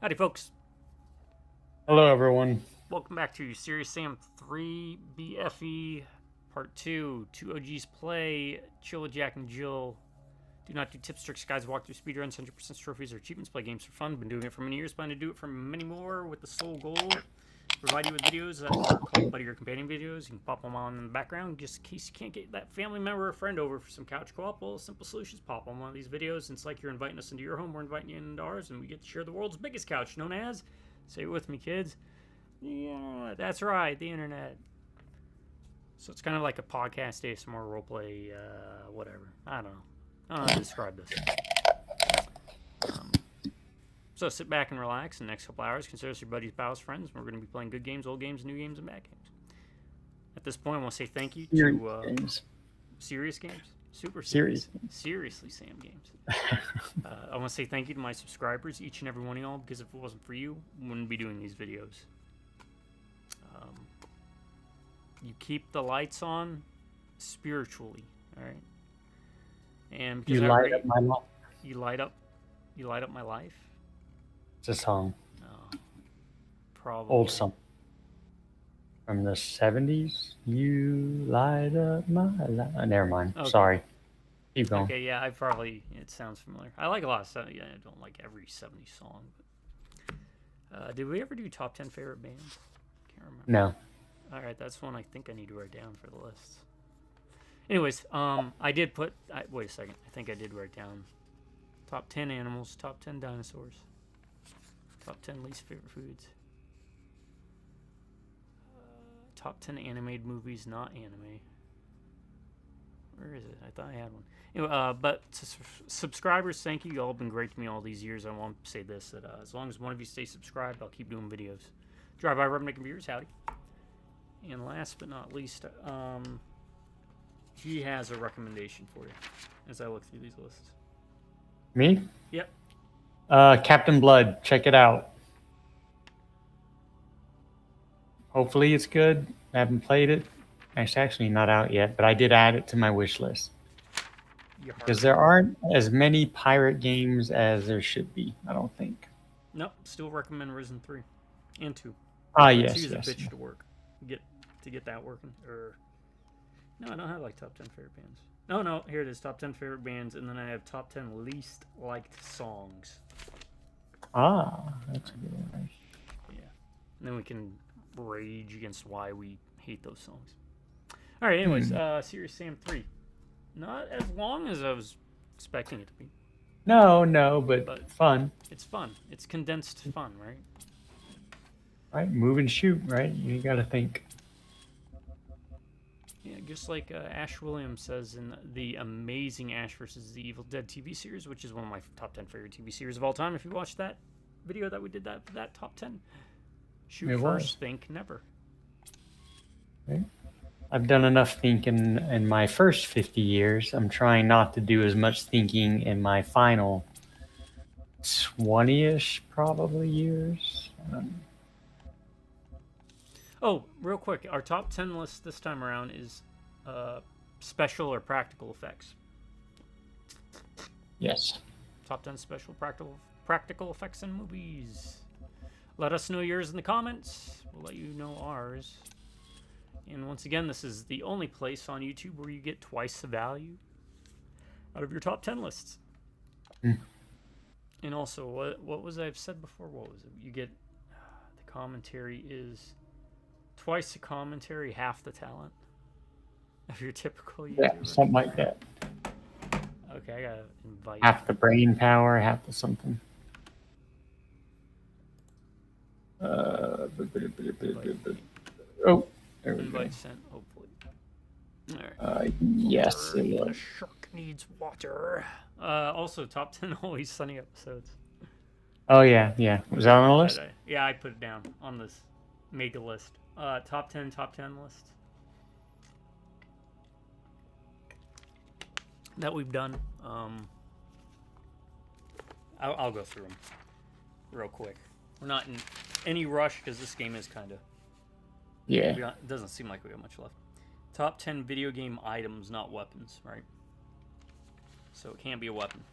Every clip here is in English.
Howdy, folks. Hello, everyone. Welcome back to Serious Sam 3 BFE Part 2. Two OGs play. Chill with Jack and Jill. Do not do tips, tricks, guides, walkthrough, speedruns, 100% trophies, or achievements. Play games for fun. Been doing it for many years. Plan to do it for many more with the sole goal to provide you with videos that are called Buddy or Companion videos. You can pop them on in the background just in case you can't get that family member or friend over for some couch co-op. Well, simple solutions. Pop on one of these videos. It's like you're inviting us into your home. We're inviting you into ours, and we get to share the world's biggest couch, known as, say it with me, kids, yeah, that's right, the internet. So it's kind of like a podcast, ASMR, roleplay, whatever. I don't know. I don't know how to describe this. So sit back and relax. In the next couple hours, consider us your buddies, pals, friends. We're going to be playing good games, old games, new games, and bad games. At this point, I want to say thank you to games. serious games. Super Serious. Seriously, Sam games. I want to say thank you to my subscribers, each and every one of y'all, because if it wasn't for you, we wouldn't be doing these videos. You keep the lights on spiritually, all right? And because You light up my life. You light up my life. It's a song. Oh, probably Old song. From the 70s. You light up my life. Never mind. Okay. Sorry. Keep going. Okay, yeah, it sounds familiar. I like a lot of stuff. Yeah, I don't like every 70s song. But, did we ever do top 10 favorite bands? Can't remember. No. Alright, that's one I think I need to write down for the list. Anyways, I did put... wait a second. I think I did write down top 10 animals, top 10 dinosaurs, top 10 least favorite foods, top 10 animated movies, not anime. Where is it? I thought I had one. Anyway, but to subscribers, thank you. Y'all have been great to me all these years. I want to say this, that as long as one of you stays subscribed, I'll keep doing videos. Drive by Redneck Viewers, howdy. And last but not least, he has a recommendation for you as I look through these lists. Me? Yep. Captain Blood. Check it out. Hopefully it's good. I haven't played it. It's actually not out yet, but I did add it to my wish list. Because there aren't as many pirate games as there should be, I don't think. Nope. Still recommend Risen 3 and 2. Yes. 2's a bitch to work. Get that working. No, I don't have like top 10 favorite bands. No, here it is. Top 10 favorite bands, and then I have top 10 least liked songs. That's a good one. Yeah. And then we can rage against why we hate those songs. Alright, anyways, Serious Sam 3. Not as long as I was expecting it to be. No, but fun. It's fun. It's condensed fun, right? Right, move and shoot, right? You gotta think. Yeah, just like Ash Williams says in the amazing Ash vs. the Evil Dead TV series, which is one of my top 10 favorite TV series of all time. If you watched that video that we did that top 10, shoot first, think never. Okay. I've done enough thinking in my first 50 years. I'm trying not to do as much thinking in my final 20-ish probably years. Oh, real quick, our top 10 list this time around is special or practical effects. Yes. Top 10 special practical effects in movies. Let us know yours in the comments. We'll let you know ours. And once again, this is the only place on YouTube where you get twice the value out of your top 10 lists. And also, what was I've said before? What was it? You get the commentary is twice the commentary, half the talent of your typical YouTuber. Yeah, something like that. Okay, I gotta invite. Half the brain power, half the something. Oh, there we invite go. sent, hopefully. All right. Yes, it was. The shark needs water. Also, top 10 Always Sunny episodes. Oh, yeah. Was that on the list? Yeah, I put it down on this mega list. Top 10 list that we've done. I'll go through them real quick. We're not in any rush because this game is kind of... Yeah. It doesn't seem like we have much left. Top 10 video game items, not weapons, right? So it can't be a weapon.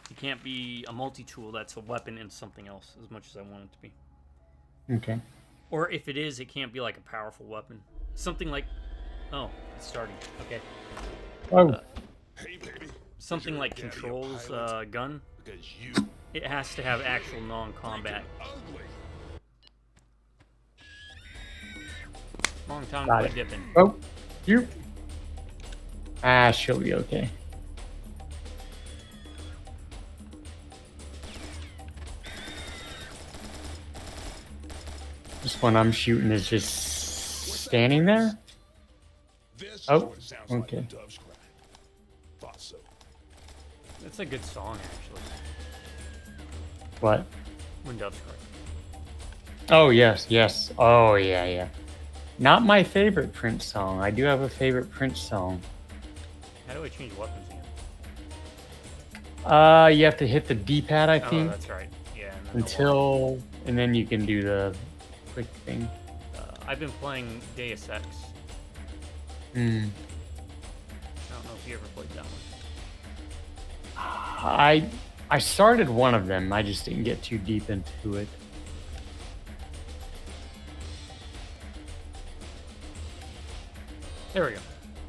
It can't be a multi-tool that's a weapon and something else as much as I want it to be. Okay. Or if it is, it can't be like a powerful weapon. Something like... Oh, it's starting. Okay. Oh. Hey, baby. Something like Control's gun. Because you It has to have actual non-combat. ugly. Long time Got to it. play dipping. Oh. You. Ah, she'll be okay. This one I'm shooting is just standing there. This Oh, is what it sounds like okay. when doves cry. Thought so. It's a good song, actually. What? When Doves Cry. Oh, yes, yes. Oh, yeah, yeah. Not my favorite Prince song. I do have a favorite Prince song. How do I change weapons again? You have to hit the D-pad, I Oh, think, that's right. Yeah. And then and then you can do the quick thing. I've been playing Deus Ex. Hmm. I don't know if you ever played that one. I started one of them. I just didn't get too deep into it. There we go.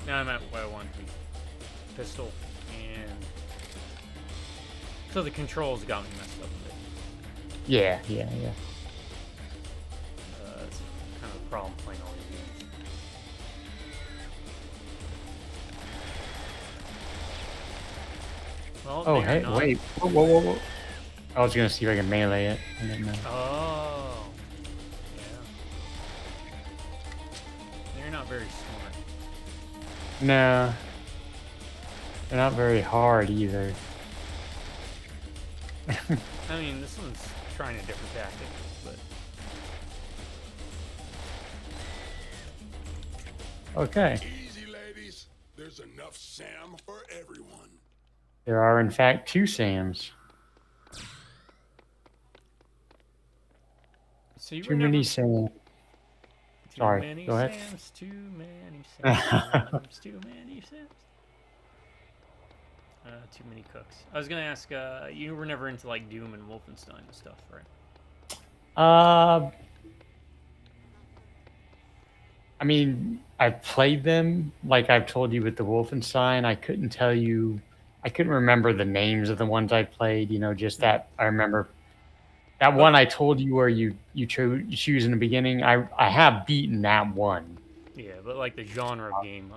Now I'm at what I want to be. Pistol and... So the controls got me messed up a bit. Yeah, yeah, yeah. It's kind of a problem playing all these games. Well, Oh, maybe hey, not. wait. Whoa, whoa, whoa, whoa. I was gonna see if I can melee it. I didn't know. Oh. Yeah. They're not very smart. No. They're not very hard either. I mean, this one's trying a different tactic, but... Okay. Easy, ladies. There's enough Sam for everyone. There are, in fact, 2 Sams. So you were Too many never... Sams. Too Sorry, many go ahead. Sams, too many Sams, too many Sams. Too many cooks. I was gonna ask, you were never into like Doom and Wolfenstein and stuff, right? I mean, I've played them, like I've told you with the Wolfenstein. I couldn't tell you, I couldn't remember the names of the ones I played, just that I remember. That one I told you where you choose in the beginning, I have beaten that one. Yeah, but like the genre of game,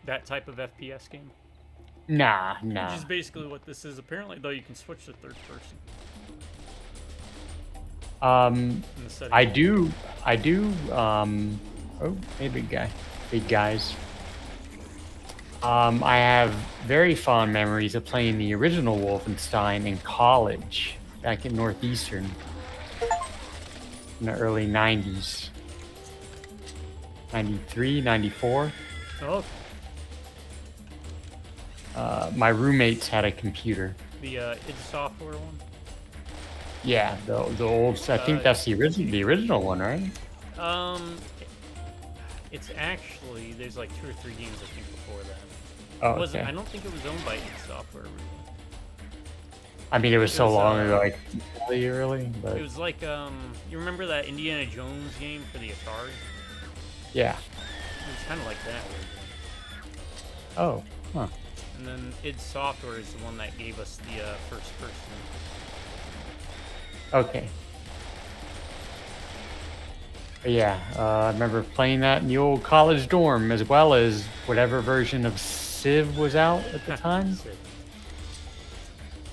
that type of FPS game? Nah. Which is basically what this is. Apparently, though, you can switch to third person. In the settings. I do, oh, hey, big guys. I have very fond memories of playing the original Wolfenstein in college, back in Northeastern, in the early 90s. 93, 94. Oh, My roommates had a computer. the id Software one? Yeah, the old, I think that's the original one, right? It's actually, there's like 2 or 3 games I think before that. Oh, It wasn't, okay. I don't think it was owned by id Software originally. I mean, it was so was, long ago, like, really, but It was like, you remember that Indiana Jones game for the Atari? yeah. It was kind of like that originally. Oh, huh. And then id Software is the one that gave us the first person. Okay. But yeah, I remember playing that in the old college dorm, as well as whatever version of Civ was out at the time.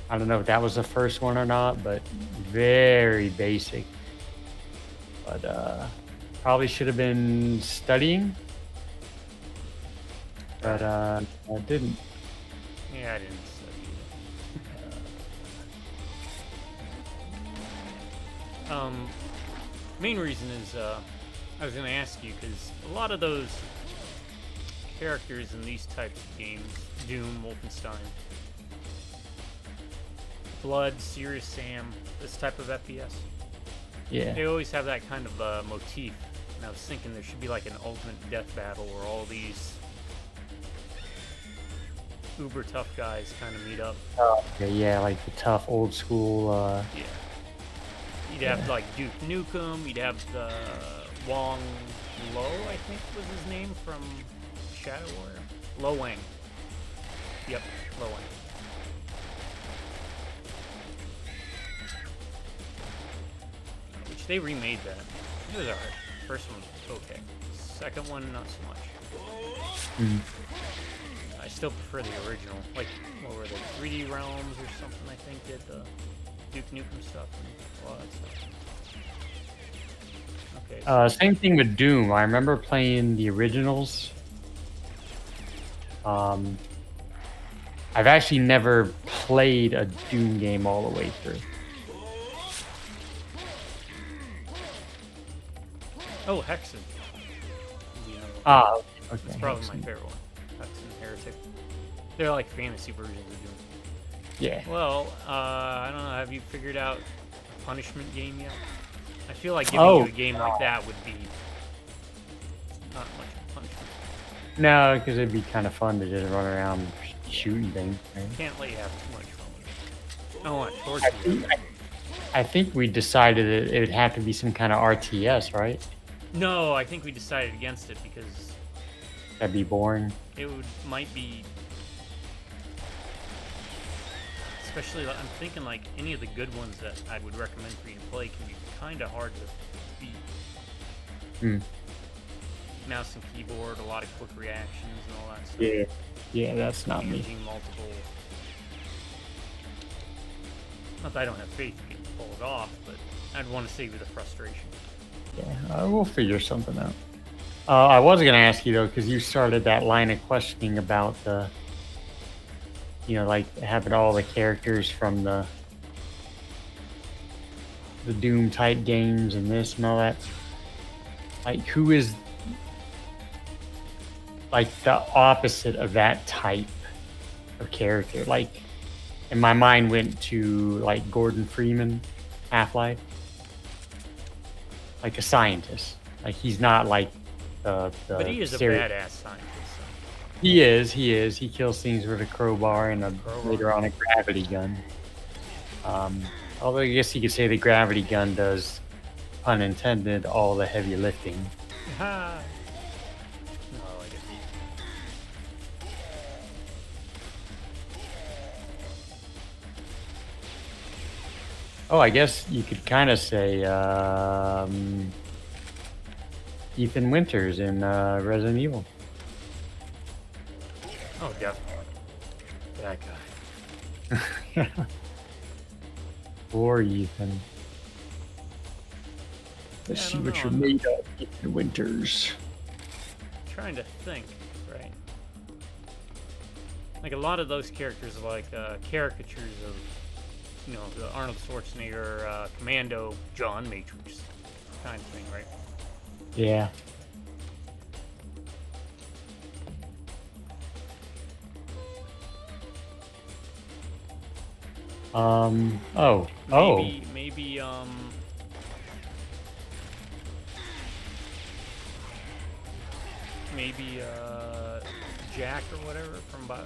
I don't know if that was the first one or not, but very basic. But probably should have been studying, but I didn't. Yeah, I didn't study either. Main reason is, I was gonna ask you, because a lot of those characters in these types of games, Doom, Wolfenstein, Blood, Serious Sam, this type of FPS, Yeah. they always have that kind of motif. And I was thinking there should be like an ultimate death battle where all these uber tough guys kind of meet up. Okay, yeah, like the tough old school. Yeah. You'd have like Duke Nukem. You'd have the Wong Lo, I think was his name from Shadow Warrior. Lo Wang. Yep, Lo Wang. Which they remade that. It was alright. First one was okay. Second one, not so much. I still prefer the original. Like, what were they? 3D Realms or something, I think, did the Duke Nukem stuff and a lot of that stuff. Okay. So Same thing with Doom. I remember playing the originals. I've actually never played a Doom game all the way through. oh, Hexen. Okay. That's probably my favorite one. Hexen Heretic. They're like fantasy versions of Doom. Yeah. Well, I don't know. Have you figured out a punishment game yet? I feel like giving you a game like that would be not much of a punishment. No, because it'd be kind of fun to just run around shooting things. Right? Can't let you have too much fun with it. I don't want to torture you. I think we decided that it would have to be some kind of RTS, right? No, I think we decided against it because That'd be boring. it might be. Especially, I'm thinking like any of the good ones that I would recommend for you to play can be kind of hard to beat. Mouse and keyboard, a lot of quick reactions and all that stuff. Yeah, that's not me. Using multiple. Not that I don't have faith you can pull it off, but I'd want to save you the frustration. Yeah, we'll figure something out. I was gonna ask you though, because you started that line of questioning about the, like having all the characters from the Doom type games and this and all that. Like, who is like the opposite of that type of character? Like, and my mind went to like Gordon Freeman, Half-Life, like a scientist. Like, he's not like the But he is a badass scientist. So. He is. He kills things with a crowbar and later on a gravity gun. Although I guess you could say the gravity gun does, pun intended, all the heavy lifting. No, I guess. Oh, I guess you could kind of say Ethan Winters in Resident Evil. Oh, definitely. That guy. Poor Ethan. Let's Yeah, I see don't what know. you're made of, Ethan Winters. Trying to think, right? Like a lot of those characters are like caricatures of, the Arnold Schwarzenegger Commando John Matrix kind of thing, right? Yeah. Maybe Jack or whatever from BioShock.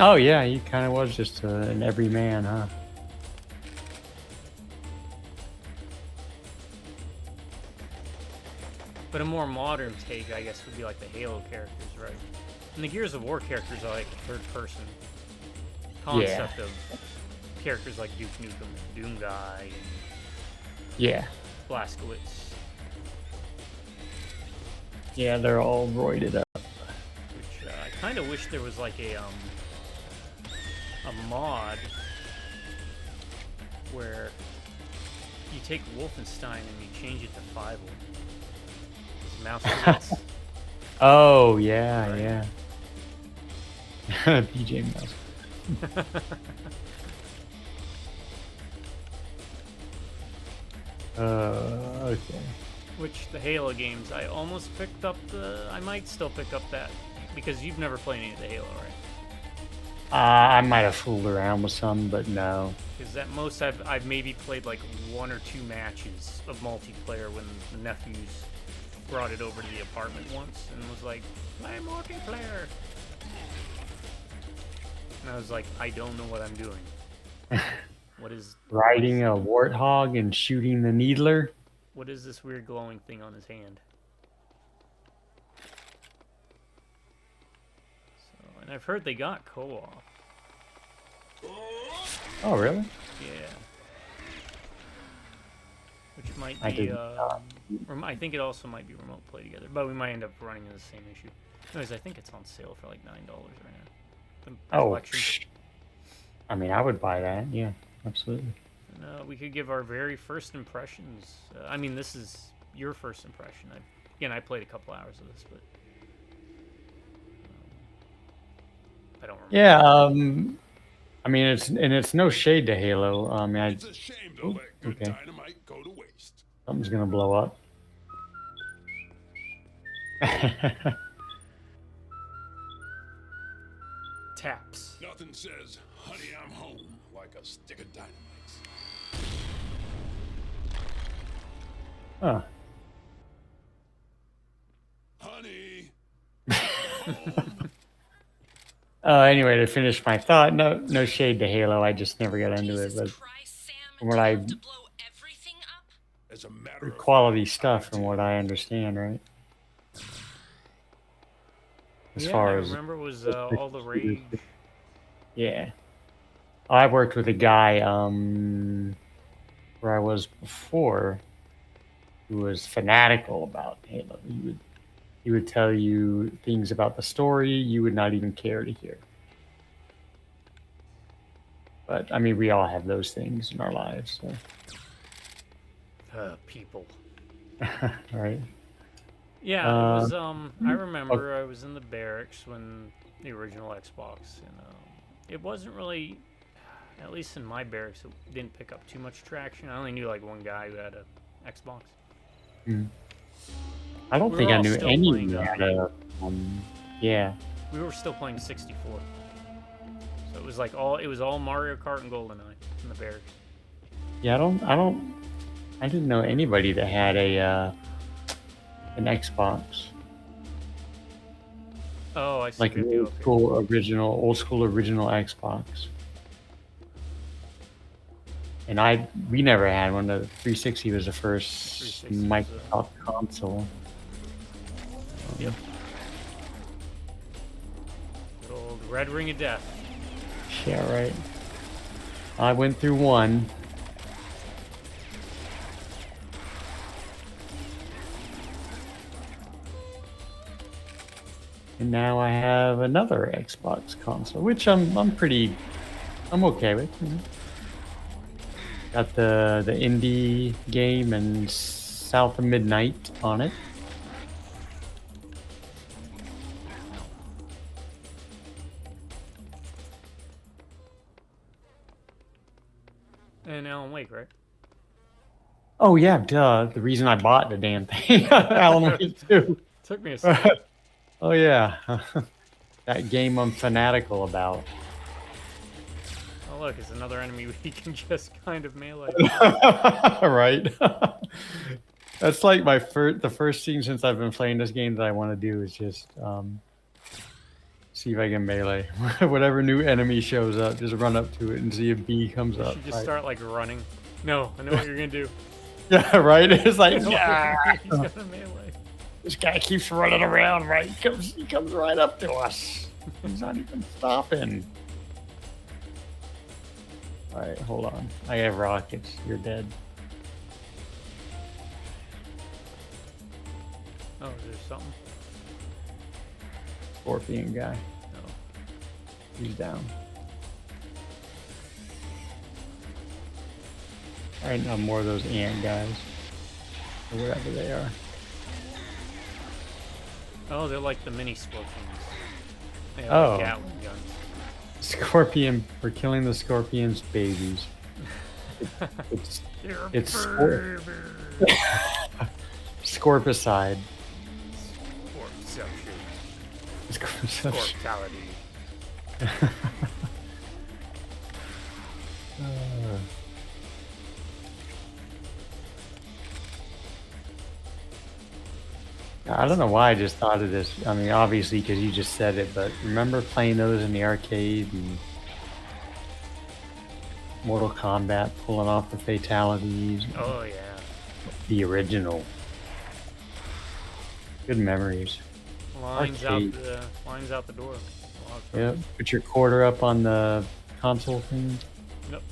Oh yeah, he kind of was just an everyman, huh? But a more modern take, I guess, would be like the Halo characters, right? And the Gears of War characters are like a third-person concept of characters like Duke Nukem and Doom Guy and Yeah. Blazkowicz, Yeah, they're all roided up. which I kind of wish there was like a mod where you take Wolfenstein and you change it to Fievel. Mouse clicks. Oh yeah, Right. yeah. PJ Mouse. Okay. Which the Halo games, I almost picked up I might still pick up that because you've never played any of the Halo, right? I might have fooled around with some, but no. Because at most I've maybe played like 1 or 2 matches of multiplayer when the nephews brought it over to the apartment once and was like, play multiplayer. And I was like, I don't know what I'm doing. What is Riding a warthog and shooting the needler. what is this weird glowing thing on his hand? So, and I've heard they got co-op. Oh, really? Yeah. Which might I be, didn't, I think it also might be remote play together, but we might end up running into the same issue. Anyways, I think it's on sale for like $9 right now. The Oh, collection. I mean, I would buy that. Yeah, absolutely. And, we could give our very first impressions. I mean, this is your first impression. Again, I played a couple hours of this, but I don't remember. Yeah, I mean, it's no shade to Halo. I mean, It's a shame to let good dynamite go to waste. something's gonna blow up. Taps. Nothing says, honey, I'm home, like a stick of dynamite. Huh. Honey. Anyway, to finish my thought, no shade to Halo. I just never got into it, but from what I As a matter of quality stuff, from what I understand, right? As Yeah, far I as remember it was all the rage. yeah, I worked with a guy where I was before who was fanatical about Halo. He would tell you things about the story you would not even care to hear. But I mean, we all have those things in our lives, so. People. Right. Yeah, it was. I remember I was in the barracks when the original Xbox, and it wasn't really, at least in my barracks, it didn't pick up too much traction. I only knew like one guy who had a Xbox. I don't We think were I all knew still any playing, who had a. Yeah. We were still playing 64, so it was like it was all Mario Kart and GoldenEye in the barracks. Yeah, I didn't know anybody that had an Xbox. Oh, I see. Like an old school original Xbox. And we never had one. The 360 was the first 360 was Microsoft console. Yep. Good old Red Ring of Death. Yeah, right. I went through one. And now I have another Xbox console, which I'm okay with. You know. Got the indie game and South of Midnight on it. And Alan Wake, right? Oh yeah, duh. The reason I bought the damn thing, Alan Wake 2. Took me a second. Oh yeah, that game I'm fanatical about. Oh look, it's another enemy we can just kind of melee. Right. That's like the first thing since I've been playing this game that I want to do is just see if I can melee. Whatever new enemy shows up, just run up to it and see if B comes You up. should just right? start like running. No, I know what you're gonna do. Yeah, right. It's like yeah. He's got a melee. This guy keeps running around, right? He comes right up to us. He's not even stopping. All right, hold on. I have rockets. You're dead. Oh, is there something? Scorpion guy. No. He's down. All right, now more of those ant guys. Or whatever they are. Oh, they're like the mini scorpions. They have Oh. like Gatling guns. Scorpion. We're killing the scorpion's babies. It's Scorpicide. Scorpception. Scorptality. I don't know why I just thought of this. I mean, obviously because you just said it, but remember playing those in the arcade and Mortal Kombat pulling off the fatalities. Oh yeah. The original. Good memories. Lines Arcade. out the door. A lot of Yep. times. Put your quarter up on the console thing. Yep.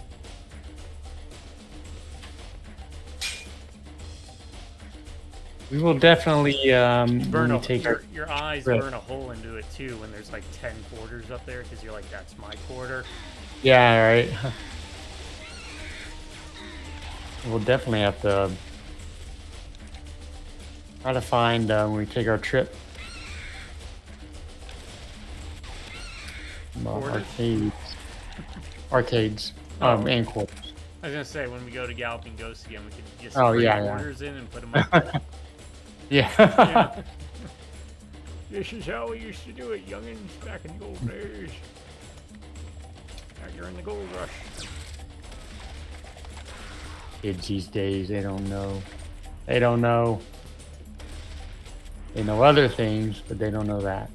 We will definitely Burn when we a, take our your eyes trip. burn a hole into it too when there's like 10 quarters up there because you're like, that's my quarter. Yeah, right. We'll definitely have to try to find when we take our trip. Quarters? Arcades. Oh. And quarters. I was gonna say when we go to Galloping Ghost again, we could just Oh, bring yeah, yeah. quarters in and put them up. Yeah. Yeah. This is how we used to do it, youngins, back in the old days. Back during the gold rush. Kids these days, they don't know. They don't know. They know other things, but they don't know that.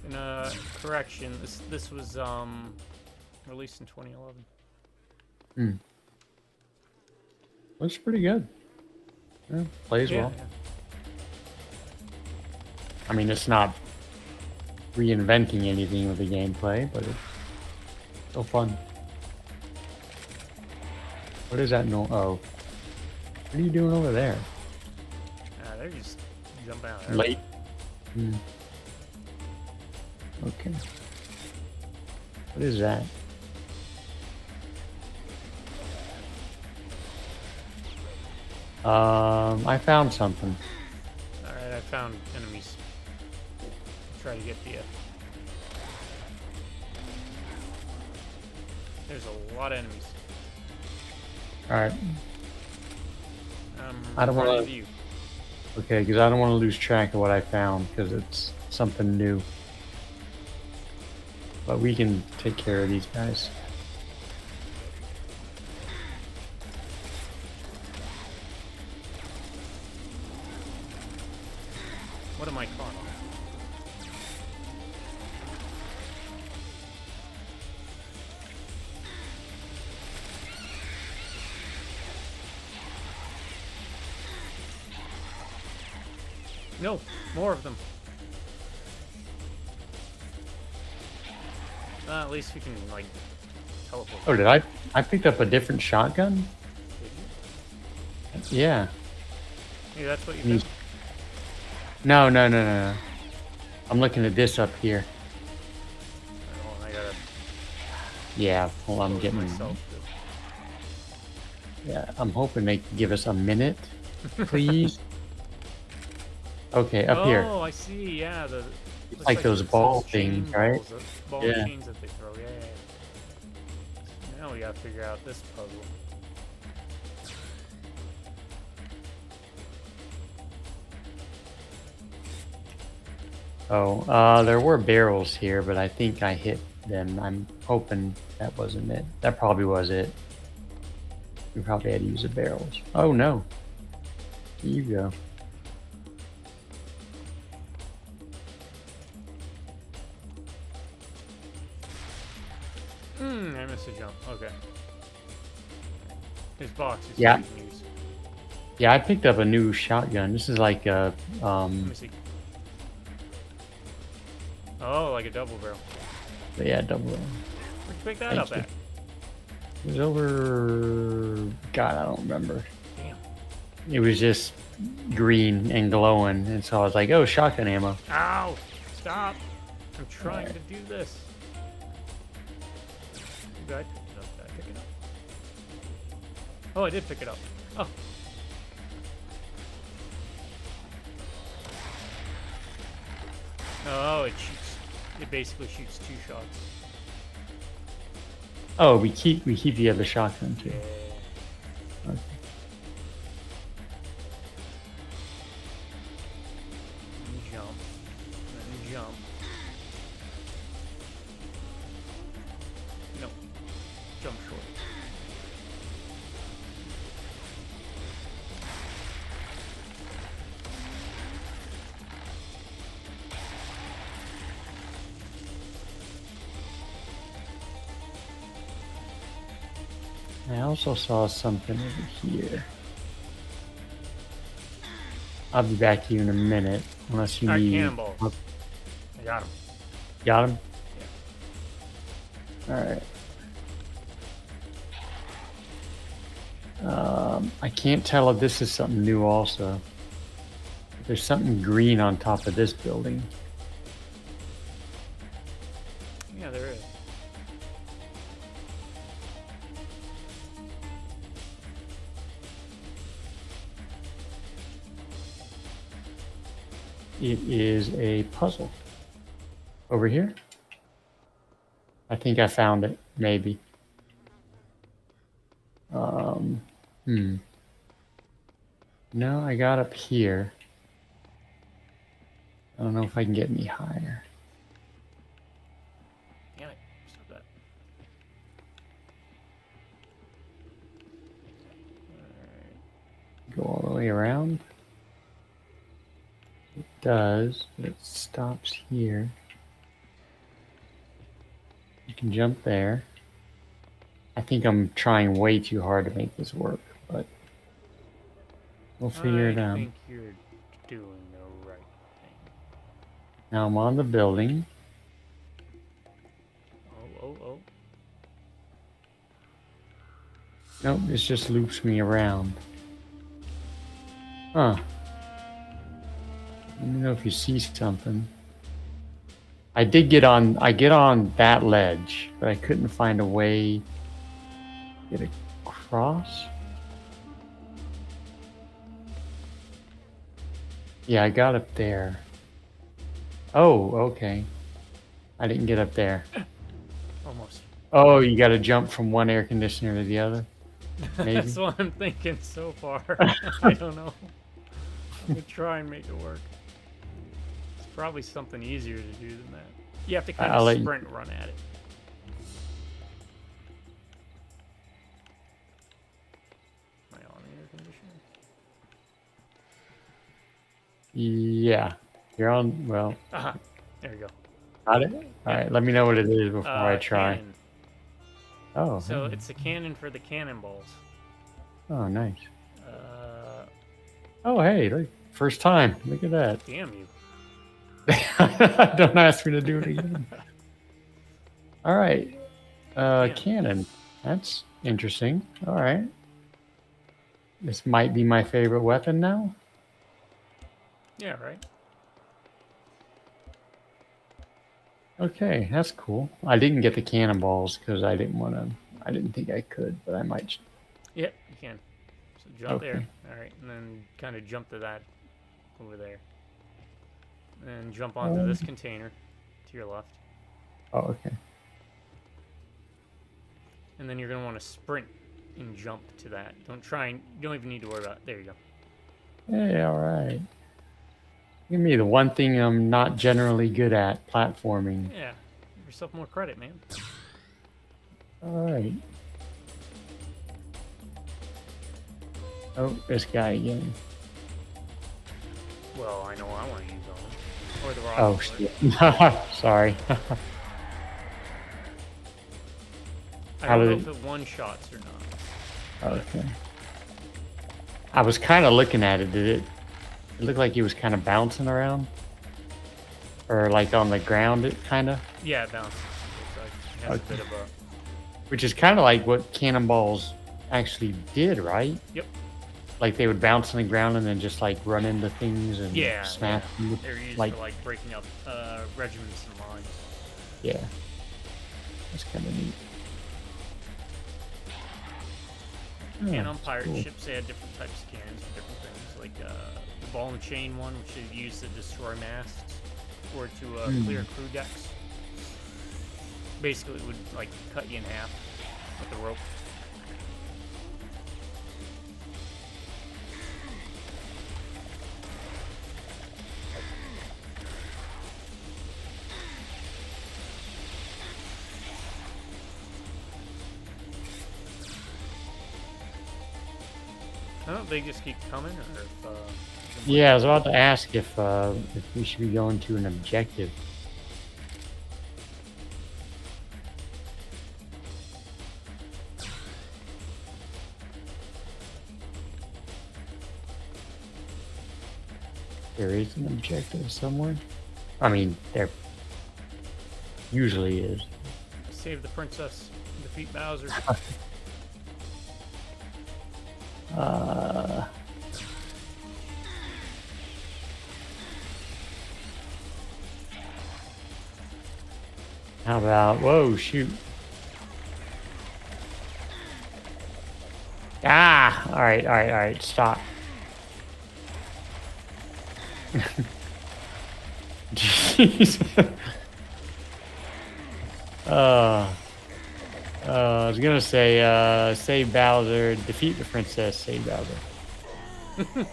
And correction, this was released in 2011. Looks pretty good. Yeah, plays well. Yeah. I mean, it's not reinventing anything with the gameplay, but it's still fun. What is that? No. Oh. What are you doing over there? They're just jumping out there. Late. Okay. What is that? I found something. Alright, I found enemies. Try to get the. There's a lot of enemies. Alright. I don't right want with to. you. Okay, because I don't want to lose track of what I found, because it's something new. But we can take care of these guys. What am I caught on? No, more of them. At least we can like teleport. Oh, did I picked up a different shotgun? Did you? Yeah. Hey, that's what you You- found? No. I'm looking at this up here. I gotta Yeah, hold on, I'm load getting. myself. Yeah, I'm hoping they can give us a minute, please. Okay, up here. Oh, I see. Yeah, the It's looks like those it's ball chain things, right? balls, ball Yeah. chains that they throw. Yeah. Now we gotta figure out this puzzle. Oh, there were barrels here, but I think I hit them. I'm hoping that wasn't it. That probably was it. We probably had to use the barrels. Oh no. Here you go. I missed a jump. Okay. There's boxes. Yeah. You can use. Yeah, I picked up a new shotgun. This is like a Let me see. Oh, like a double barrel. yeah, double. Where'd you pick that Thank up you. at? It was over. God, I don't remember. Damn. It was just green and glowing, and so I was like, "Oh, shotgun ammo." Ow! Stop! I'm trying to do this. Did I pick it up? Did I pick it up? Oh, I did pick it up. Oh. Oh, it shoots. It basically shoots 2 shots. Oh, we keep the other shotgun too. Yeah. Okay. Then jump. Then jump. No. Jump short. I also saw something over here. I'll be back to you in a minute, unless you All right, need. cannonballs. Oh, I got him. got him. Yeah. All right. I can't tell if this is something new. Also, there's something green on top of this building. Yeah, there is. It is a puzzle. Over here? I think I found it, maybe. No, I got up here. I don't know if I can get any higher. Damn it. Stop that. Go all the way around. It does, but it stops here. You can jump there. I think I'm trying way too hard to make this work, but we'll figure it I out. think you're doing the right thing. Now I'm on the building. Oh. Nope, this just loops me around. Huh. Let me know if you see something. I get on that ledge, but I couldn't find a way to get across. Yeah, I got up there. Oh, okay. I didn't get up there. Almost. Oh, you got to jump from one air conditioner to the other? Maybe. That's what I'm thinking so far. I don't know. I'm going to try and make it work. It's probably something easier to do than that. You have to kind of sprint run at it. Am I on the air conditioner? Yeah. You're on, well. There you go. Got it? All right, let me know what it is before I try. Cannon. Oh. So it's a cannon for the cannonballs. Oh, nice. Oh, hey, look, first time. Look at that. Damn you. Don't ask me to do it again. All right. Cannon. That's interesting. All right. This might be my favorite weapon now. Yeah, right. Okay, that's cool. I didn't get the cannonballs because I didn't think I could, but I might. Yep, you can. So jump there. All right, and then kind of jump to that over there. And jump onto this container to your left. Oh, okay. And then you're going to want to sprint and jump to that. Don't even need to worry about it. There you go. Hey, all right. Give me the one thing I'm not generally good at, platforming. Yeah, give yourself more credit, man. All right. Oh, this guy again. Well, I know what I want to use on him. Or the rock. Oh, shit. Sorry. I don't know if it one-shots or not. Okay. I was kind of looking at it. It looked like he was kind of bouncing around? Or like on the ground, it kind of? Yeah, it bounces. It has a bit of a... Which is kind of like what cannonballs actually did, right? Yep. Like they would bounce on the ground and then just like run into things and smash them. They're used for like breaking up regiments and lines. Yeah. That's kind of neat. And on pirate ships, they had different types of cannons for different things. Like the ball and chain one, which they used to destroy masts or to clear crew decks. Basically, it would like cut you in half with the rope. I don't know if they just keep coming, or if... yeah, I was about to ask if we should be going to an objective. There is an objective somewhere. I mean, there usually is. Save the princess. Defeat Bowser. Uh, how about, whoa, shoot. Ah, all right, stop. Jeez. I was gonna say, save Bowser, defeat the princess, save Bowser.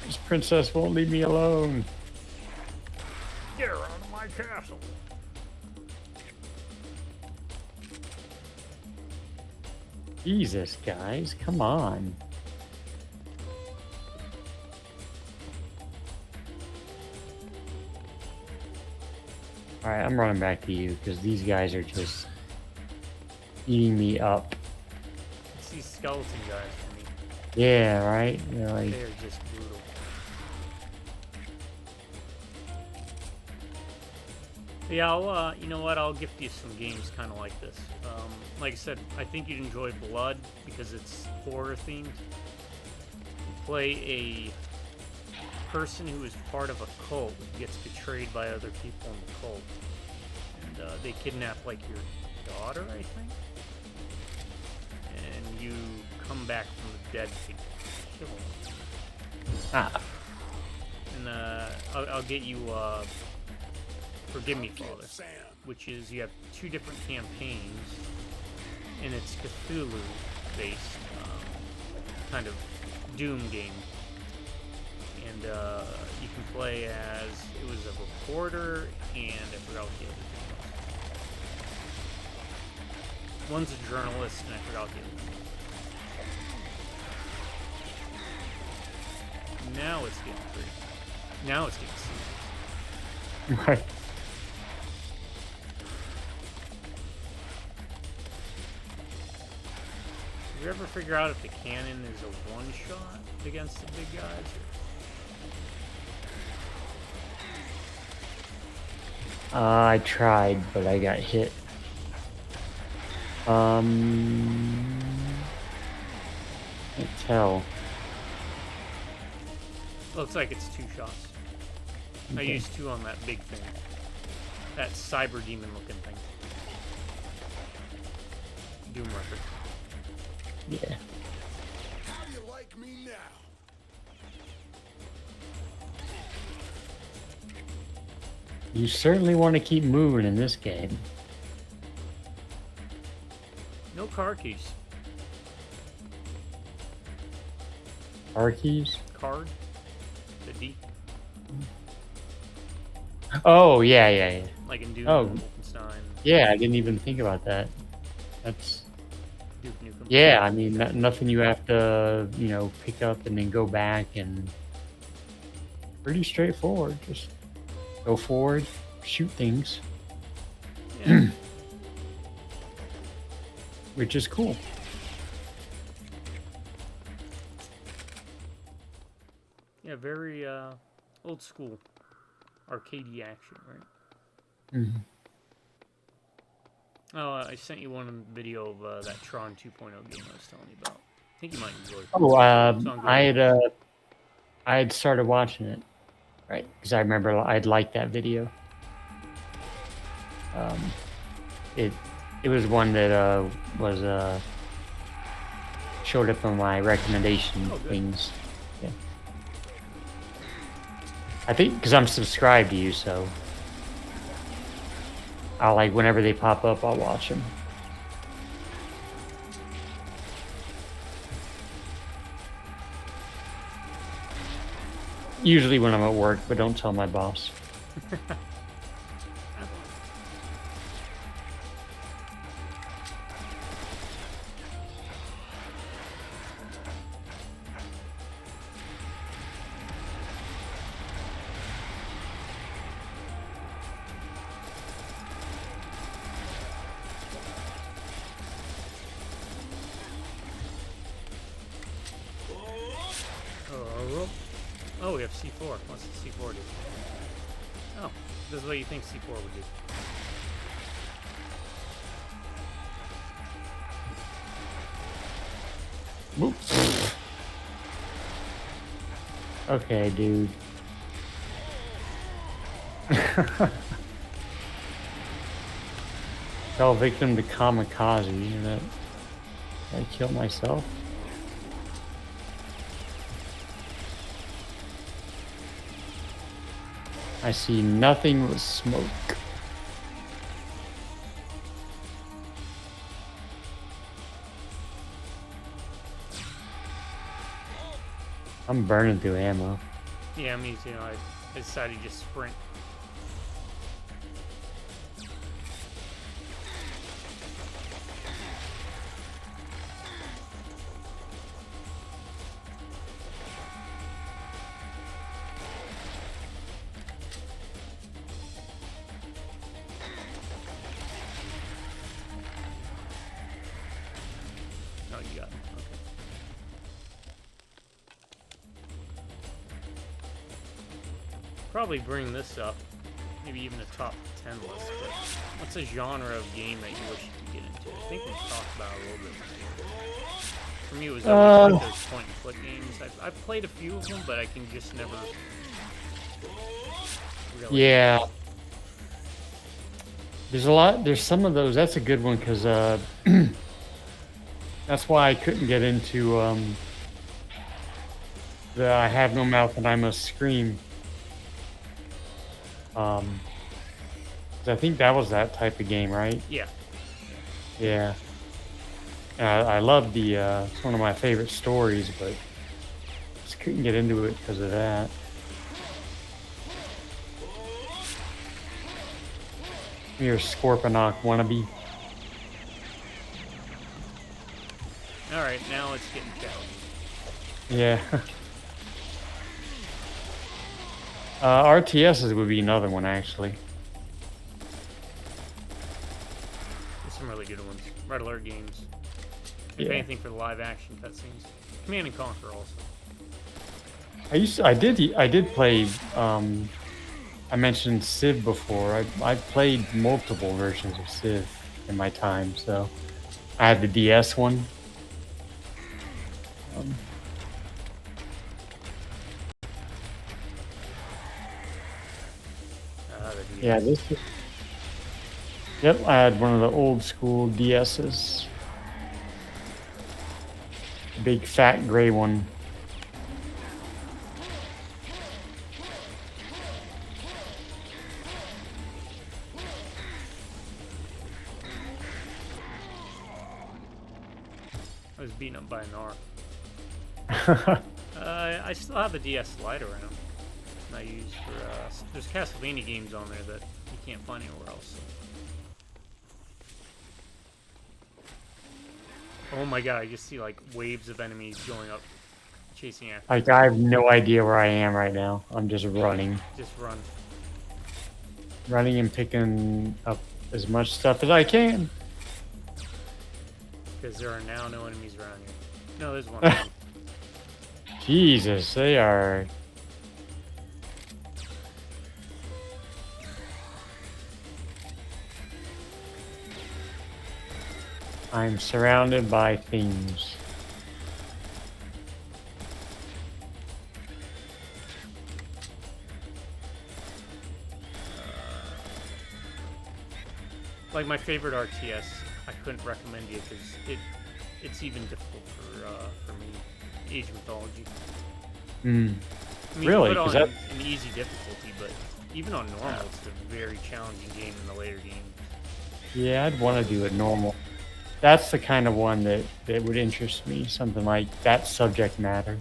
This princess won't leave me alone. Get her out of my castle. Jesus, guys, come on. Alright, I'm running back to you because these guys are just eating me up. It's these skeleton guys for me. Yeah, right? They're like, They're just brutal. Yeah, I'll, you know what? I'll gift you some games kind of like this. Like I said, I think you'd enjoy Blood because it's horror themed. You play a person who is part of a cult who gets betrayed by other people in the cult. And they kidnap, like, your daughter, I think? And you come back from the dead to kill them. ah, And I'll get you Forgive Me, Father, Sam. which is you have 2 different campaigns, and it's Cthulhu-based kind of Doom game. And you can play as, it was a reporter, and I forgot what the other thing was. One's a journalist, and I forgot the other thing. Now it's getting crazy. Now it's getting serious. right. Did you ever figure out if the cannon is a one-shot against the big guys? I tried, but I got hit. Can't tell. Looks like it's 2 shots. I Okay. used 2 on that big thing. That cyber demon looking thing. Doom record. Yeah. How do you like me now? You certainly want to keep moving in this game. No car keys. Car keys? Card. The D. Oh, yeah. Like in Doom, Oh. Wolfenstein, Yeah, I didn't even think about that. That's... Duke Nukem. Yeah, I mean, nothing you have to, pick up and then go back, and pretty straightforward. Just go forward, shoot things, Yeah. which is cool. Yeah, very old school arcadey action, right? Mhm. Oh, I sent you one video of that Tron 2.0 game I was telling you about. I think you might enjoy it. Oh, It's on good. I had started watching it, right? Because I remember I'd liked that video. It was one that was showed up on my recommendation Oh, good. things. Yeah. I think because I'm subscribed to you, so I'll like whenever they pop up, I'll watch them. Usually when I'm at work, but don't tell my boss. have C4. What's the C4 do? Oh, this is what you think C4 would do. Whoops. Okay, dude. Fell victim to kamikaze. And that I killed myself. I see nothing but smoke. I'm burning through ammo. Yeah, me too. I decided to just sprint. Oh, you got it. Okay. Probably bring this up, maybe even a top 10 list. But what's a genre of game that you wish you could get into? I think we talked about it a little bit before. For me, it was always like those point-and-click games. I've played a few of them, but I can just never. Really. Yeah. There's a lot. There's some of those. That's a good one because that's why I couldn't get into the I have no mouth and I must scream. 'Cause I think that was that type of game, right? Yeah. Yeah. I love the. It's one of my favorite stories, but just couldn't get into it because of that. You're a Scorponok wannabe. Alright, now it's getting challenging. Yeah. RTSs would be another one, actually. There's some really good ones. Red Alert games. If Yeah. anything for the live action cutscenes. Command and Conquer also. I did play. I mentioned Civ before. I played multiple versions of Civ in my time. So I had the DS one. Yeah, this is. Yep, I had one of the old school DSs. Big fat gray one. I was beaten up by an R. I still have the DS Lite around. I use for there's Castlevania games on there that you can't find anywhere else. Oh my god! I just see like waves of enemies going up, chasing after. Like I have no idea where I am right now. I'm just running, Just run. running and picking up as much stuff as I can. Because there are now no enemies around here. No, there's one. Jesus, they are. I'm surrounded by things. Like my favorite RTS, I couldn't recommend it because it's even difficult for me. Age Mythology. Hmm. I mean, Really? Put on Is that- an easy difficulty, but even on normal, it's a very challenging game in the later games. Yeah, I'd want to do it normal. That's the kind of one that would interest me. Something like that subject matter.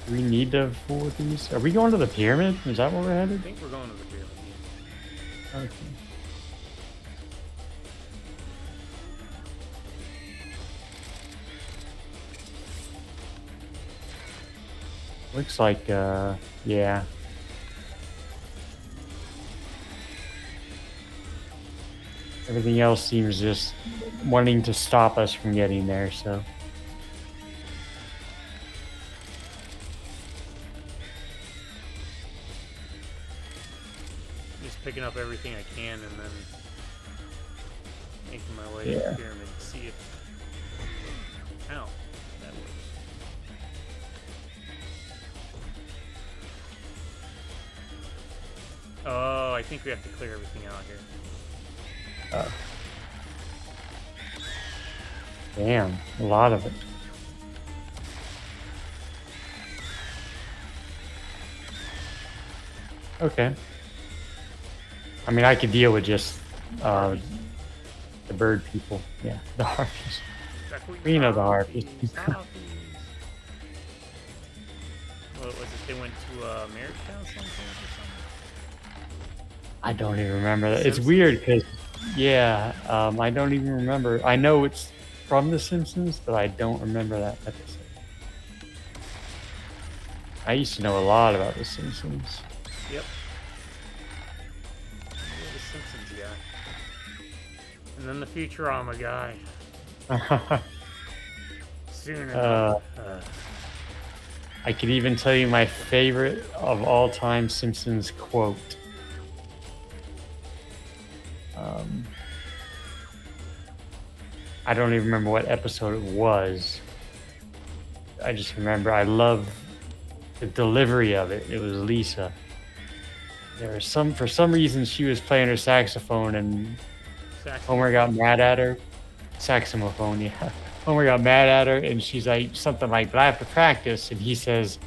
Do we need to fool with these? Are we going to the pyramid? Is that where we're I headed? think we're going to the pyramid. Okay. Looks like, yeah. Everything else seems just wanting to stop us from getting there, so. Just picking up everything I can and then making my way to Yeah. the pyramid to see if. Ow. That works. Oh, I think we have to clear everything out here. Damn, a lot of it. Okay. I mean, I could deal with just the bird people. Yeah, the harpies. We know the harpies. What was it? They went to Marriage Council or something? I don't even remember that. It's weird because, yeah, I don't even remember. I know it's from The Simpsons, but I don't remember that episode. I used to know a lot about The Simpsons. Yep. You're the Simpsons guy. And then the Futurama guy. Soon enough. I could even tell you my favorite of all time Simpsons quote. I don't even remember what episode it was. I just remember I love the delivery of it. It was Lisa. There was for some reason she was playing her saxophone and Homer got mad at her. Saxophone, yeah. Homer got mad at her and she's like something like, "I have to practice," and he says,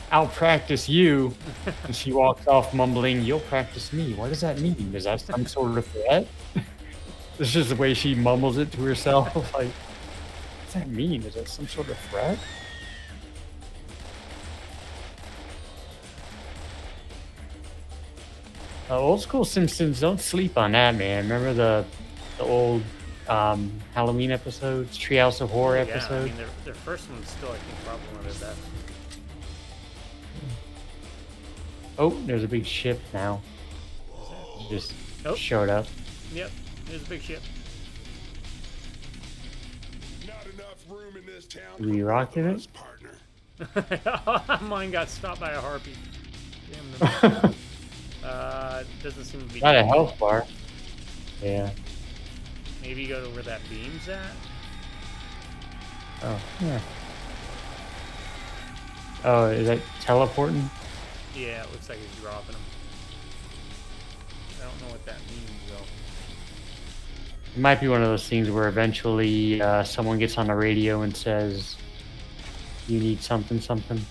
"I'll practice you." And she walks off mumbling, "You'll practice me." What does that mean? Is that some sort of threat? This is the way she mumbles it to herself. Like, what does that mean? Is that some sort of threat? Old school Simpsons, don't sleep on that, man. Remember the old Halloween episodes, Treehouse of Horror episodes? Yeah, I mean, their first one's still, I think, probably one of their best. Oh, there's a big ship now. Just showed up. Yep, there's a big ship. Not enough room in this town. We rocking it? Partner. Mine got stopped by a harpy. Damn them. Doesn't seem to be. Got a health bar. Yeah. Maybe go to where that beam's at. Oh, yeah. Oh, is that teleporting? Yeah, it looks like he's dropping them. I don't know what that means, though. It might be one of those things where eventually someone gets on the radio and says, "You need something, something."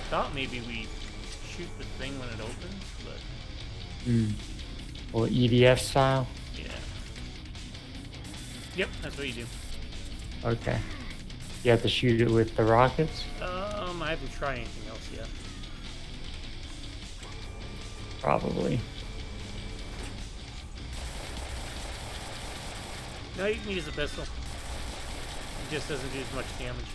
Thought maybe we shoot the thing when it opens, but. Well, EDF style? Yeah. Yep, that's what you do. Okay. You have to shoot it with the rockets? I haven't tried anything else yet. Probably. No, you can use the pistol. It just doesn't do as much damage.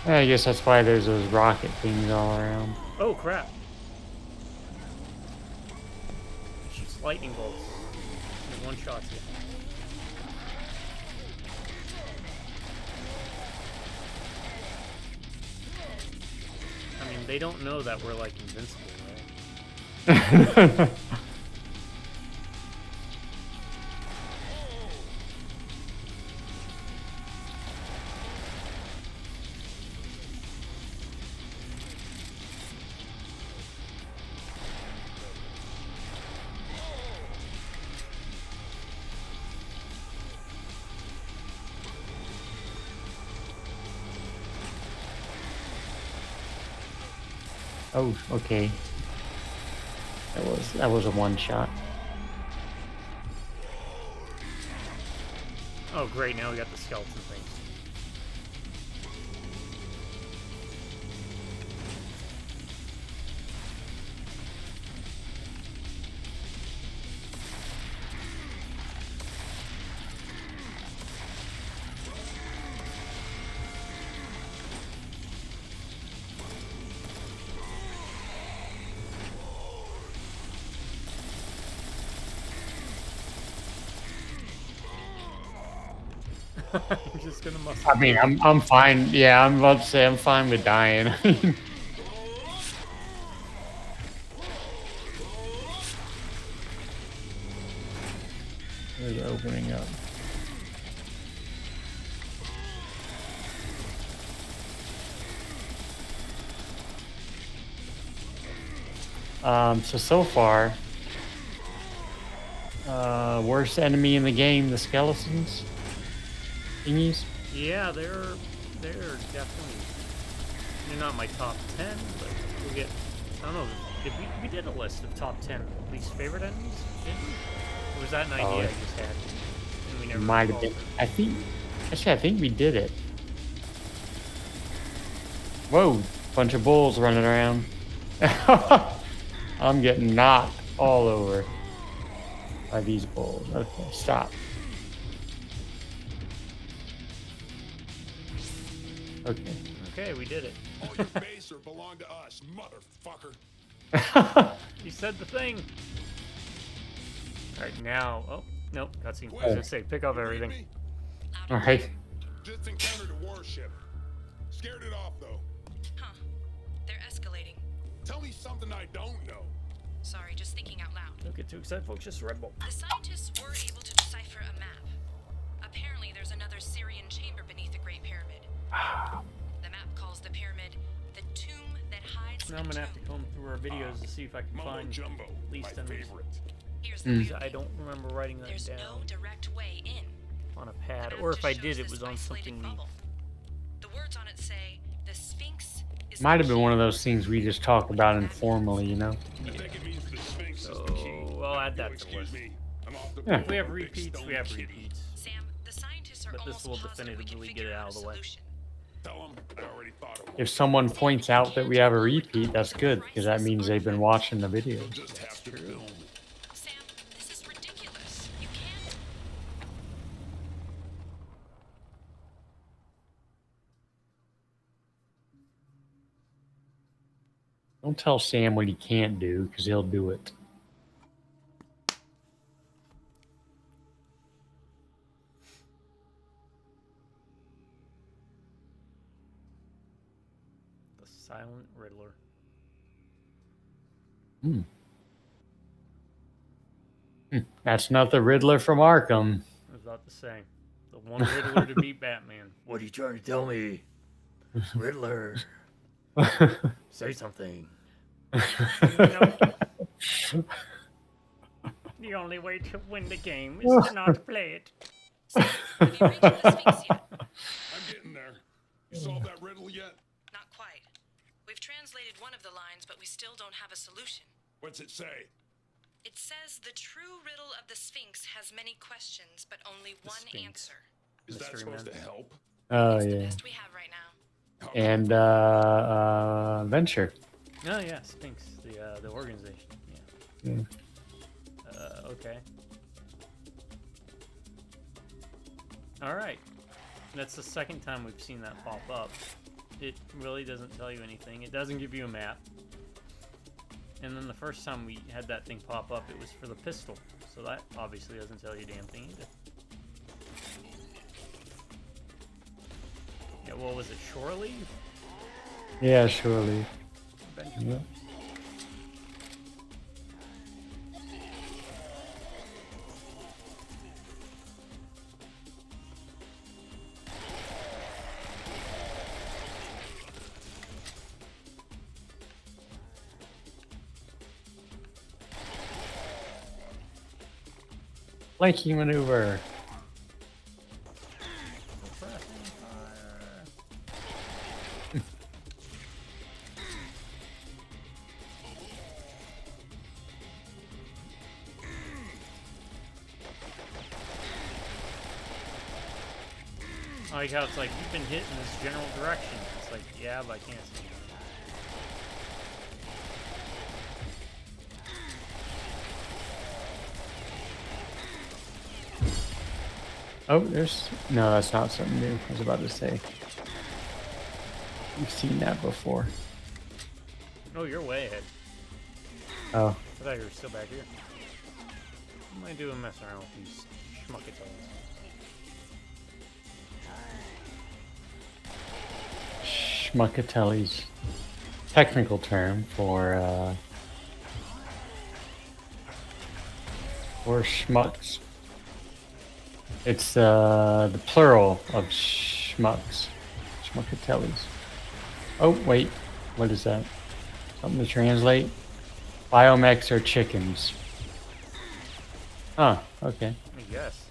I guess that's why there's those rocket things all around. Oh, crap. It shoots lightning bolts. And one shot you. I mean, they don't know that we're, like, invincible, right? Oh, okay. That was a one shot. Oh, great, now we got the skeleton things. I'm just gonna muscle. I mean, I'm fine. Yeah, I'm about to say I'm fine with dying. There's opening up. So far, worst enemy in the game, the skeletons thingies. Yeah, they're definitely. They're not my top 10, but we'll get. I don't know. Did we did a list of top 10 least favorite enemies? Didn't we? Or was that an idea I just had? And we never Might have been. I think we did it. Whoa, bunch of bulls running around. I'm getting knocked all over by these bulls. Okay, stop. Okay. Okay, we did it. All your base belong to us, motherfucker. You said the thing. All right, now. Oh, nope. Cutscene. I was Wait. gonna say, pick up You read everything. me? All right. Just encountered a warship. Scared it off though. Huh. They're escalating. Tell me something I don't know. Sorry, just thinking out loud. Don't get too excited, folks. Just Red Bull. The scientists were able to decipher a map. Apparently, there's another Syrian chamber beneath the Great Pyramid. The map calls the pyramid the tomb that hides Now the I'm gonna have to tomb. comb through our videos to see if I can Mumbo find jumbo, least my enemies. favorite. Here's the Mm. weird I thing. don't remember writing that There's down no direct way in. on a The pad, map or if just I shows did, it this was on isolated something. bubble. The words on it say the Sphinx is Might the have been key. one of those things we just talked about informally, you know? I think it means the Sphinx is the key. So I'll add that You'll to the excuse list. me. I'm off the Yeah. If we have big repeats, we stone have kitty. repeats. Sam, the scientists are But this almost will positive we can definitively get figure it out out a of the way. solution. Tell them I already thought of one. If someone points out that we have a repeat, that's good, because that means they've been watching the video. You'll just have to film. Sam, this is ridiculous. You can't. Don't tell Sam what he can't do, because he'll do it. The Silent Riddler. That's not the Riddler from Arkham. I was about to say, the one Riddler to beat Batman. What are you trying to tell me, Riddler? Say something. The only way to win the game is to not play it. Sam, have you reached the Sphinx yet? I'm getting there. You solved that riddle yet? Not quite. We've translated one of the lines, but we still don't have a solution. What's it say? It says the true riddle of the Sphinx has many questions, but only one Sphinx. answer. Is that Mystery supposed Man. to help? Oh, It's the yeah. best we have right now. How And, Venture. Oh yeah, Sphinx, the organization. Yeah. Yeah. Okay. All right. That's the second time we've seen that pop up. It really doesn't tell you anything. It doesn't give you a map. And then the first time we had that thing pop up, it was for the pistol. So that obviously doesn't tell you a damn thing either. Yeah, what was it? Shore Leave? Yeah, surely. Benjamin. Yeah. Flanking maneuver. Suppressing fire. I like how it's like, you've been hit in this general direction. It's like, yeah, but I can't see it. Oh, there's... No, that's not something new. I was about to say. We've seen that before. Oh, you're way ahead. Oh. I thought you were still back here. What am I doing messing around with these schmuckatoes? schmuckatelli's technical term for schmucks. It's the plural of schmucks. Schmuckatelli's. Oh, wait. What is that? Something to translate? Biomechs are chickens. Huh, okay. I guess.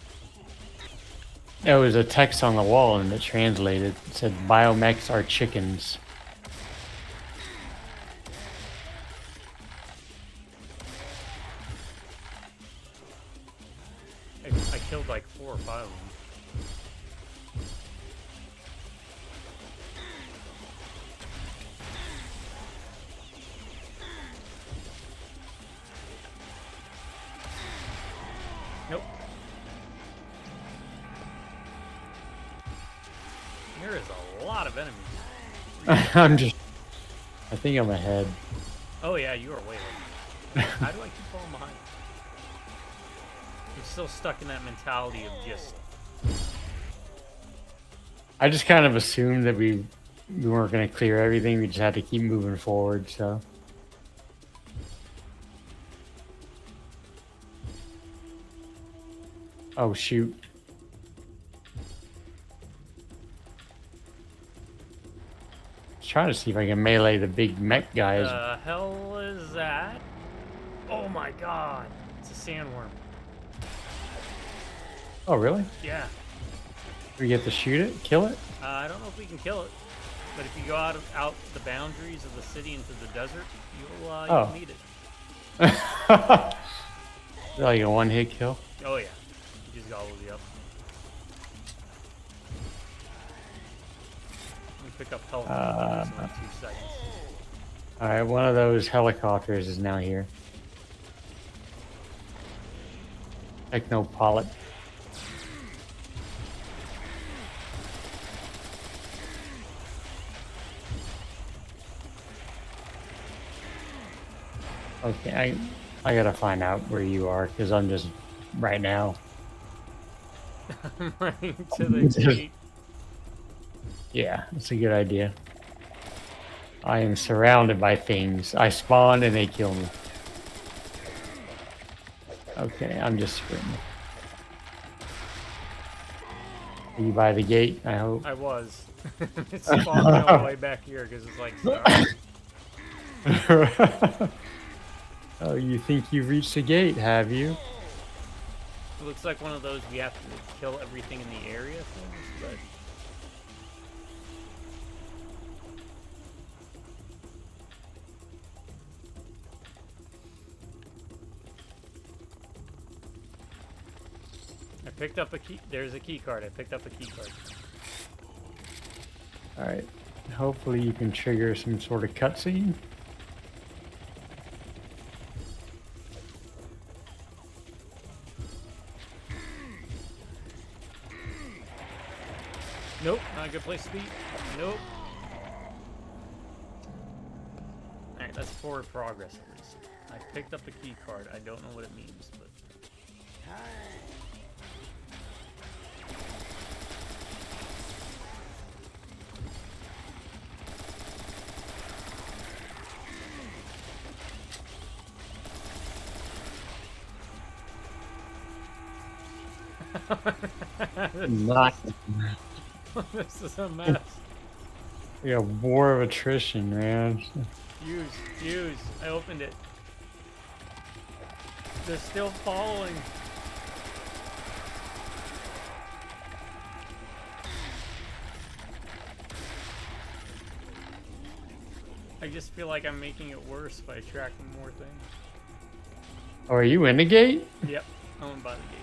There was a text on the wall and it translated. It said, biomechs are chickens. I killed like 4 or 5 of them. Nope. There is a lot of enemies. I think I'm ahead. Oh yeah, you are way ahead. How do I keep falling behind? I'm still stuck in that mentality of just... I just kind of assumed that we weren't going to clear everything. We just had to keep moving forward, so. Oh, shoot. Trying to see if I can melee the big mech guys. The hell is that? Oh my god. It's a sandworm. Oh, really? Yeah. We get to shoot it? Kill it? I don't know if we can kill it. But if you go out the boundaries of the city into the desert, you'll need it. Is that like a one-hit kill? Oh yeah. You just gobble you up. Let me pick up health in like 2 seconds. Alright, one of those helicopters is now here. Technopilot. Okay, I gotta find out where you are, because I'm just right now. I'm running to the gate. Yeah, that's a good idea. I am surrounded by things. I spawn and they kill me. Okay, I'm just sprinting. Are you by the gate, I hope? I was. It's spawning all the way back here because it's like sorry. Oh, you think you've reached the gate, have you? It looks like one of those we have to kill everything in the area things, but... I picked up a key. There's a key card. I picked up a key card. Alright. Hopefully you can trigger some sort of cutscene. Nope, not a good place to be. Nope. Alright, that's forward progress at least. I picked up a key card. I don't know what it means, but... Not. This is a mess. Yeah, war of attrition, man. Fuse. I opened it. They're still following. I just feel like I'm making it worse by tracking more things. Oh, are you in the gate? Yep, I'm by the gate.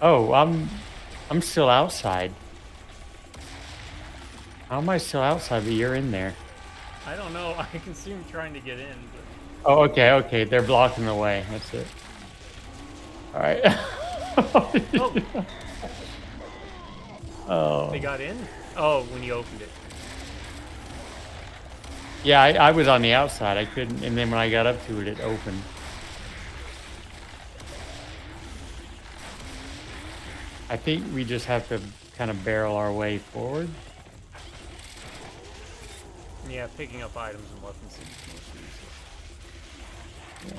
Oh, I'm still outside. How am I still outside, but you're in there? I don't know. I can see him trying to get in, but... Oh, okay. They're blocking the way. That's it. Alright. Oh. Oh. They got in? Oh, when you opened it. Yeah, I was on the outside. I couldn't, and then when I got up to it, it opened. I think we just have to kind of barrel our way forward. Yeah, picking up items and weapons seems most useless. Yeah.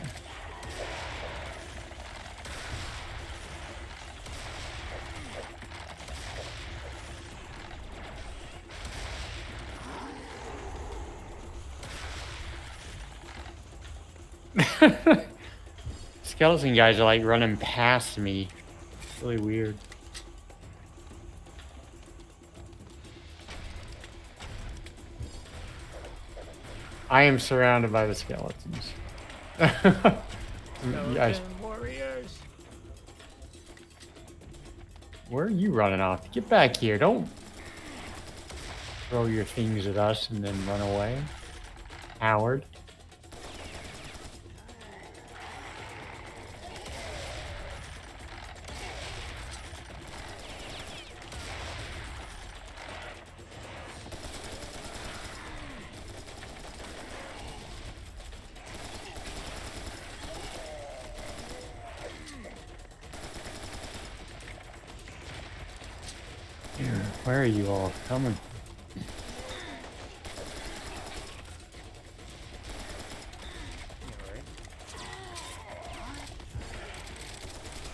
Skeleton guys are like running past me. Really weird. I am surrounded by the skeletons. Skeleton warriors. Where are you running off? Get back here. Don't throw your things at us and then run away. Howard. Where are you all coming?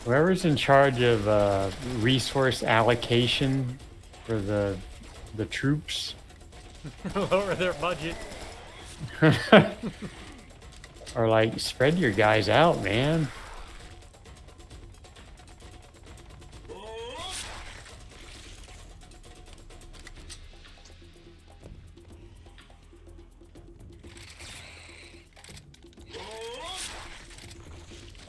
Whoever's in charge of resource allocation for the troops. Lower their budget. Or like spread your guys out, man.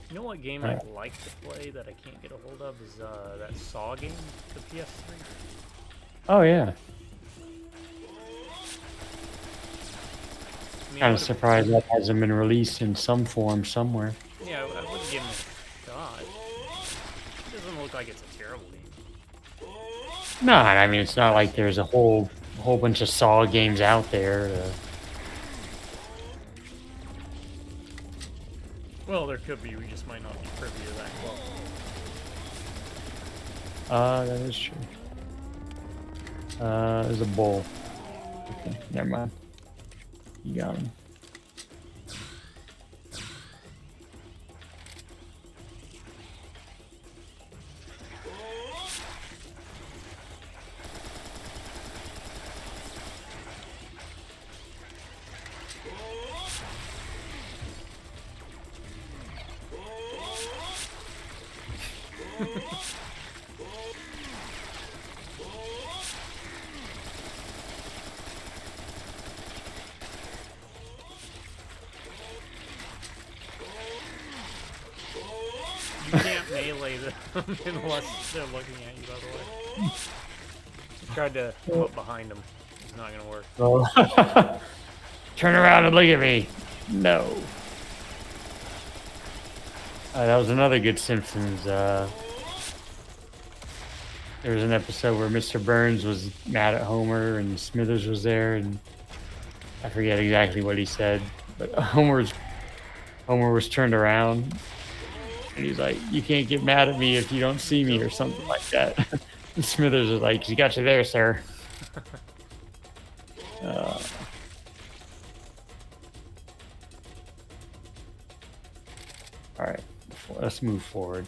You know what game I'd like to play that I can't get a hold of is that Saw game, the PS3. Oh yeah. I mean, Kind of surprised that hasn't been released in some form somewhere. Yeah, I wouldn't give it a shot. It doesn't look like it's a terrible game. No, I mean it's not like there's a whole bunch of Saw games out there. Well, there could be. We just might not be privy to that club. That is true. There's a bull. Okay, never mind. You got him. You can't melee them unless they're looking at you, by the way. I tried to come up behind them. It's not going to work. Oh. Turn around and look at me. No. That was another good Simpsons. There was an episode where Mr. Burns was mad at Homer and Smithers was there, and I forget exactly what he said, but Homer was turned around, and he's like, "You can't get mad at me if you don't see me," or something like that. And Smithers was like, "She got you there, sir." All right, let's move forward.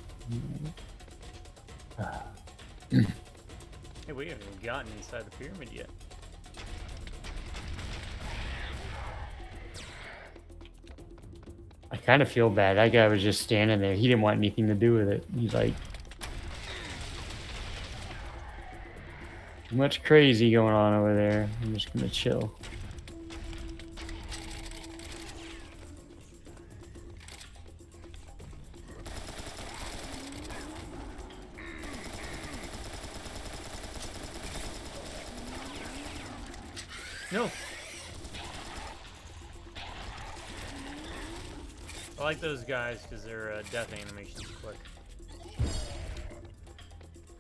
Hey, we haven't even gotten inside the pyramid yet. I kind of feel bad. That guy was just standing there. He didn't want anything to do with it. He's like, too much crazy going on over there. I'm just gonna chill. No. I like those guys because their death animation's quick.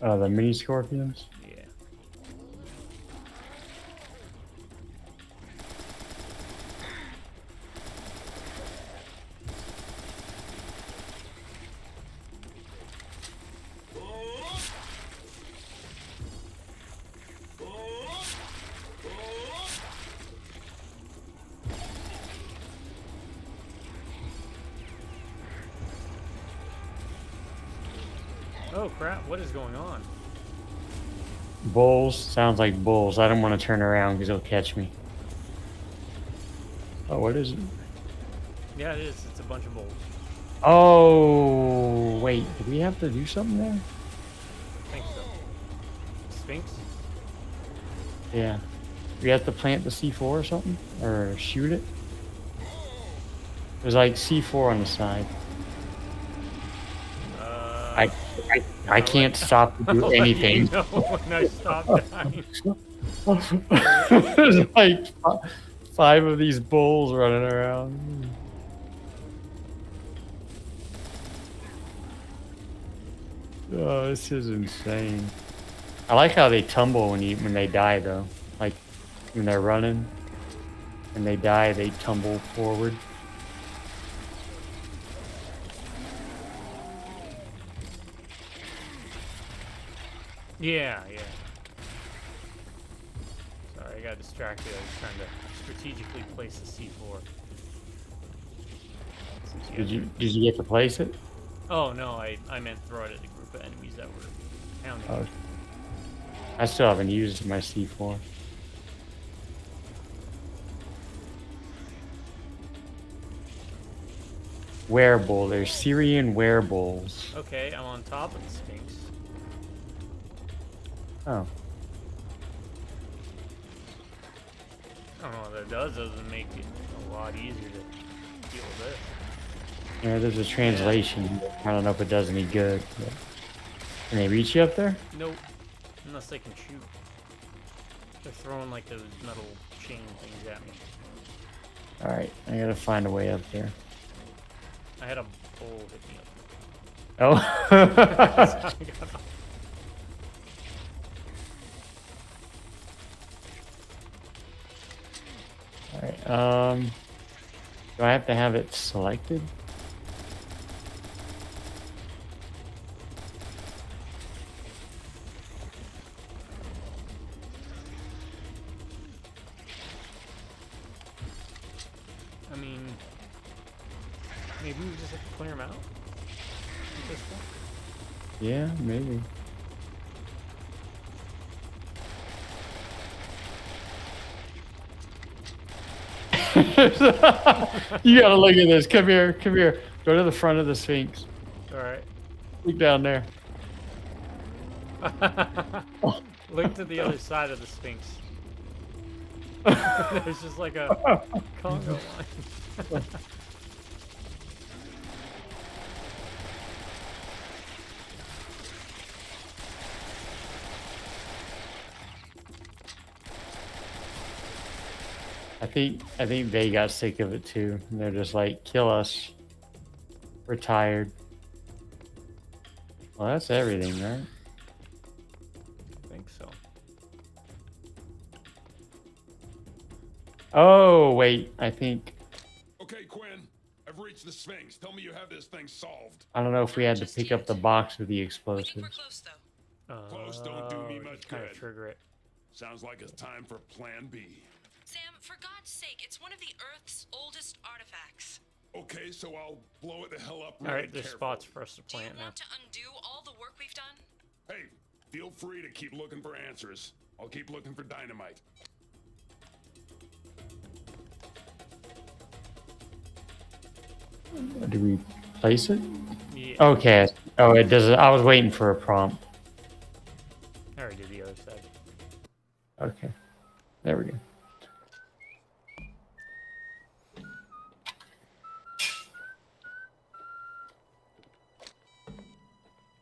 The mini scorpions? Yeah. Oh crap! What is going on? Bulls. Sounds like bulls. I don't want to turn around because it'll catch me. Oh, what is it? Yeah, it is. It's a bunch of bulls. Oh, wait. Do we have to do something there? I think so. Sphinx? Yeah. We have to plant the C4 or something? Or shoot it? There's like C4 on the side. I can't stop to do anything. You know when I stop dying. There's like 5 of these bulls running around. Oh, this is insane. I like how they tumble when they die though. Like when they're running and they die, they tumble forward. Yeah. Sorry, I got distracted. I was trying to strategically place the C4. Did you get to place it? Oh no, I meant throw it at a group of enemies that were pounding. Oh. I still haven't used my C4. Werebull. There's Syrian werebulls. Okay, I'm on top of the Sphinx. Oh. I don't know what that does. Doesn't make it a lot easier to deal with this. Yeah, there's a translation. I don't know if it does any good. But... Can they reach you up there? Nope. Unless they can shoot. They're throwing like those metal chain things at me. Alright, I gotta find a way up there. I had a bull hit me up. Oh. Alright, do I have to have it selected? I mean, maybe we just have to clear them out at this point. Yeah, maybe. You gotta look at this. Come here, come here. Go to the front of the Sphinx. Alright. Look down there. Look to the other side of the Sphinx. There's just like a Congo line. I think they got sick of it too. And they're just like, kill us. We're tired. Well, that's everything, right? I think so. Oh, wait. I think... Okay, Quinn. I've reached the Sphinx. Tell me you have this thing solved. I don't know if we had to Just pick up yet. the box with the We think we're explosives. close, though. Close don't do me much Kind of good. trigger it. Sounds like it's time for Plan B. Sam, for God's sake, it's one of the Earth's oldest artifacts. Okay, so I'll blow it the hell up. Alright, really there's careful. spots for us to Do you plant now. want to undo all the work we've done? Hey, feel free to keep looking for answers. I'll keep looking for dynamite. Do we place it? Yeah. Okay. Oh, it doesn't. I was waiting for a prompt. I already did the other side. Okay. There we go.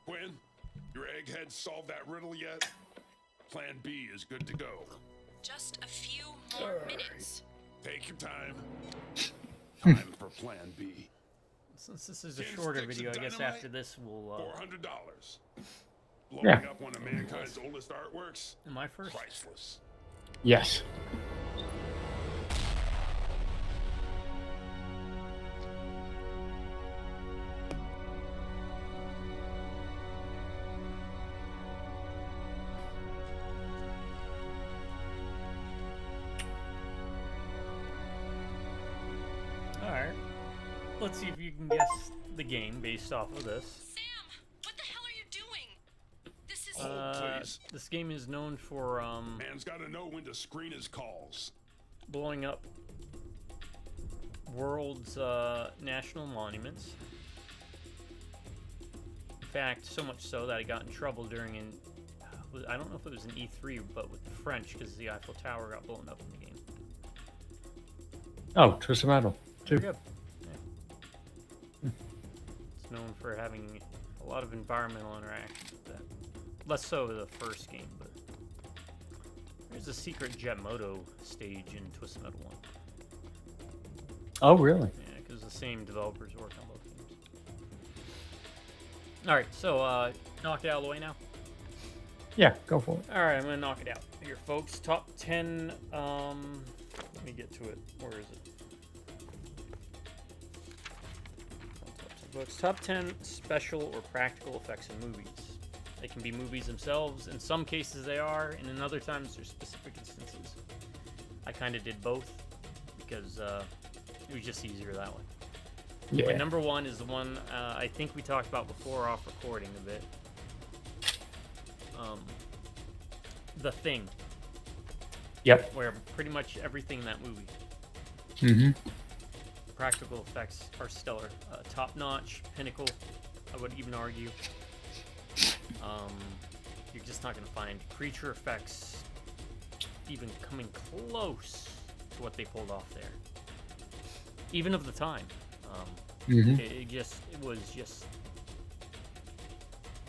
Quinn, your egghead solved that riddle yet? Plan B is good to go. Just a few more minutes. Take your time. Time for Plan B. Since this is a 10 shorter sticks video, of I guess dynamite? after this we'll $400. Blowing Yeah. up one of mankind's oldest artworks? am I first? Priceless. Yes. Alright. Let's see if you can guess the game based off of this. Sam, what the hell are you doing? Hold, please. This game is known for Man's got to know when to screen his calls. blowing up world's national monuments. In fact, so much so that I got in trouble during I don't know if it was an E3, but with the French, because the Eiffel Tower got blown up in the game. Oh, Twisted Metal. Pretty good. Yeah. It's known for having a lot of environmental interactions with that. Less so the first game, but there's a secret Jet Moto stage in Twisted Metal 1. Oh, really? Yeah, because the same developers work on both games. Alright, so knock it out of the way now. Yeah, go for it. Alright, I'm gonna knock it out here, folks. Top 10, let me get to it. Where is it? Books. Top 10 special or practical effects in movies. They can be movies themselves. In some cases they are, and in other times there's specific instances. I kind of did both because it was just easier that way. Yeah. But number 1 is the one I think we talked about before off recording a bit. The Thing. Yep. Where pretty much everything in that movie. Mm-hmm. Practical effects are stellar. Top-notch, pinnacle, I would even argue. You're just not going to find creature effects even coming close to what they pulled off there. Even of the time. It was just...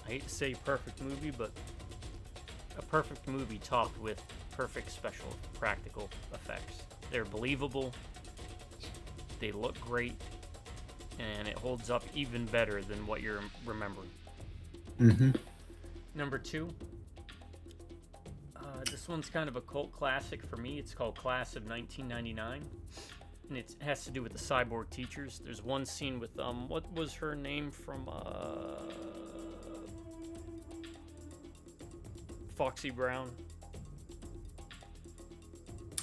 I hate to say perfect movie, but a perfect movie topped with perfect special practical effects. They're believable. They look great, and it holds up even better than what you're remembering. Mm-hmm. Number 2. This one's kind of a cult classic for me. It's called Class of 1999, and it has to do with the cyborg teachers. There's one scene with what was her name from Foxy Brown?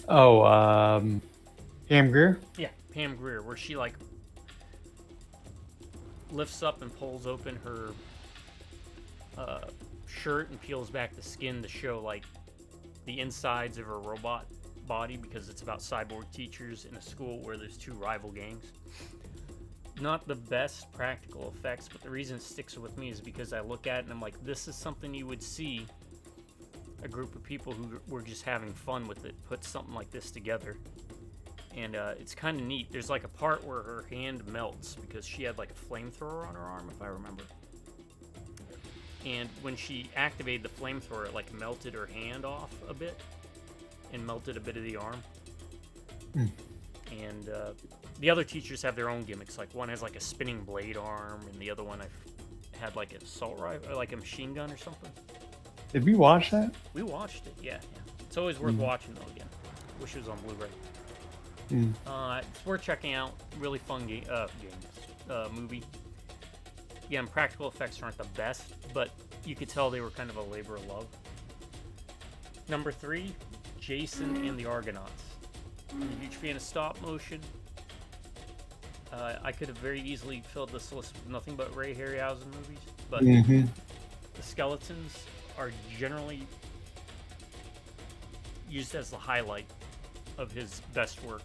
Oh, Pam Grier? Yeah, Pam Grier, where she like lifts up and pulls open her shirt and peels back the skin to show like the insides of her robot body, because it's about cyborg teachers in a school where there's two rival gangs. Not the best practical effects, but the reason it sticks with me is because I look at it and I'm like, this is something you would see a group of people who were just having fun with it put something like this together. And it's kind of neat. There's like a part where her hand melts because she had like a flamethrower on her arm, if I remember. And when she activated the flamethrower, it like melted her hand off a bit and melted a bit of the arm. And the other teachers have their own gimmicks. Like one has like a spinning blade arm, and the other one had like an assault rifle, like a machine gun or something. Did we watch that? We watched it, yeah. It's always worth watching though. Again, wish it was on Blu-ray. It's worth checking out. Really fun movie. Again, practical effects aren't the best, but you could tell they were kind of a labor of love. Number 3, Jason and the Argonauts. I'm a huge fan of stop motion. I could have very easily filled this list with nothing but Ray Harryhausen movies, but the skeletons are generally used as the highlight of his best work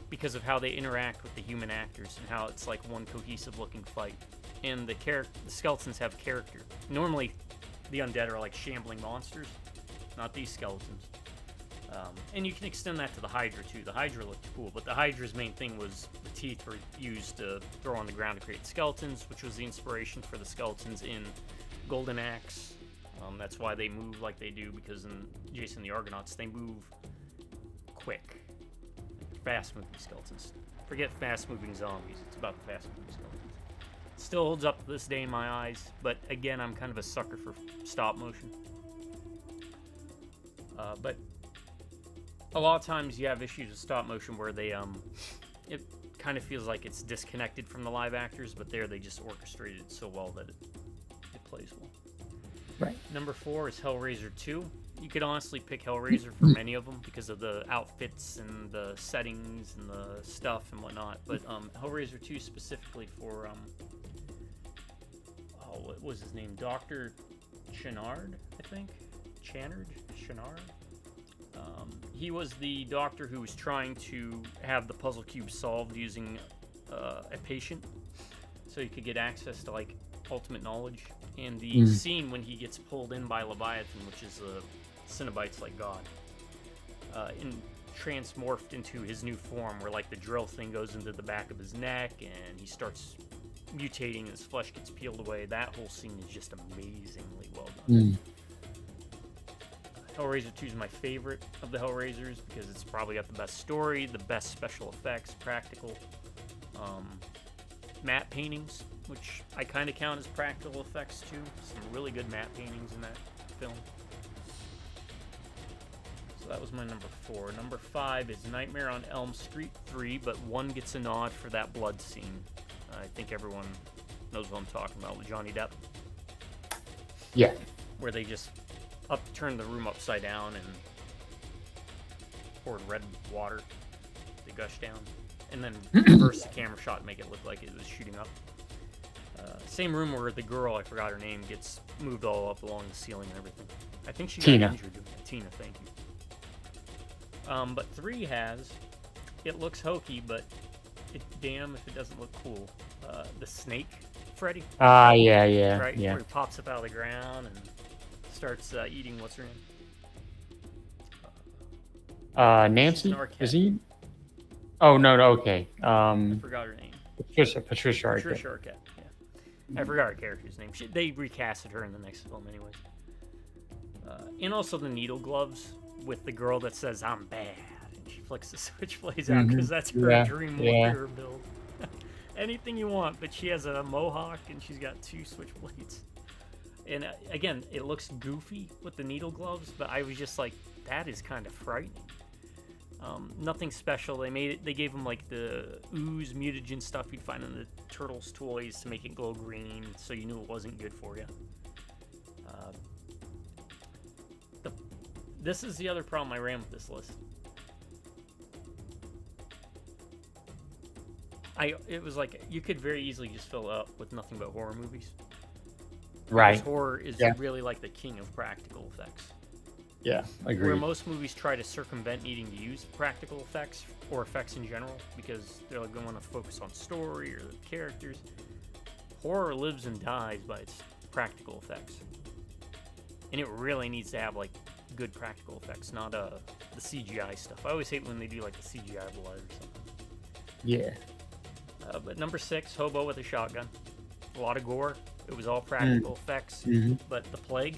because of how they interact with the human actors and how it's like one cohesive looking fight. And the skeletons have character. Normally, the undead are like shambling monsters, not these skeletons. And you can extend that to the Hydra too. The Hydra looked cool, but the Hydra's main thing was the teeth were used to throw on the ground to create skeletons, which was the inspiration for the skeletons in Golden Axe. That's why they move like they do, because in Jason the Argonauts, they move quick. Fast-moving skeletons. Forget fast-moving zombies. It's about the fast-moving skeletons. Still holds up to this day in my eyes, but again, I'm kind of a sucker for stop motion. But a lot of times you have issues with stop motion where they it kind of feels like it's disconnected from the live actors, but there they just orchestrated it so well that it plays well. Right. Number 4 is Hellraiser 2. You could honestly pick Hellraiser for many of them because of the outfits and the settings and the stuff and whatnot. But Hellraiser 2 specifically for what was his name? Dr. Chenard, I think. Chenard? He was the doctor who was trying to have the puzzle cube solved using a patient, so he could get access to like ultimate knowledge. And the scene when he gets pulled in by Leviathan, which is Cenobites like God, transmorphed into his new form, where like the drill thing goes into the back of his neck and he starts mutating and his flesh gets peeled away. That whole scene is just amazingly well done. Hellraiser 2 is my favorite of the Hellraisers because it's probably got the best story, the best special effects, practical, matte paintings, which I kind of count as practical effects too. Some really good matte paintings in that film. So that was my number 4. Number 5 is Nightmare on Elm Street 3, but 1 gets a nod for that blood scene. I think everyone knows what I'm talking about with Johnny Depp. Yeah. Where they just turned the room upside down and poured red water. They gushed down. And then reverse the camera shot and make it look like it was shooting up. Same room where the girl, I forgot her name, gets moved all up along the ceiling and everything. I think she got injured. Tina, thank you. But 3 has, it looks hokey, but damn if it doesn't look cool. The snake Freddy. Yeah. Right? Where he pops up out of the ground and starts eating what's her name? Nancy? Is he? Oh, no, okay. I forgot her name. Patricia Arquette. Patricia Arquette, yeah. I forgot her character's name. They recasted her in the next film anyways. And also the needle gloves with the girl that says, "I'm bad." And she flicks the switch plays out because that's her dream warrior build. Anything you want, but she has a mohawk and she's got 2 switchblades. And again, it looks goofy with the needle gloves, but I was just like, that is kind of frightening. Nothing special. They gave him like the ooze mutagen stuff you'd find in the Turtles toys to make it glow green, so you knew it wasn't good for you. This is the other problem I ran with this list. It was like you could very easily just fill it up with nothing but horror movies. Right. Because horror is really like the king of practical effects. Yeah, agreed. Where most movies try to circumvent needing to use practical effects or effects in general because they're like, going to focus on story or the characters. Horror lives and dies by its practical effects. And it really needs to have like good practical effects, not the CGI stuff. I always hate when they do like the CGI blood or something. Yeah. But number 6, Hobo with a Shotgun. A lot of gore. It was all practical effects. But the Plague.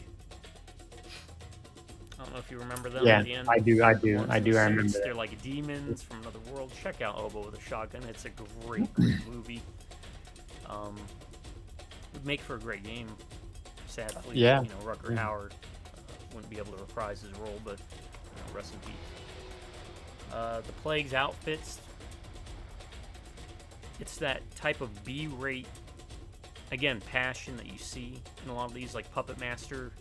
I don't know if you remember them at the end. I do. I Suits, remember. They're like demons from another world. Check out Hobo with a Shotgun. It's a great movie. Would make for a great game. Sadly, Rutger Hauer wouldn't be able to reprise his role, but rest in peace. The Plague's outfits. It's that type of B-rate, again, passion that you see in a lot of these, like Puppet Master.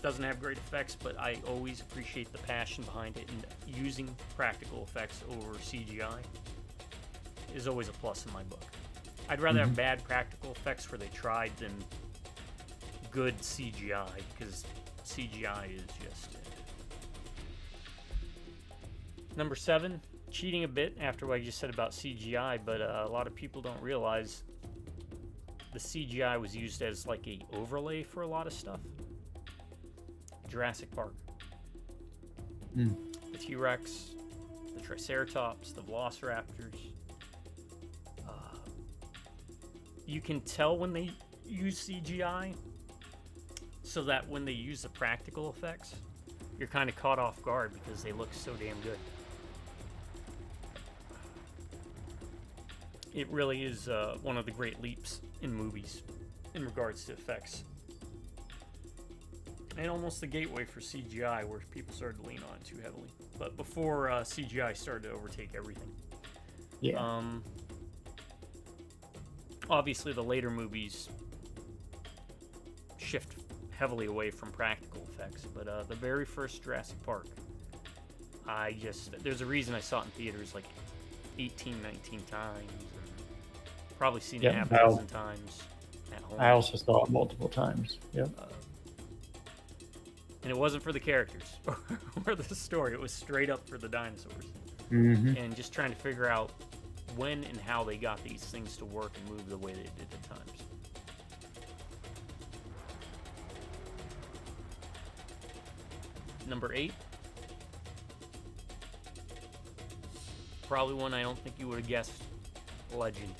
Doesn't have great effects, but I always appreciate the passion behind it, and using practical effects over CGI is always a plus in my book. I'd rather have bad practical effects where they tried than good CGI, because CGI is just Number 7, cheating a bit after what I just said about CGI, but a lot of people don't realize the CGI was used as like a overlay for a lot of stuff. Jurassic Park. The T-Rex, the Triceratops, the Velociraptors. You can tell when they use CGI, so that when they use the practical effects, you're kind of caught off guard because they look so damn good. It really is one of the great leaps in movies in regards to effects. And almost the gateway for CGI, where people started to lean on it too heavily. But before CGI started to overtake everything. Yeah. Obviously, the later movies shift heavily away from practical effects. But the very first Jurassic Park, there's a reason I saw it in theaters like 18, 19 times. And probably seen it half a dozen times at home. I also saw it multiple times. Yep. And it wasn't for the characters or the story. It was straight up for the dinosaurs. And just trying to figure out when and how they got these things to work and move the way they did at times. Number 8. Probably one I don't think you would have guessed. Legend.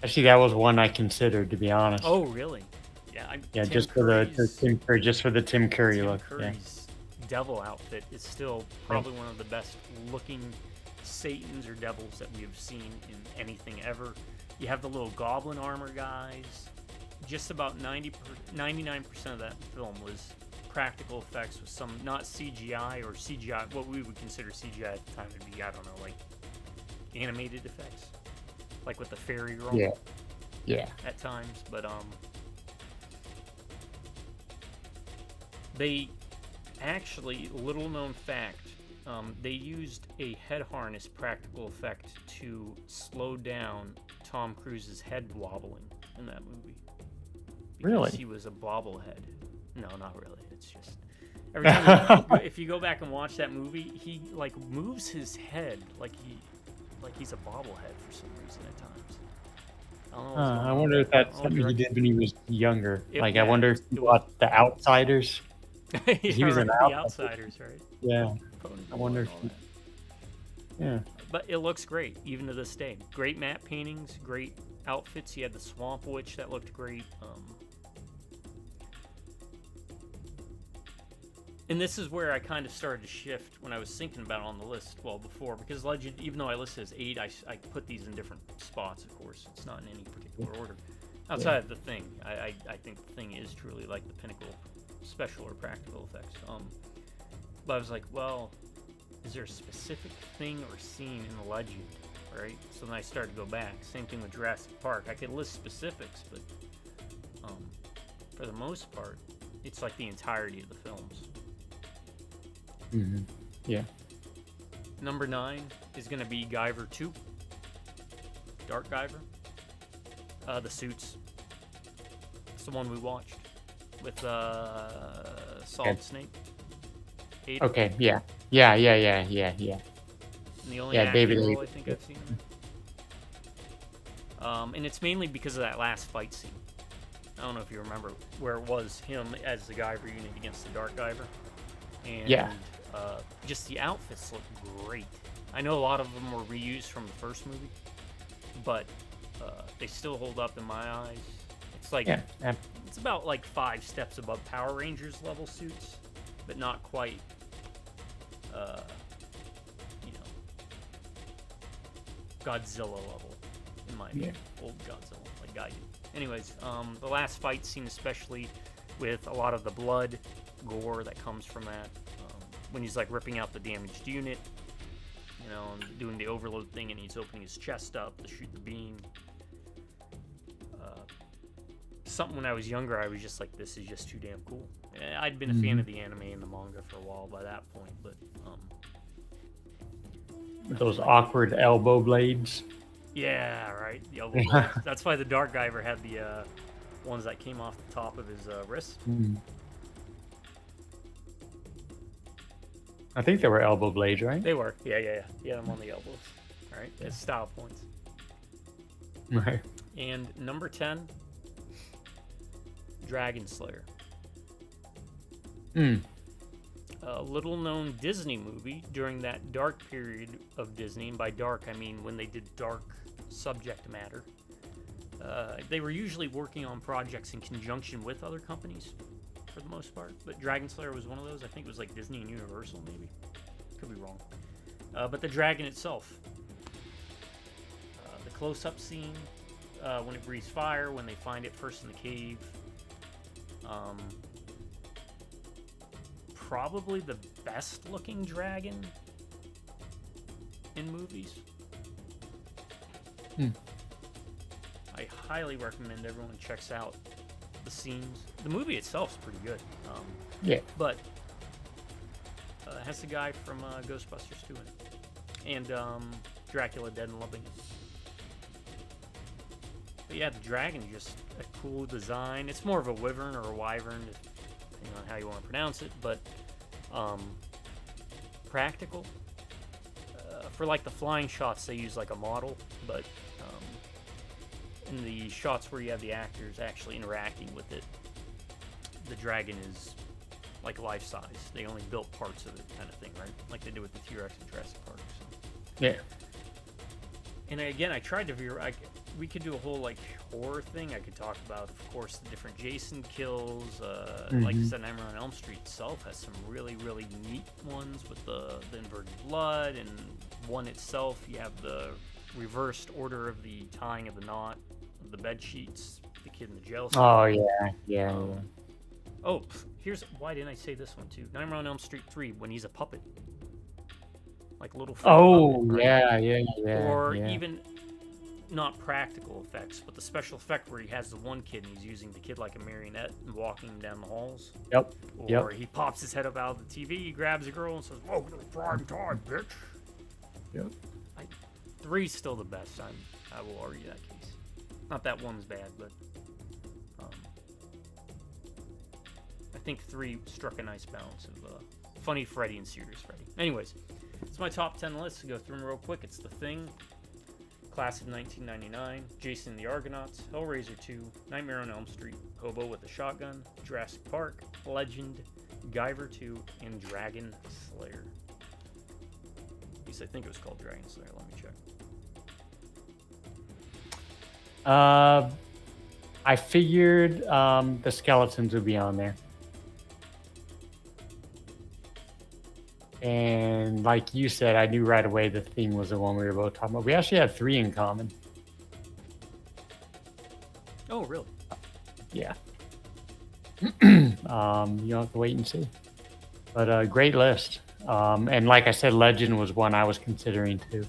Actually, that was one I considered, to be honest. Oh, really? Yeah, just for the Tim Curry Tim look. Curry's devil outfit is still probably one of the best looking Satans or devils that we have seen in anything ever. You have the little goblin armor guys. Just about 99% of that film was practical effects with some not CGI or CGI, what we would consider CGI at the time would be, I don't know, like animated effects, like with the fairy girl. Yeah. At times, but they actually, little known fact, they used a head harness practical effect to slow down Tom Cruise's head wobbling in that movie. Really? He was a bobblehead. No, not really. It's just every time if you go back and watch that movie, he like moves his head like he's a bobblehead for some reason at times. I don't know. I wonder if that's something he did when he was younger. I wonder if he watched The Outsiders. He was in The Outsiders, right? Yeah. I wonder if yeah. But it looks great, even to this day. Great matte paintings, great outfits. He had the Swamp Witch that looked great. And this is where I kind of started to shift when I was thinking about it on the list, well, before, because Legend, even though I listed as 8, I put these in different spots, of course. It's not in any particular order. Outside of The Thing, I think The Thing is truly like the pinnacle special or practical effects. But I was like, well, is there a specific thing or scene in the Legend, right? So then I started to go back. Same thing with Jurassic Park. I could list specifics, but for the most part, it's like the entirety of the films. Yeah. Number 9 is going to be Guyver 2. Dark Guyver. The suits. It's the one we watched with Solid Snake. Hayden. Okay, yeah. Yeah. And the only acting David role I Hayden. think I've seen in there. And it's mainly because of that last fight scene. I don't know if you remember where it was him as the Guyver unit against the Dark Guyver. And just the outfits look great. I know a lot of them were reused from the first movie, but they still hold up in my eyes. It's like it's about like 5 steps above Power Rangers level suits, but not quite. Godzilla level, in my opinion. Old Godzilla, like Gaiden. Anyways, the last fight scene, especially with a lot of the blood, gore that comes from that, when he's like ripping out the damaged unit, and doing the overload thing, and he's opening his chest up to shoot the beam. Something when I was younger, I was just like, this is just too damn cool. I'd been a fan of the anime and the manga for a while by that point, but those awkward elbow blades. Yeah, right. The elbow blades. That's why the Dark Guyver had the ones that came off the top of his wrist. I think they were elbow blades, right? They were. Yeah. He had them on the elbows. All right, as style points. Right. And number 10, Dragon Slayer. A little-known Disney movie during that dark period of Disney, and by dark I mean when they did dark subject matter. They were usually working on projects in conjunction with other companies, for the most part, but Dragon Slayer was one of those. I think it was like Disney and Universal, maybe. Could be wrong. But the dragon itself. The close-up scene, when it breathes fire, when they find it first in the cave. Probably the best-looking dragon in movies. I highly recommend everyone checks out the scenes. The movie itself is pretty good. But it has the guy from Ghostbusters 2 in it. And Dracula Dead and Loving It. But yeah, the dragon, just a cool design. It's more of a wyvern or a wyvern, depending on how you want to pronounce it, but practical. For like the flying shots, they use like a model, but in the shots where you have the actors actually interacting with it, the dragon is like life size. They only built parts of it, kind of thing, right? Like they did with the T-Rex in Jurassic Park. So. Yeah. And again, I tried to veer. We could do a whole like horror thing. I could talk about, of course, the different Jason kills. Like you said, Nightmare on Elm Street itself has some really, really neat ones with the inverted blood, and one itself, you have the reversed order of the tying of the knot of the bed sheets. The kid in the jail cell. Oh yeah, yeah. Oh, here's why didn't I say this one too? Nightmare on Elm Street 3 when he's a puppet, like little. Oh puppet, yeah, right? yeah. Or even not practical effects, but the special effect where he has the one kid and he's using the kid like a marionette and walking him down the halls. Yep. Or he pops his head up out of the TV, he grabs a girl and says, "Welcome to prime time, bitch." Yep. 3's still the best. I will argue that case. Not that one's bad, but I think 3 struck a nice balance of funny Freddy and serious Freddy. Anyways, it's my top 10 list. To go through them real quick. It's The Thing, class of 1999, Jason and the Argonauts, Hellraiser 2, Nightmare on Elm Street, Hobo with a Shotgun, Jurassic Park, Legend, Guyver 2, and Dragon Slayer. At least I think it was called Dragon Slayer. Let me check. I figured the skeletons would be on there. And like you said, I knew right away The Thing was the one we were both talking about. We actually had 3 in common. Oh, really? Yeah. You'll have to wait and see. But great list. And like I said, Legend was one I was considering too.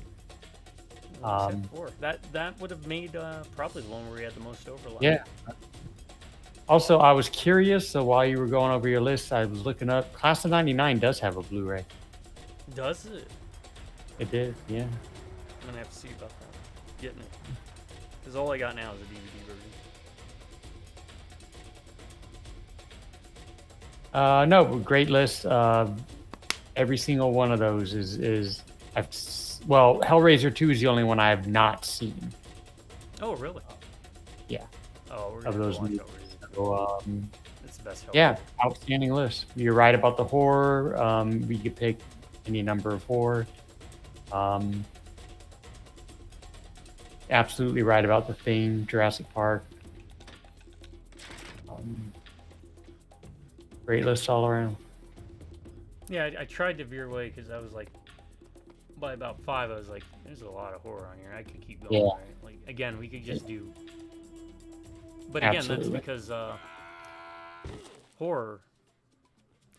That would have made probably the one where we had the most overlap. Yeah. Also, I was curious, so while you were going over your list, I was looking up. Class of 99 does have a Blu-ray. Does it? It did, yeah. I'm gonna have to see about that. Getting it. Because all I got now is a DVD version. No, great list. Every single one of those is well, Hellraiser 2 is the only one I have not seen. Oh, really? Yeah. Oh, we're Of gonna those watch movies. Hellraiser. So, It's the best Hellraiser. yeah, outstanding list. You're right about the horror. We could pick any number of horror. Absolutely right about The Thing, Jurassic Park. Great list all around. Yeah, I tried to veer away because I was like, by about 5, I was like, there's a lot of horror on here. I could keep going. Yeah. Right? Like again, we could just do. But again, Absolutely. that's because horror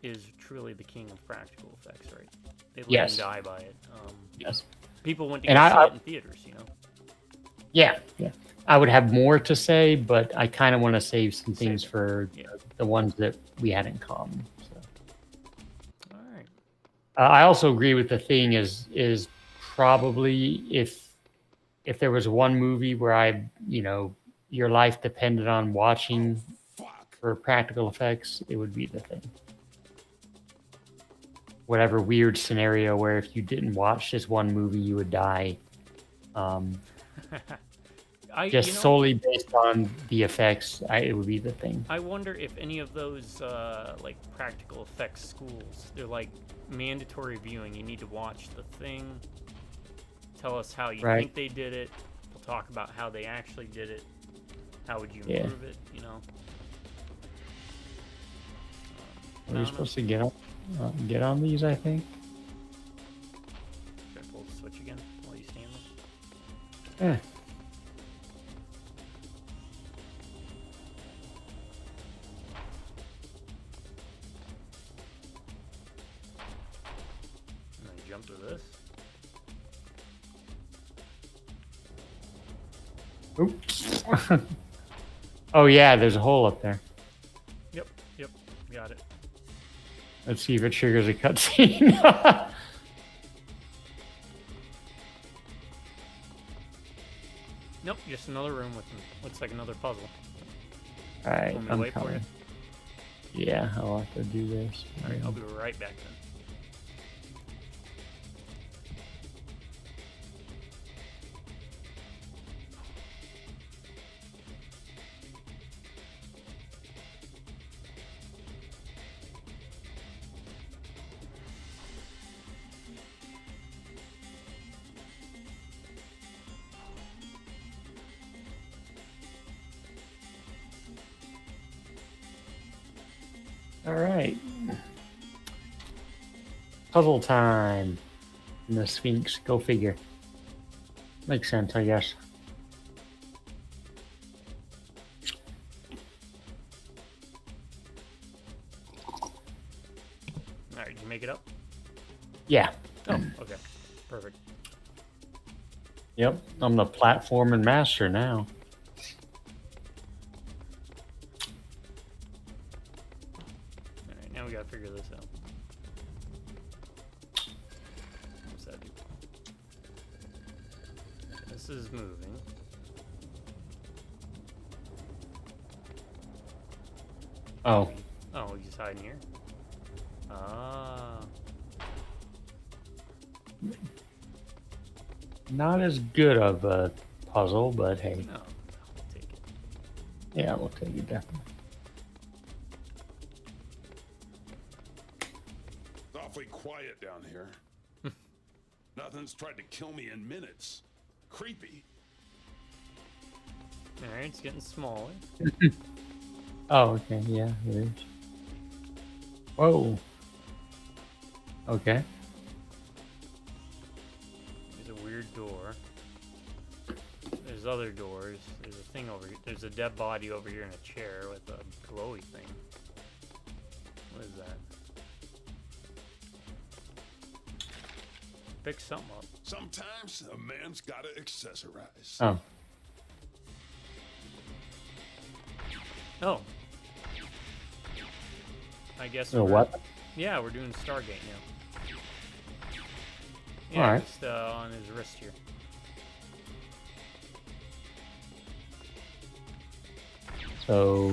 is truly the king of practical effects, right? They live Yes. and die by it. Yes. People went to And go see I- it in theaters, you know. Yeah, yeah. I would have more to say, but I kind of want to save some things for Yeah. the ones that we had in common. So. All right. I also agree with The Thing is probably if there was one movie where your life depended on watching Fuck. for practical effects, it would be The Thing. Whatever weird scenario where if you didn't watch this one movie, you would die. Just solely based on the effects, it would be The Thing. I wonder if any of those like practical effects schools, they're like mandatory viewing. You need to watch The Thing. Tell us how you Right. think they did it. We'll talk about how they actually did it. How would you Yeah. improve it? You know. You're supposed to get on these, I think. Should I pull the switch again while you stand there? Yeah. And then jump to this. Oops. Oh yeah, there's a hole up there. Yep. Got it. Let's see if it triggers a cutscene. Nope, Just another room with looks like another puzzle. All right, Want me to I'm wait for you? coming. Yeah, I'll have to do this. All right, I'll be right back then. All right. Puzzle time. And the Sphinx. Go figure. Makes sense, I guess. All right, you make it up? Yeah. Oh, okay. Perfect. Yep. I'm the platforming master now. All right, now we gotta figure this out. What's that do? This is moving. Oh. Oh, we just hide in here? Ah. Not as good of a puzzle, but hey. No, I'll take it. Yeah, we'll take it definitely. It's awfully quiet down here. Nothing's tried to kill me in minutes. Creepy. All right, it's getting smaller. Oh, okay. Yeah, it is. Whoa. Okay. There's a weird door. There's other doors. There's a thing over here. There's a dead body over here in a chair with a glowy thing. What is that? Pick something up. Sometimes a man's gotta accessorize. Oh. Oh. I guess So we're- what? Yeah, we're doing Stargate now. Yeah, Alright. just on his wrist here. So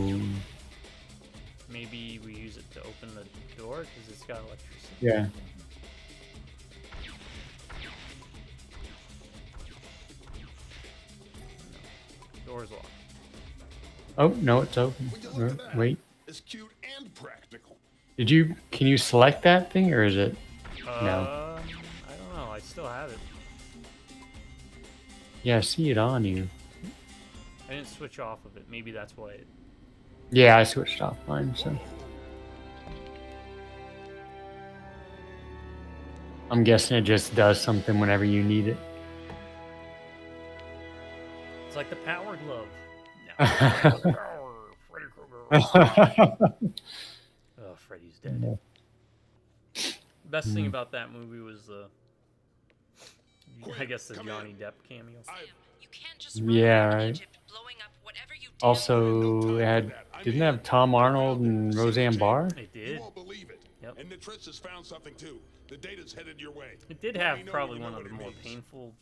Maybe we use it to open the door because it's got electricity. yeah. Door's locked. Oh no, it's open. Would you look at that? Wait. It's cute and practical. Did you? Can you select that thing, or is it? No. I don't know. I still have it. Yeah, I see it on you. I didn't switch off of it. Maybe that's why it... Yeah, I switched off mine. So I'm guessing it just does something whenever you need it. It's like the power glove. No. Power, Freddy Krueger. Oh, Freddy's dead. Best thing about that movie was the... I guess the Come Johnny in. Depp cameo. You can't just run Yeah, around right. Egypt blowing up whatever you do. Also, it had didn't it have Tom Arnold and Roseanne Barr? It You did. won't believe it. Yep. And Nitris has found something too. The data's headed your way. It did Let have me know probably when you one know of the what it more means. painful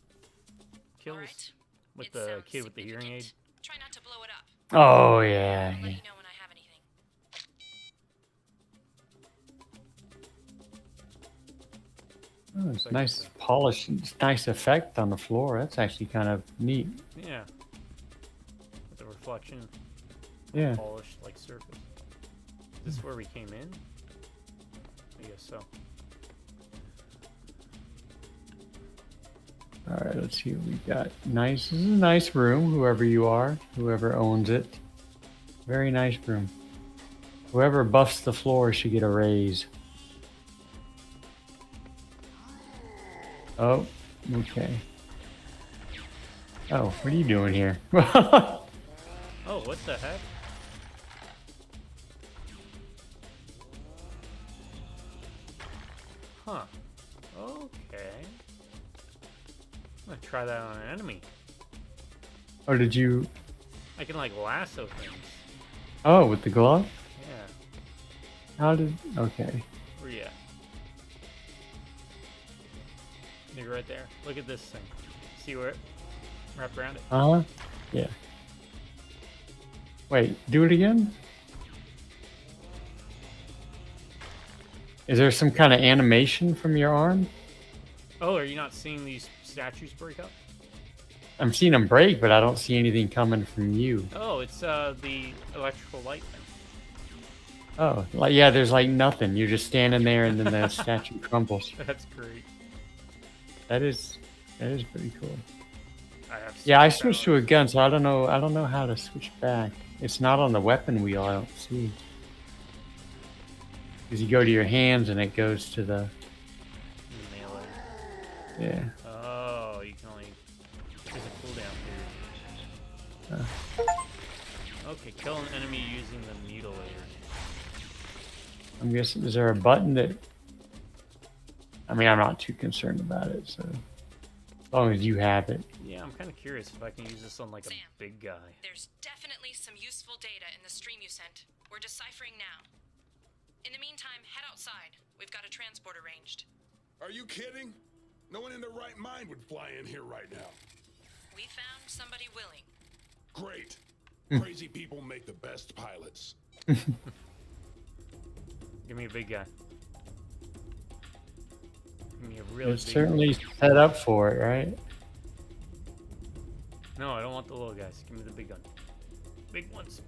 kills Alright. with It the sounds kid with the hearing aid. significant. Try not to blow it up. Oh yeah. I'll let yeah. you know when I have anything. Oh, it's Like nice it's polish. It's nice effect on the floor. That's actually kind of neat. Yeah. With the reflection, Yeah. polished like surface. Is this where we came in? I guess so. All right, let's see what we got. Nice. This is a nice room. Whoever you are, whoever owns it, very nice room. Whoever buffs the floor should get a raise. Oh, okay. Oh, what are you doing here? Oh, what the heck? Huh. Okay. I'm gonna try that on an enemy. Oh, did you? I can like lasso things. Oh, with the glove? Yeah. How did? Okay. Where you at? You're right there. Look at this thing. See where it wrapped around it? Uh huh. Yeah. Wait, do it again? Is there some kind of animation from your arm? Oh, are you not seeing these statues break up? I'm seeing them break, but I don't see anything coming from you. Oh, it's the electrical light thing. Oh, like yeah, there's like nothing. You're just standing there, and then the statue crumbles. That's great. That is pretty cool. I have Yeah, I superpowers. switched to a gun, so I don't know how to switch back. It's not on the weapon wheel. I don't see. Because you go to your hands, and it goes to the Melee. yeah. Oh, you can only. There's a cooldown period. Okay, kill an enemy using the mutilator. I'm guessing, is there a button that... I mean, I'm not too concerned about it, so... As long as you have it. Yeah, I'm kind of curious if I can use this on like a Sam, big guy. There's definitely some useful data in the stream you sent. We're deciphering now. In the meantime, head outside. We've got a transport arranged. Are you kidding? No one in their right mind would fly in here right now. We found somebody willing. Great. Crazy people make the best pilots. Give me a big guy. Give me a really It's big certainly set up for it, right? No, I don't want the little guys. Give me the big gun. Big ones.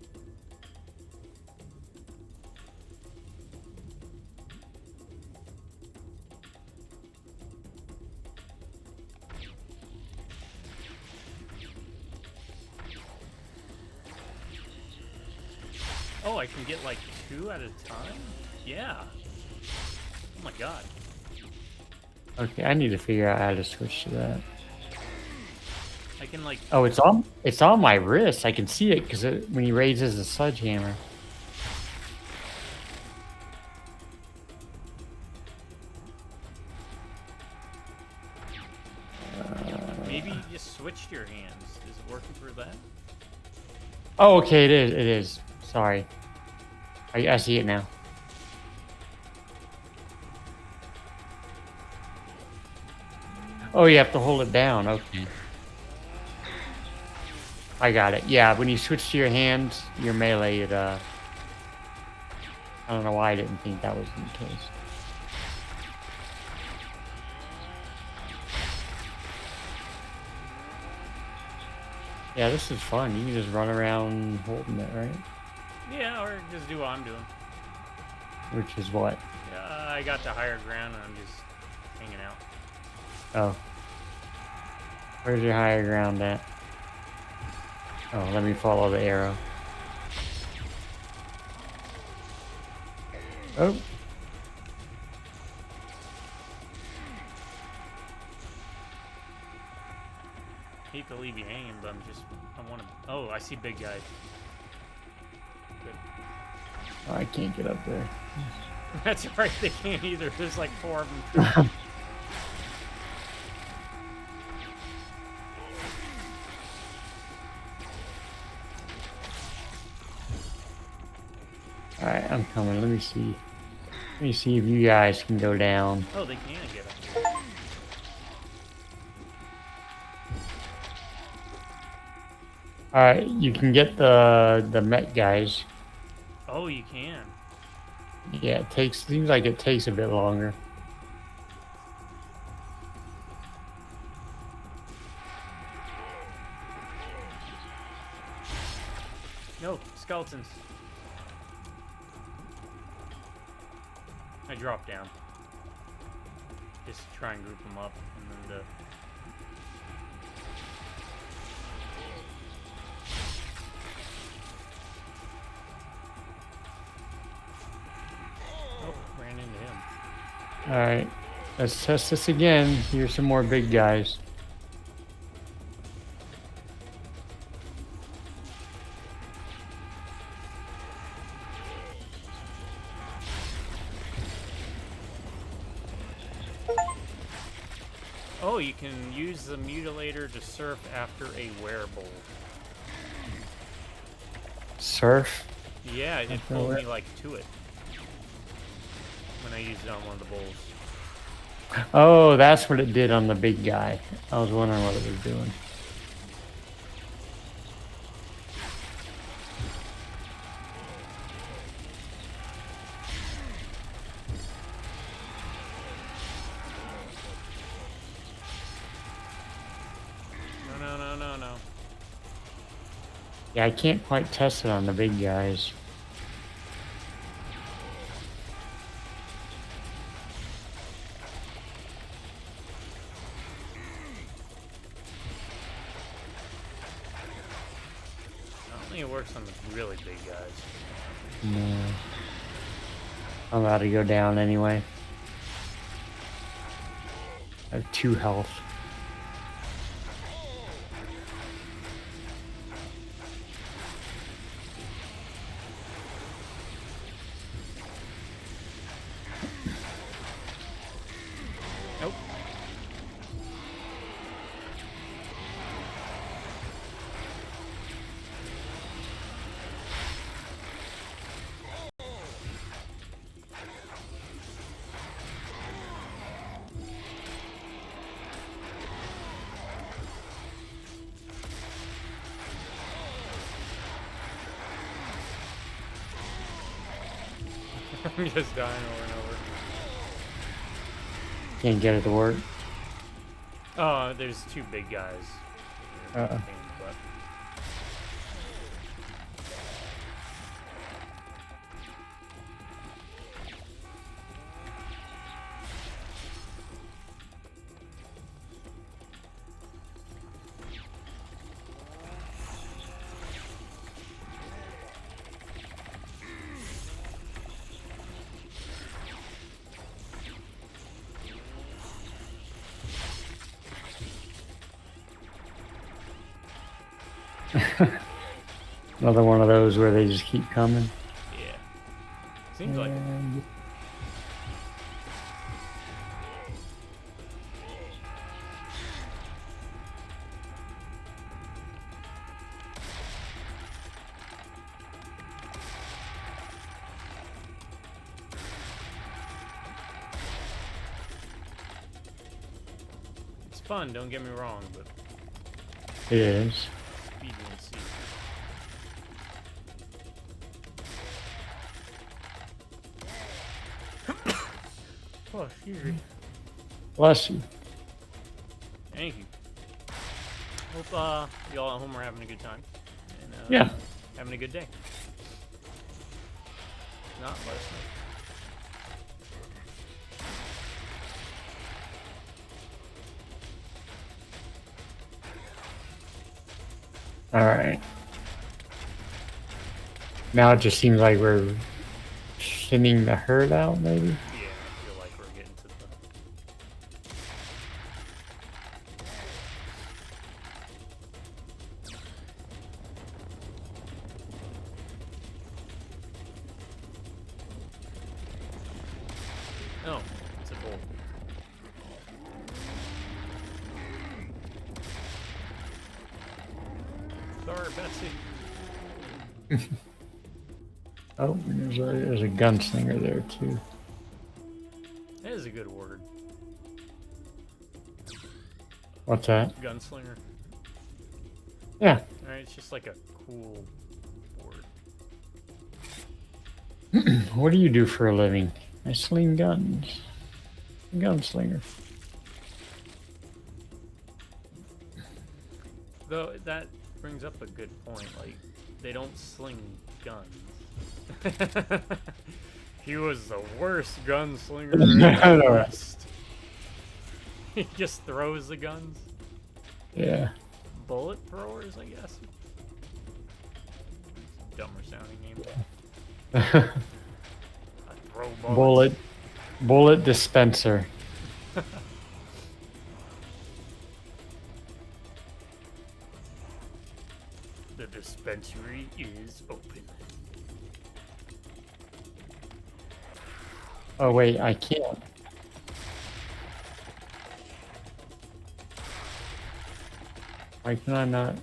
Oh, I can get like 2 at a time? Yeah. Oh my god. Okay, I need to figure out how to switch to that. I can like... Oh, it's on my wrist. I can see it because when he raises the sledgehammer. Maybe you just switched your hands. Is it working for that? Oh, okay, it is. It is. Sorry. I see it now. Oh, you have to hold it down. Okay. I got it. Yeah, when you switch to your hands, your melee, it, I don't know why I didn't think that was the case. Yeah, this is fun. You can just run around holding it, right? Yeah, or just do what I'm doing. Which is what? I got the higher ground and I'm just hanging out. Oh. Where's your higher ground at? Oh, let me follow the arrow. Oh. Hate to leave you hanging, but I want to. Oh, I see big guy. Good. Oh, I can't get up there. That's right, they can't either. There's like 4 of them. Alright, I'm coming. Let me see. Let me see if you guys can go down. Oh, they can get up. Alright, you can get the Met guys. Oh, you can. Yeah, seems like it takes a bit longer. No, skeletons. I dropped down. Just to try and group them up, and then Oh, ran into him. Alright, let's test this again. Here's some more big guys. Oh, you can use the mutilator to surf after a wearable. Surf? Yeah, it pulled me like to it when I used it on one of the bulls. Oh, that's what it did on the big guy. I was wondering what it was doing. Yeah, I can't quite test it on the big guys. I don't think it works on the really big guys. No. I'm about to go down anyway. I have 2 health. Nope. I'm just dying over and over. Can't get it to work. Oh, there's 2 big guys. Uh-uh. But Another one of those where they just keep coming. yeah. Seems like it. And- It's fun, don't get me wrong, but It is. speed and see. Oh, excuse me. Bless you. Thank you. Hope y'all at home are having a good time. And, Yeah. having a good day. If not, let us know. All right. Now it just seems like we're thinning the herd out, maybe. Yeah, I feel like we're getting to the... Oh, it's a bull. Sorry, Betsy. Oh, there's a gunslinger there too. That is a good word. What's that? Gunslinger. Yeah. Alright, it's just like a cool word. What do you do for a living? I sling guns. Gunslinger. Though that brings up a good point, like, they don't sling guns. He was the worst gunslinger in the West. He just throws the guns. Yeah. Bullet throwers, I guess. Dumber sounding name. I throw bullets. Bullet dispenser. The dispensary is open. Oh wait, I can't. Why can I not?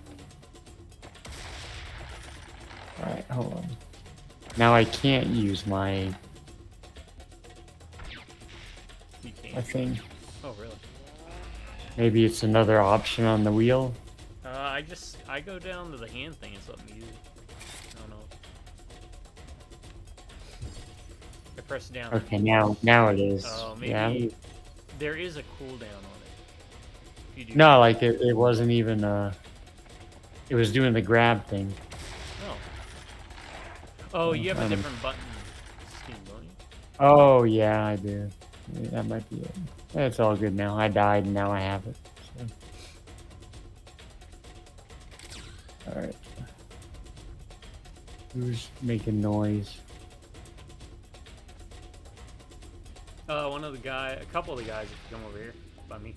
Alright, hold on. Now I can't use my You my can't. thing. Oh, really? Maybe it's another option on the wheel. I go down to the hand thing and let me use it. I don't know. I press down. Okay, now it is. Oh, maybe Yeah. there is a cooldown on it. If you do No, like it wasn't even it was doing the grab thing. Oh, you have a different button scheme, don't you? Oh, yeah, I do. Yeah, that might be it. It's all good now. I died and now I have it. So. Alright. Who's making noise? A couple of the guys have come over here by me.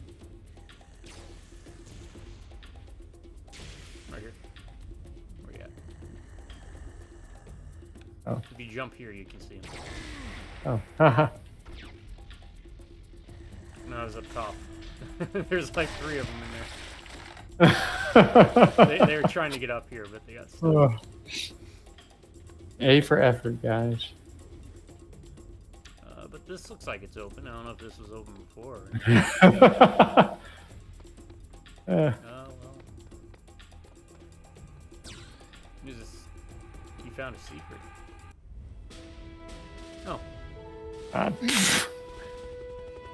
Right here. Where you at? Oh. If you jump here, you can see him. Oh, haha. No, I was up top. There's like 3 of them in there. They were trying to get up here, but they got stuck. Oh. A for effort, guys. But this looks like it's open. I don't know if this was open before. Oh, well. Who's this? You found a secret. Oh.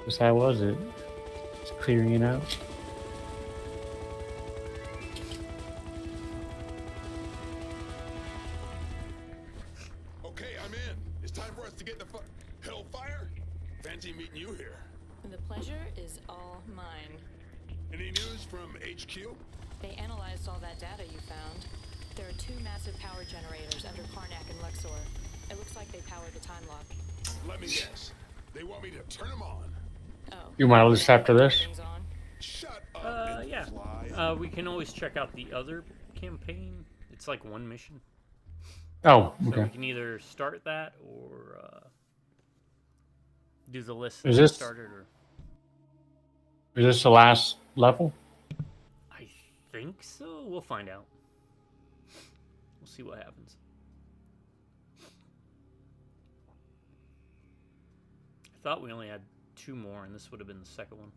Just how was it? Just clearing it out. Okay, I'm in. It's time for us to get the hellfire. Fancy meeting you here. The pleasure is all mine. Any news from HQ? They analyzed all that data you found. There are 2 massive power generators under Karnak and Luxor. It looks like they powered the time lock. Let me guess. They want me to turn them on. Oh. You want to list after this? Things on. Shut up. and Yeah. fly. We can always check out the other campaign. It's like 1 mission. Oh, So we okay. can either start that or do the list Is that we this- started. Or Is this the last level? I think so. We'll find out. We'll see what happens. I thought we only had 2 more, and this would have been the second one.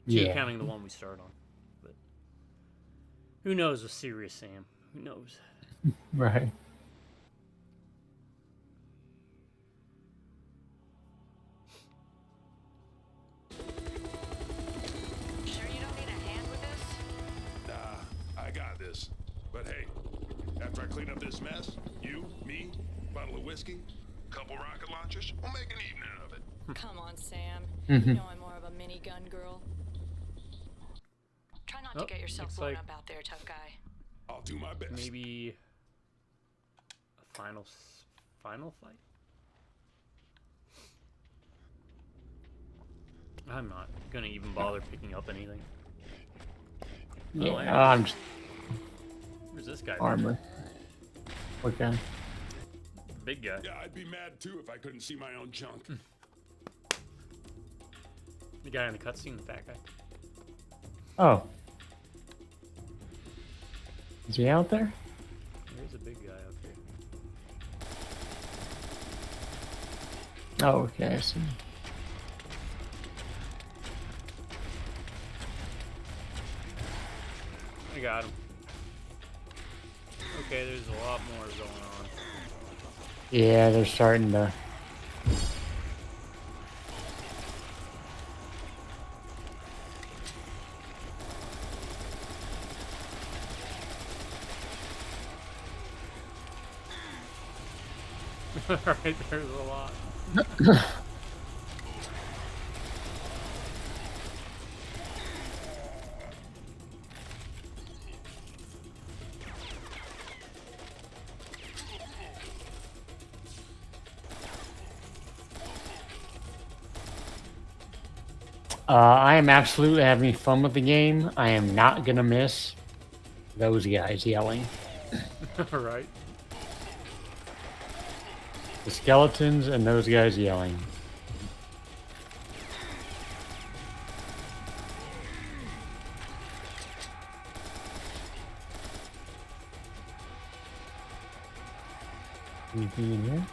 2 Yeah. counting the one we started on. But who knows with Serious Sam? Who knows? Right. Sure you don't need a hand with this? Nah, I got this. But hey, after I clean up this mess, you, me, bottle of whiskey, couple rocket launchers, we'll make an evening of it. Come on, Sam. Mhm. You know I'm more of a minigun girl. Try not Oh, to get yourself looks blown like- up out there, tough guy. I'll do my best. Maybe a final fight? I'm not gonna even bother picking up anything. Yeah. Oh, I'm just Where's this guy? armor. Okay. Big guy. Yeah, I'd be mad too if I couldn't see my own junk. The guy in the cutscene, the fat guy. Oh. Is he out there? There's a big guy up here. Oh, okay, I see. I got him. Okay, there's a lot more going on. Yeah, they're starting to. Alright, there's a lot. I am absolutely having fun with the game. I am not gonna miss those guys yelling. Alright. The skeletons and those guys yelling. Anything in here?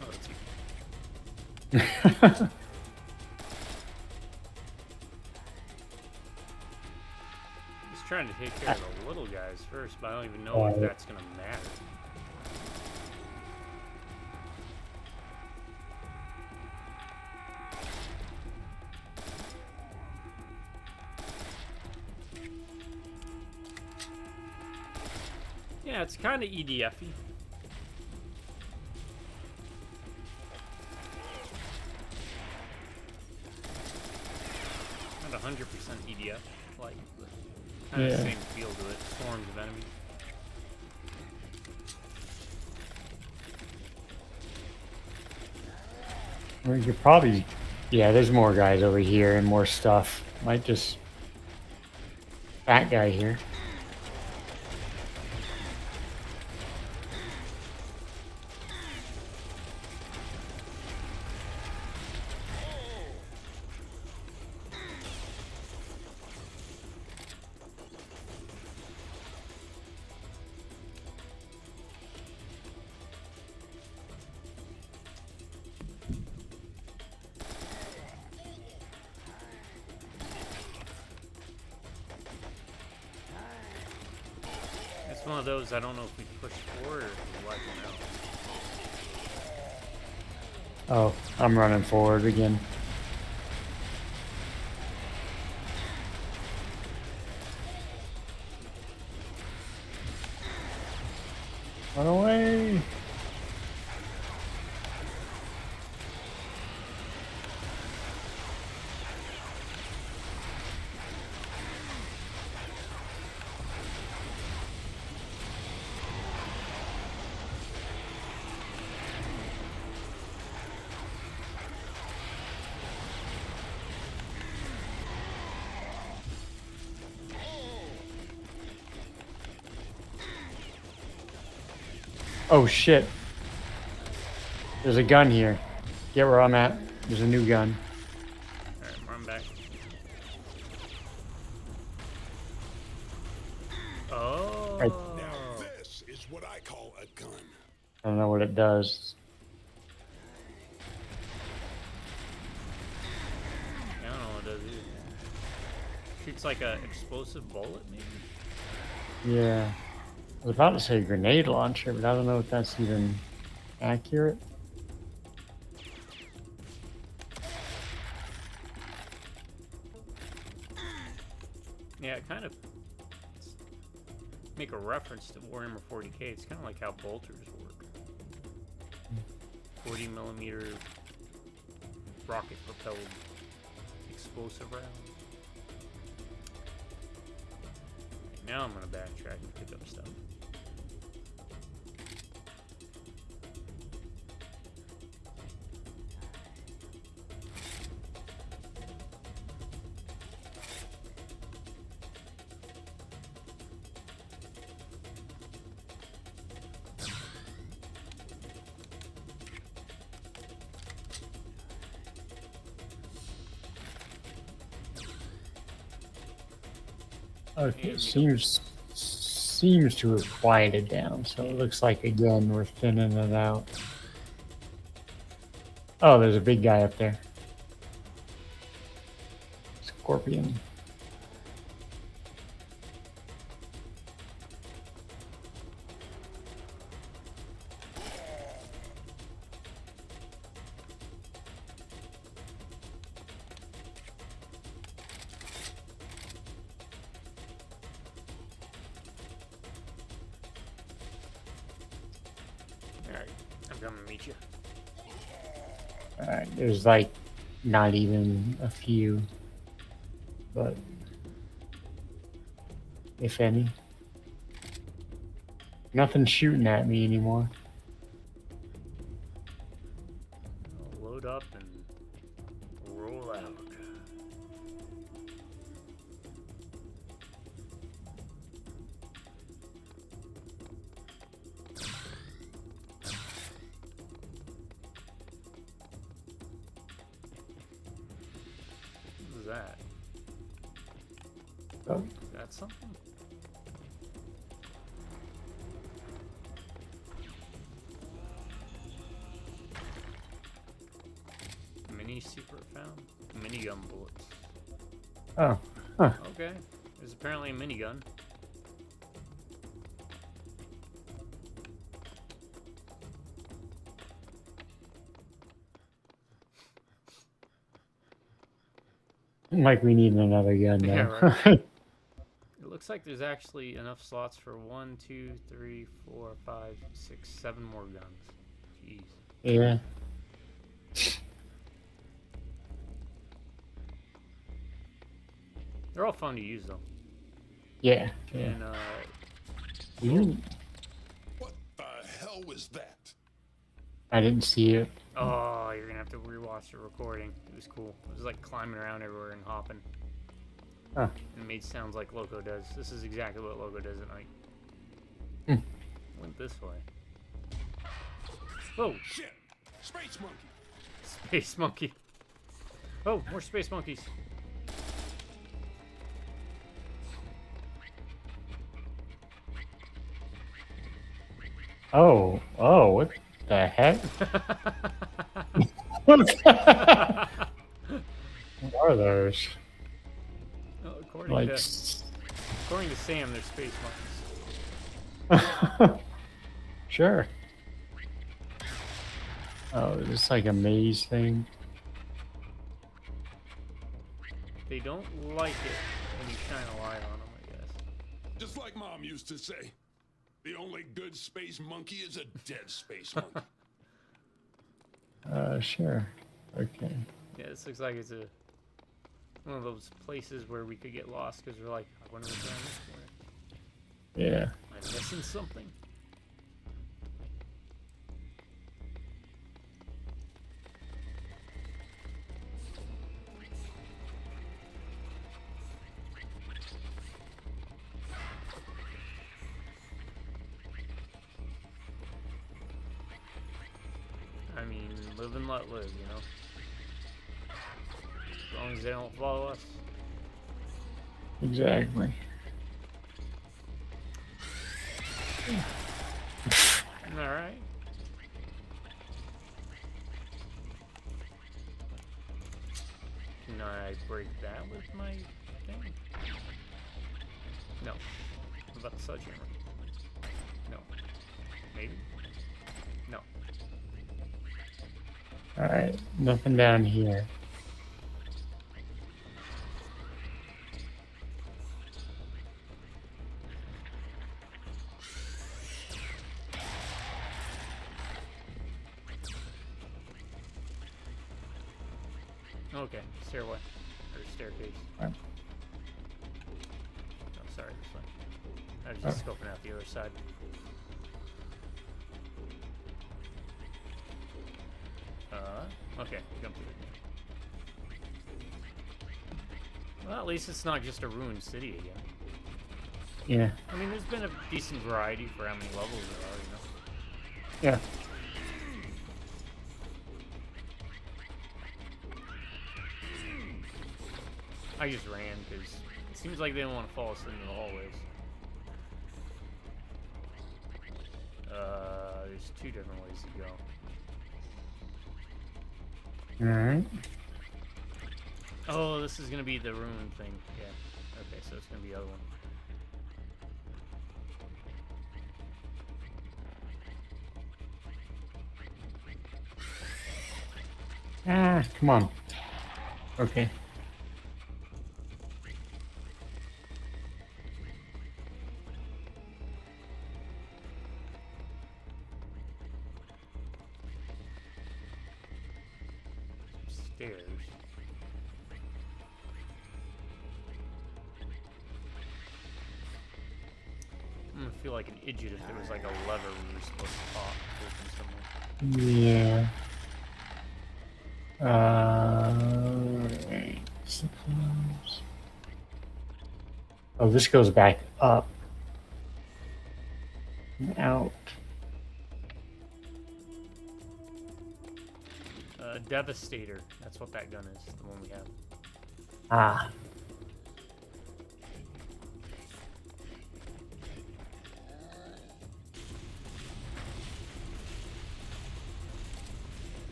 Oh, that's you. Just trying to take care of the little guys first, but I don't even know if that's gonna matter. Yeah, it's kind of EDF-y. Not 100% EDF, like kind of the same feel to it. Swarms of enemies. Well, you could probably, yeah, there's more guys over here and more stuff. Might just that guy here. It's one of those I don't know if we push forward or if we wipe them out. Oh, I'm running forward again. Run away! Oh shit. There's a gun here. Get where I'm at. There's a new gun. Alright, run back. Oh. Right. Now this is what I call a gun. I don't know what it does. I don't know what it does either. Shoots like a explosive bullet, maybe? Yeah. I was about to say grenade launcher, but I don't know if that's even accurate. Yeah, it kind of make a reference to Warhammer 40k. It's kind of like how bolters work. 40 millimeter rocket propelled explosive round. Now I'm gonna backtrack and pick up stuff. Okay, it seems to have quieted down, so it looks like again we're thinning it out. Oh, there's a big guy up there. Scorpion. Alright, I'm coming to meet you. Alright, there's like not even a few, but if any. Nothing's shooting at me anymore. I'll load up and roll out. What is that? Oh, Is that something? Mini secret found? Minigun bullets. oh, huh. Okay. There's apparently a minigun. Like we need another gun Yeah, now. right. It looks like there's actually enough slots for 1, 2, 3, 4, 5, 6, 7 more guns. Jeez. Yeah. They're all fun to use though. Yeah. Yeah. And Ooh, What the hell was that? I didn't see it. oh, you're gonna have to rewatch the recording. It was cool. It was like climbing around everywhere and hopping. Huh. And it made sounds like Loco does. This is exactly what Loco does at night. Went this way. Whoa! Shit! Space monkey! Space monkey. Oh, more space monkeys. Oh, what the heck? What are those? Oh, according Like, to Sam, they're space monkeys. sure. Oh, it's like a maze thing. They don't like it when you shine a light on them, I guess. Just like Mom used to say, the only good space monkey is a dead space monkey. Sure. Okay. Yeah, this looks like it's one of those places where we could get lost because we're like, I wonder what's around this corner. Yeah. Am I missing something? I mean, live and let live, you know? As long as they don't follow us. Exactly. Alright. Can I break that with my thing? No. What about the sledgehammer? No. Maybe? No. Alright, nothing down here. Okay, stairway. Or staircase. Alright. Oh, sorry, this way. I was just scoping out the other side. Okay, jump through it. Well, at least it's not just a ruined city again. Yeah. I mean, there's been a decent variety for how many levels there are, you know? Yeah. I just ran because it seems like they don't want to follow us into the hallways. There's 2 different ways to go. Alright. Oh, this is gonna be the ruin thing. Yeah. Okay, so it's gonna be the other one. Ah, come on. Okay. Stairs. I'm gonna feel like an idiot if there was like a lever we were supposed to pop open somewhere. Yeah. Supplies. Oh, this goes back up. And out. Devastator. That's what that gun is. The one we have. Ah.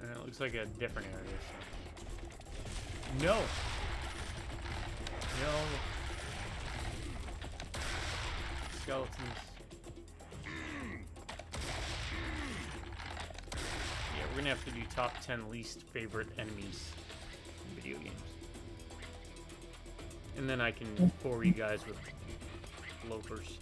And it looks like a different area. So. No. No. skeletons. Yeah, we're gonna have to do top 10 least favorite enemies in video games. And then I can bore you guys with loafers.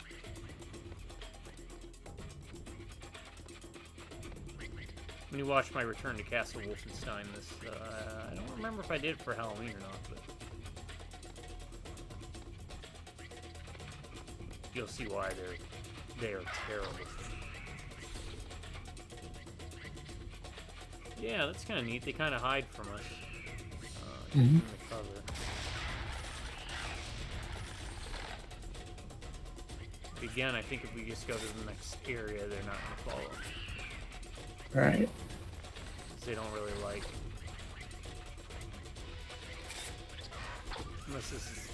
When you watch my return to Castle Wolfenstein, this I don't remember if I did it for Halloween or not, but you'll see why they are terrible. Yeah, that's kind of neat. They kind of hide from us in the cover. Again, I think if we just go to the next area, they're not going to follow. Right. They don't really like. Unless this is.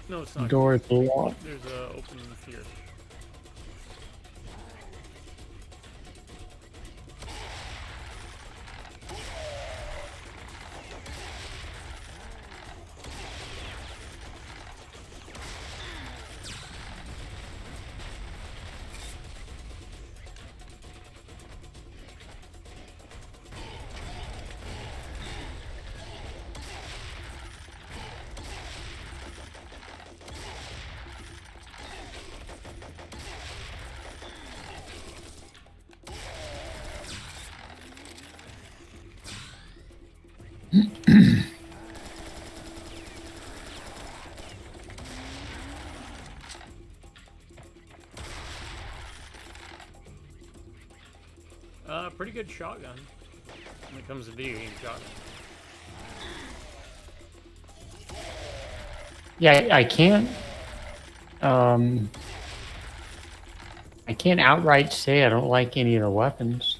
No, it's not. Door is locked. There's a opening here. Pretty good shotgun when it comes to video game shotgun. Yeah, I can't outright say I don't like any of the weapons.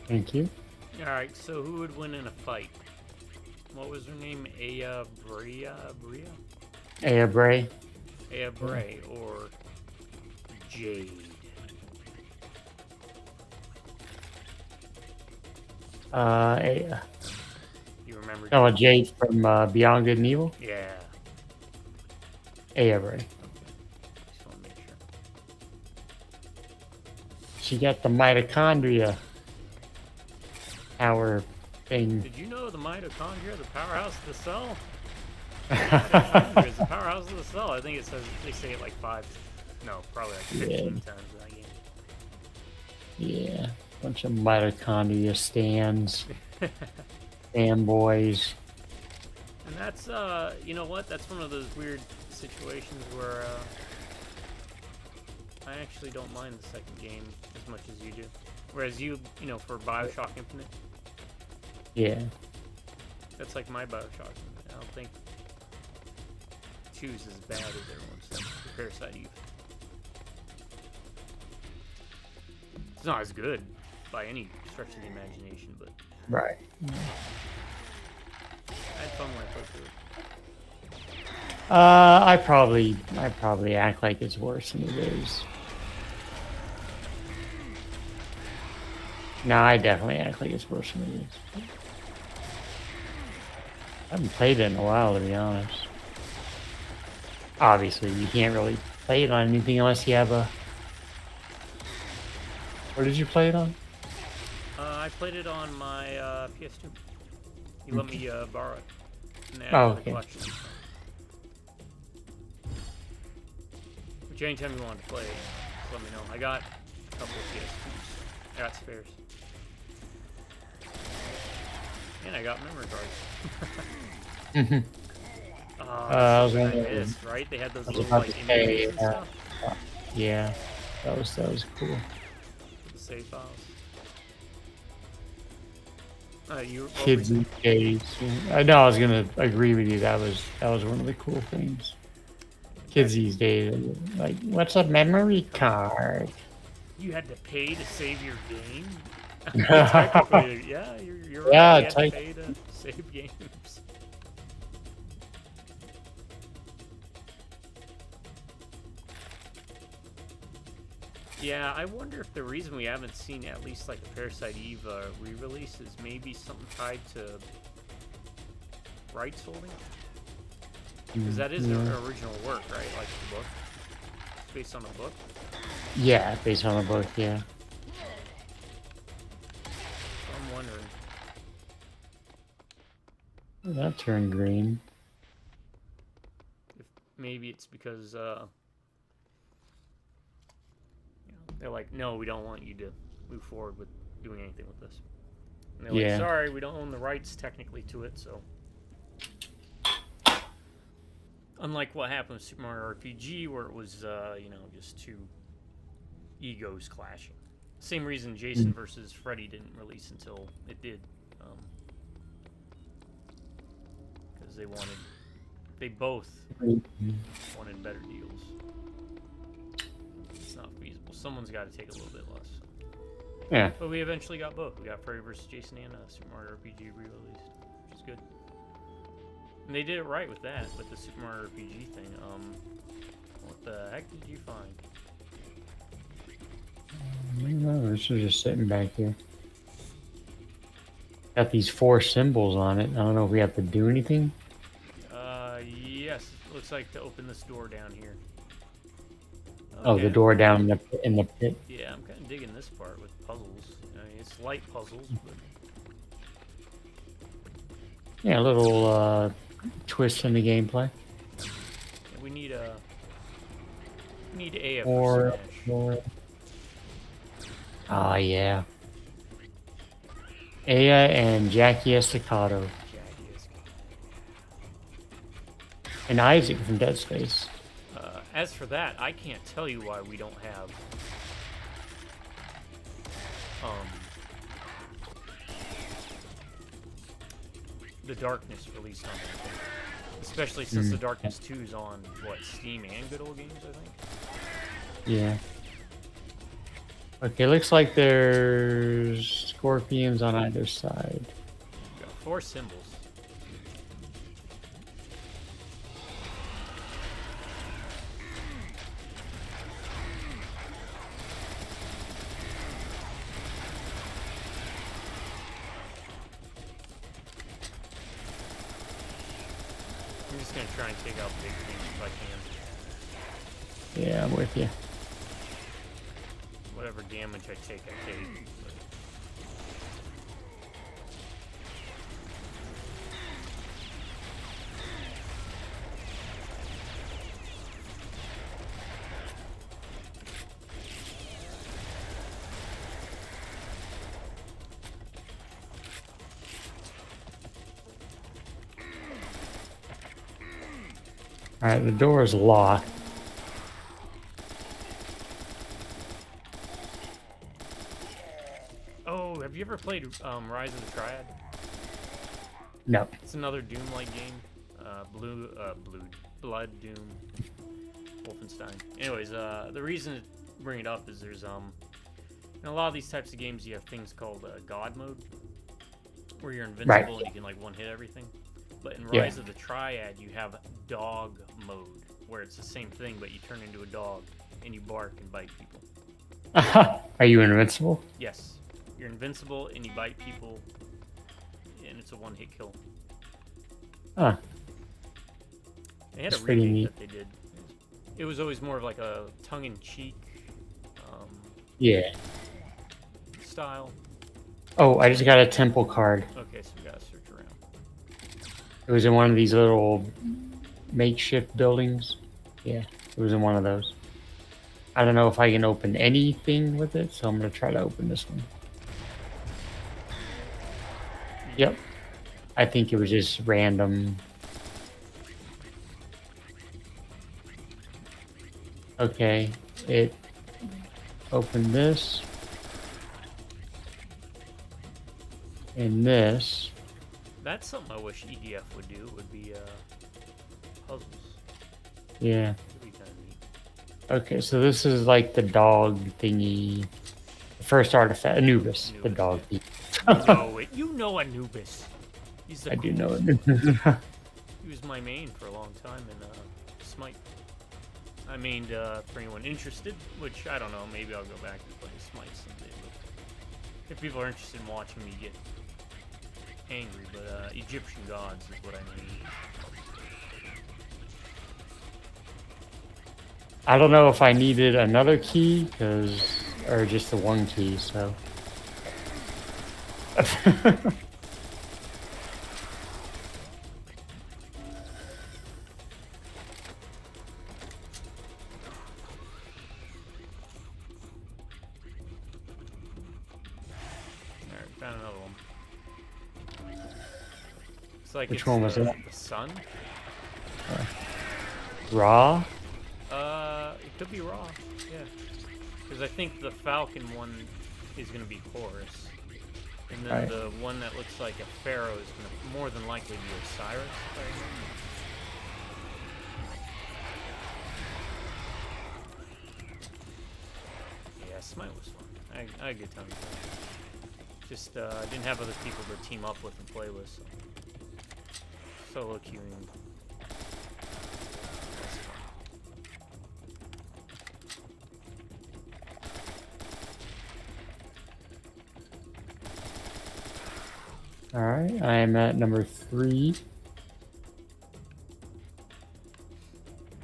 Thank you. Alright, so who would win in a fight? What was her name? Aya Brea? Aya Bray. Aya Bray or Jade? Aya. You remember? Oh, Jade from Beyond Good and Evil? Yeah. Aya Bray. Just want to make sure. She got the mitochondria power thing. Did you know the mitochondria, the powerhouse of the cell? Mitochondria is the powerhouse of the cell. I think it says, they say it like probably like 15 times in that game. Yeah, bunch of mitochondria stands, fanboys. And that's, you know what? That's one of those weird situations where I actually don't mind the second game as much as you do. Whereas you know, for Bioshock Infinite, yeah, that's like my Bioshock Infinite. I don't think 2's as bad as everyone says. The Parasite Eve. It's not as good by any stretch of the imagination, but right. I had fun when I played through it. I probably act like it's worse than it is. No, I definitely act like it's worse than it is. I haven't played it in a while, to be honest. Obviously, you can't really play it on anything unless you have a... Where did you play it on? I played it on my PS2. You let me borrow it. And add Oh, to the okay. collection. Which anytime you want to play, just let me know. I got a couple of PS2s. I got spares. And I got memory cards. I was I gonna- missed, right? They had those I was little about like to say, images and stuff. Yeah, that was cool. The save files. You what were Kids you these days. I know I was gonna agree with you. That was one of the cool things. Kids these days, like, what's a memory card? You had to pay to save your game? Technically, yeah, you're right. Yeah, We had to pay to save games. Yeah, I wonder if the reason we haven't seen at least like the Parasite Eve re-release is maybe something tied to rights holding. Because that is an original work, right? Like the book. It's based on a book. Yeah, based on a book, yeah. So I'm wondering. That turned green. If maybe it's because they're like, no, we don't want you to move forward with doing anything with this. And they're like, sorry, we don't own the rights technically to it, so. Unlike what happened with Super Mario RPG, where it was, just two egos clashing. Same reason Jason versus Freddy didn't release until it did. Because they both wanted better deals. It's not feasible. Someone's got to take a little bit less. Yeah. But we eventually got both. We got Freddy vs. Jason and Super Mario RPG re-released, which is good. And they did it right with that, with the Super Mario RPG thing. What the heck did you find? I don't know, this is just sitting back here. Got these 4 symbols on it. I don't know if we have to do anything. Yes. Looks like to open this door down here. Okay. Oh, the door down in the pit. Yeah, I'm kind of digging this part with puzzles. I mean, it's light puzzles, but... Yeah, a little twist in the gameplay. Yeah, we need a for Or Smash. Ah, yeah. Aya and Jackie Estacado. And Isaac from Dead Space. As for that, I can't tell you why we don't have the Darkness released on anything. Especially since the Darkness 2 is on, Steam and Good Old Games, I think? Yeah. Okay, looks like there's scorpions on either side. We've got 4 symbols. I'm just gonna try and take out big things if I can. Yeah, I'm with you. Whatever damage I take, I take. But... Alright, the door is locked. Oh, have you ever played Rise of the Triad? No. It's another Doom-like game. Blood Doom, Wolfenstein. Anyways, the reason to bring it up is there's in a lot of these types of games you have things called God mode, where you're invincible and you can like one-hit everything. But in Rise of the Triad, you have dog mode, where it's the same thing, but you turn into a dog and you bark and bite people. Are you invincible? Yes, you're invincible and you bite people, and it's a one-hit kill. Huh. They had That's a pretty remake neat. that they did. It was always more of like a tongue-in-cheek Yeah. style. Oh, I just got a temple card. Okay, so we gotta search around. It was in one of these little makeshift buildings. Yeah, it was in one of those. I don't know if I can open anything with it, so I'm going to try to open this one. Yep. I think it was just random. Okay, it opened this. And this. That's something I wish EDF would do, would be puzzles. Yeah. That'd be kind of neat. Okay, so this is like the dog thingy. first artifact, Anubis, the Anubis, dog. yeah. You know it. You know Anubis. He's the I do know coolest. it. He was my main for a long time in Smite. I mained for anyone interested, which I don't know. Maybe I'll go back to playing Smite someday. But if people are interested in watching me get angry, but Egyptian gods is what I mean. I don't know if I needed another key, or just the one key, so. Alright, found another one. It's like Which it's one was the, that? the sun. Raw? It could be Raw, yeah. Because I think the Falcon one is going to be Horus. And then Right. the one that looks like a Pharaoh is going to more than likely be Osiris, if I remember. Yeah, Smite was fun. I had a good time with it. Just, I didn't have other people to team up with and play with, so. Solo queuing. That's fun. Alright, I am at number 3.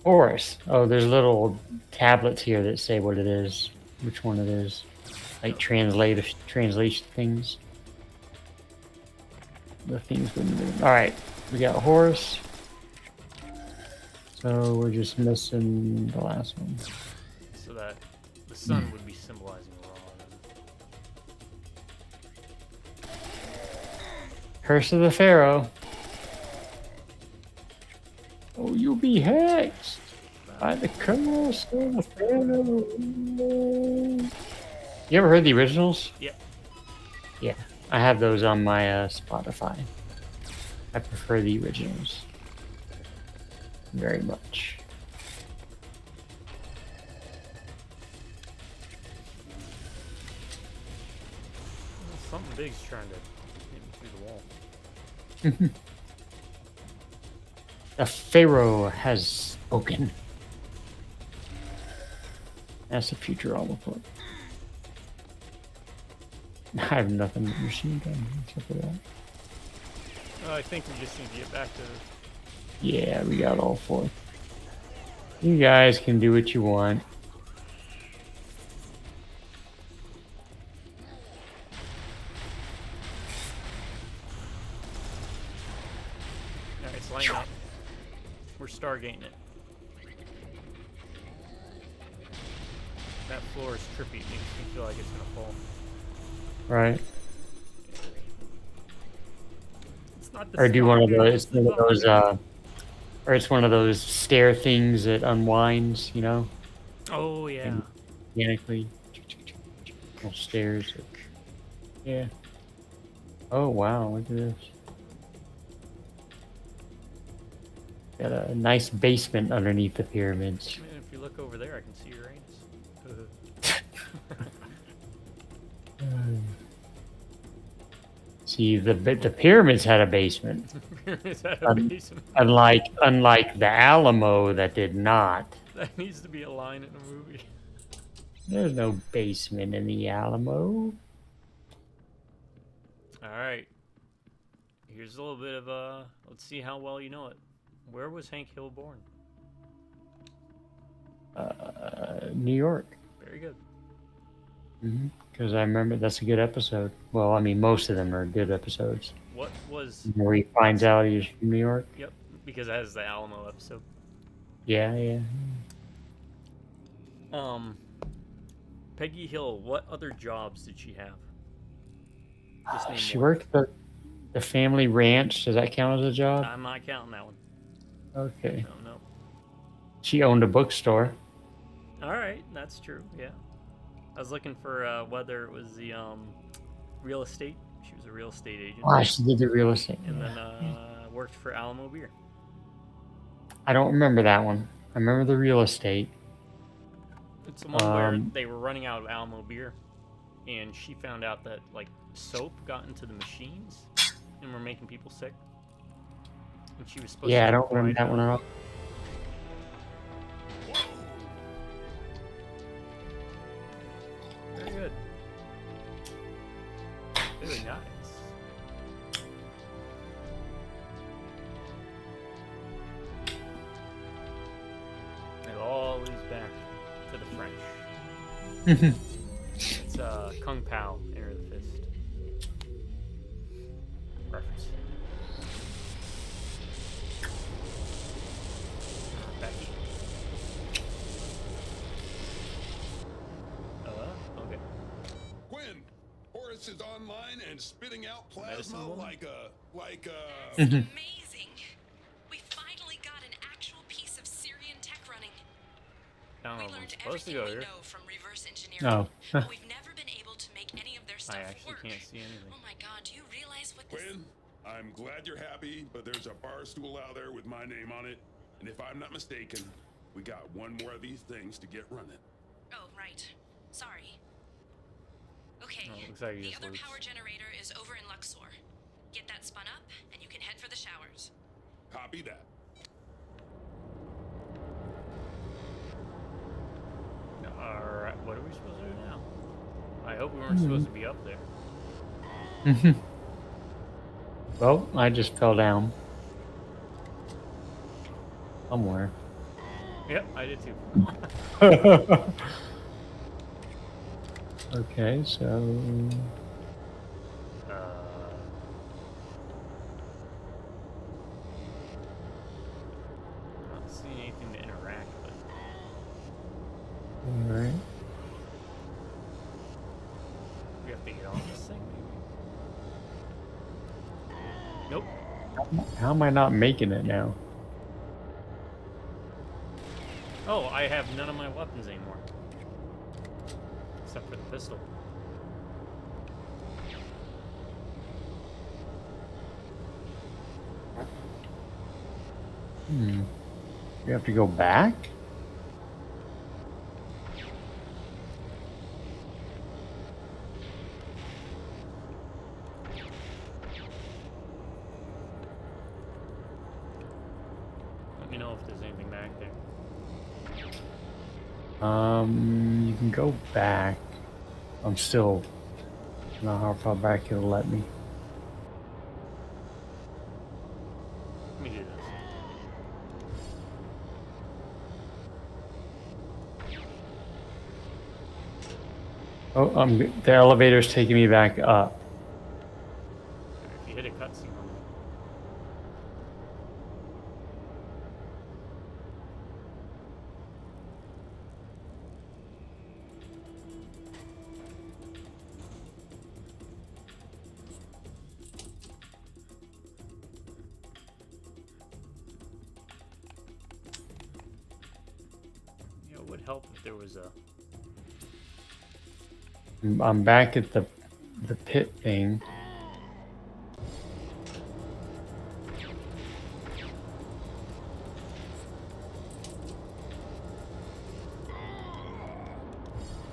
Horus. Oh, there's little tablets here that say what it is, which one it is. Like translation things. The things we need. Alright, we got Horus. So we're just missing the last one. So that the sun would be symbolizing Ra. Then. Curse of the Pharaoh. Oh, you'll be hexed by the curse of the Pharaoh. You ever heard the originals? Yep. Yeah, I have those on my Spotify. I prefer the originals very much. Something big's trying to hit me through the wall. The Pharaoh has spoken. That's the future all look like. I have nothing but machine gun except for that. I think we just need to get back to. Yeah, we got all 4. You guys can do what you want. Alright, it's lining up. We're stargating it. That floor is trippy. It makes me feel like it's gonna fall. Right. It's not the Or do sky, one of dude, those, it's it's the one of those, bottom. or it's one of those stair things that unwinds, you know, Oh yeah. and mechanically. Little stairs. Yeah. Oh wow, look at this. Got a nice basement underneath the pyramids. Man, if you look over there, I can see Uranus. See, the pyramids had a basement, Is that a basement? unlike the Alamo that did not. That needs to be a line in a movie. There's no basement in the Alamo. Alright. Here's a little bit of let's see how well you know it. Where was Hank Hill born? New York. Very good. Because I remember that's a good episode. Well, I mean, most of them are good episodes. What was... Where he finds out he's from New York. Yep, because that is the Alamo episode. Yeah, yeah. Peggy Hill, what other jobs did she have? Just name She one. worked at the family ranch. Does that count as a job? I'm not counting that one. Okay. No. She owned a bookstore. Alright, that's true, yeah. I was looking for whether it was the real estate. She was a real estate agent. Ah, she did the real estate. And then worked for Alamo Beer. I don't remember that one. I remember the real estate. It's the one where they were running out of Alamo Beer. and she found out that like soap got into the machines and were making people sick. And she was supposed Yeah, to I don't remember find that one at all. Very good. Very nice. It all leads back to the French. It's Kung Pao, Enter the Fist. Reference. Becky. Okay. Quinn, Horace is online and spitting out Medicine plasma woman? like a. That's amazing. We finally got an actual piece of Syrian tech running. I don't know We if I'm learned supposed to everything go we here. know from reverse Oh. engineering, but we've never been able to make any of their stuff I actually work. can't see anything. Oh my god, do you realize what this... Quinn, I'm glad you're happy, but there's a bar stool out there with my name on it, and if I'm not mistaken, we got one more of these things to get running. Oh, right. Sorry. Okay, Oh, looks like he the just other loops. power generator is over in Luxor. Get that spun up, and you can head for the showers. Copy that. Alright, what are we supposed to do now? I hope we weren't supposed to be up there. Well, I just fell down. Somewhere. Yep, I did too. Okay, so... Not seeing anything to interact with. Alright. We have to get on this thing, maybe? Nope. How am I not making it now? Oh, I have none of my weapons anymore. Except for the pistol. You have to go back? Let me know if there's anything back there. You can go back. I'm still... I don't know how far back it'll let me. Let me do this. Oh, the elevator's taking me back up. If you hit a cutscene on it. Yeah, it would help if there was a... I'm back at the pit thing.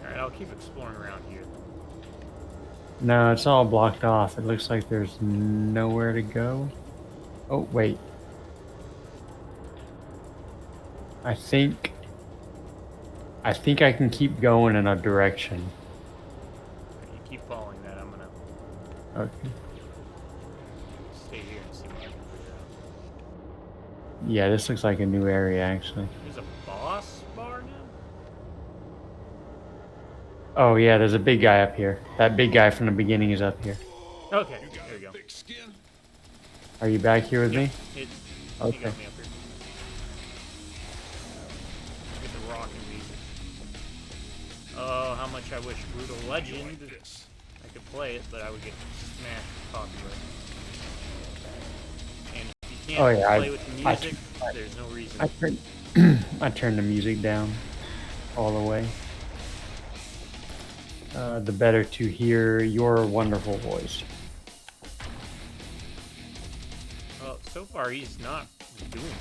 Alright, I'll keep exploring around here. No, it's all blocked off. It looks like there's nowhere to go. Oh, wait. I think I can keep going in a direction. If you keep following that, I'm gonna Okay. stay here and see what I can figure out. Yeah, this looks like a new area, actually. There's a boss bar now? Oh, yeah, there's a big guy up here. That big guy from the beginning is up here. Okay, You got there you a go. thick skin? Are you back here with me? It, Okay. You got me up here. Get the rockin' music. Oh, how much I wish Brutal Legend Like this. I could play it, but I would get smashed with copyright. And if you can't Oh, yeah, play with the music, there's no reason. I turned the music down all the way. The better to hear your wonderful voice. Well, so far he's not doing anything.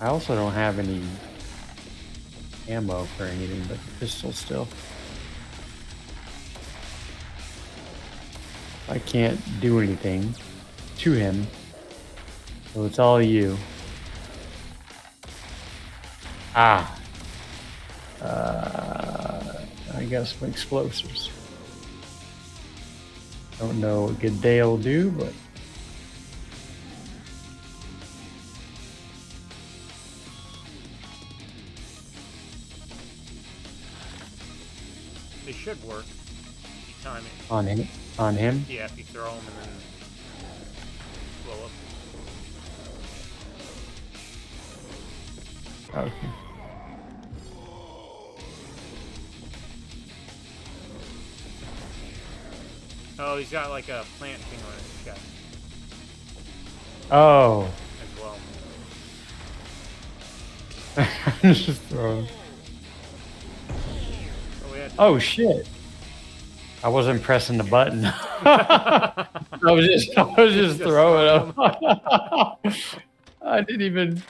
I also don't have any ammo for anything but the pistol still. I can't do anything to him. So it's all you. Ah. I got some explosives. Don't know what good they'll do, but They should work. If you time it. on him. On him. Yeah, if you throw them and then blow up. Okay. Oh, he's got like a plant thing on his chest Oh. as well. Just throw. Oh, we had Oh shit! I wasn't pressing the button. I was just throwing them. I didn't even.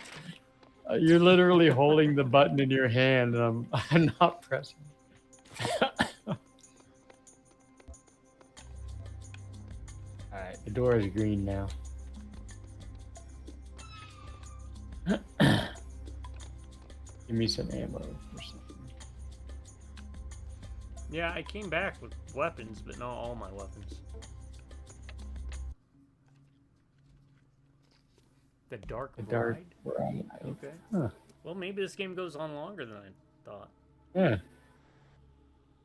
You're literally holding the button in your hand, and I'm not pressing. All right, the door is green now. Give me some ammo or something. Yeah, I came back with weapons, but not all my weapons. The Dark Bride? Okay. Huh. Well, maybe this game goes on longer than I thought. Yeah.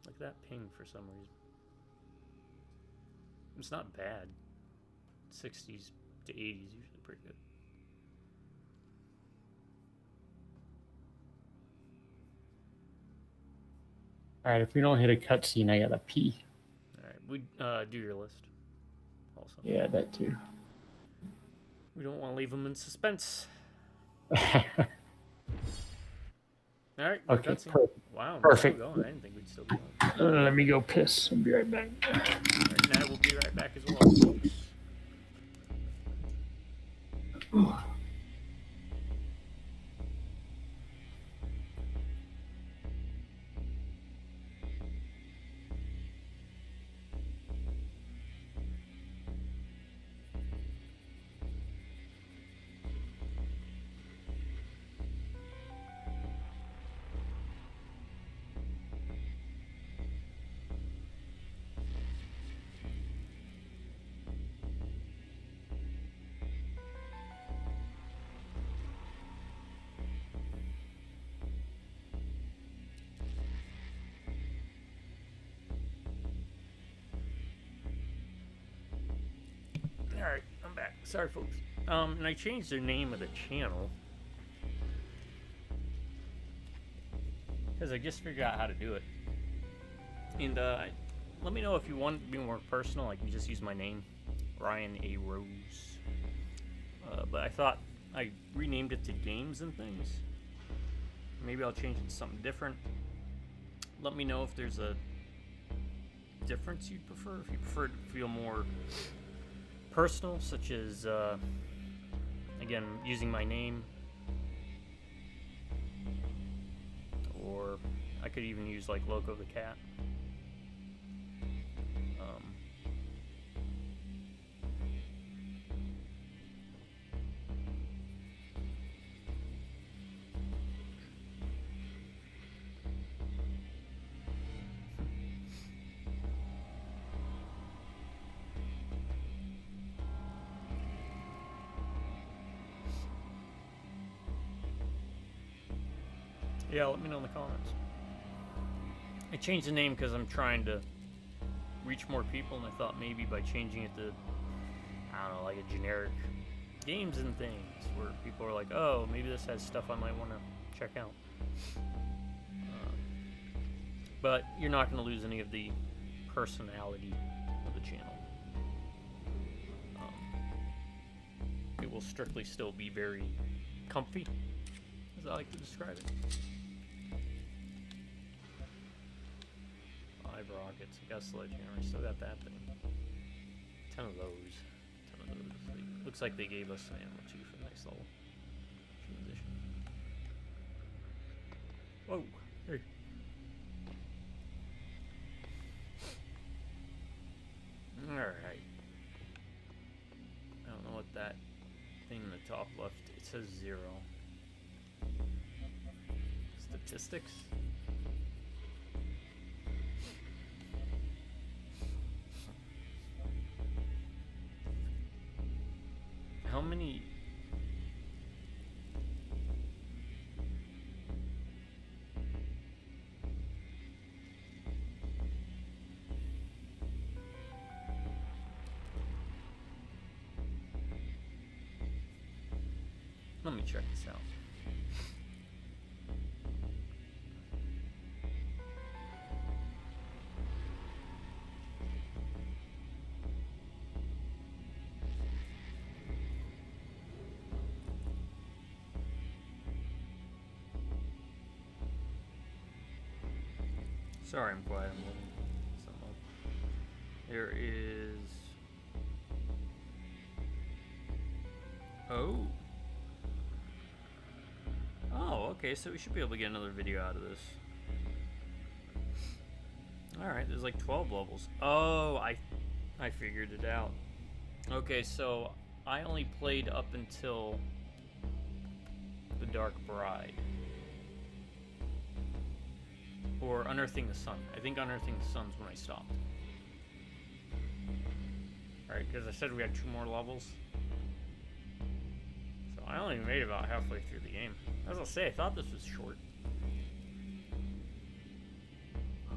Like that ping for some reason. It's not bad. 60s to 80s usually pretty good. All right, if we don't hit a cutscene, I gotta pee. All right, we do your list. Also. Yeah, that too. We don't want to leave them in suspense. All right. Okay, cutscene. perfect. Wow. Perfect. We're still going. I didn't think we'd still be going. Let me go piss. I'll be right back. All right, now we'll be right back as well. Alright, I'm back. Sorry, folks. And I changed the name of the channel. Because I just figured out how to do it. And, let me know if you want to be more personal. I can just use my name, Ryan A. Rose. But I thought I renamed it to Games and Things. Maybe I'll change it to something different. Let me know if there's a difference you'd prefer. If you prefer to feel more personal, such as, again, using my name. Or I could even use, like, Loco the Cat. Yeah, let me know in the comments. I changed the name because I'm trying to reach more people, and I thought maybe by changing it to, I don't know, like a generic Games and Things, where people are like, oh, maybe this has stuff I might want to check out. But you're not going to lose any of the personality of the channel. It will strictly still be very comfy, as I like to describe it. 5 rockets, I got a sledgehammer, still got that thing. 10 of those. 10 of those. Looks like they gave us some ammo too for the next level. Transition. Whoa! Hey. Alright. says 0. Statistics. How many? Let me check this out. Sorry, I'm quiet. I'm looking something up. There is. Oh. Oh, okay. So we should be able to get another video out of this. All right. There's like 12 levels. Oh, I figured it out. Okay, so I only played up until the Dark Bride. Or Unearthing the Sun. I think Unearthing the Sun's when I stopped. Alright, because I said we had 2 more levels. So I only made about halfway through the game. As I'll say, I thought this was short.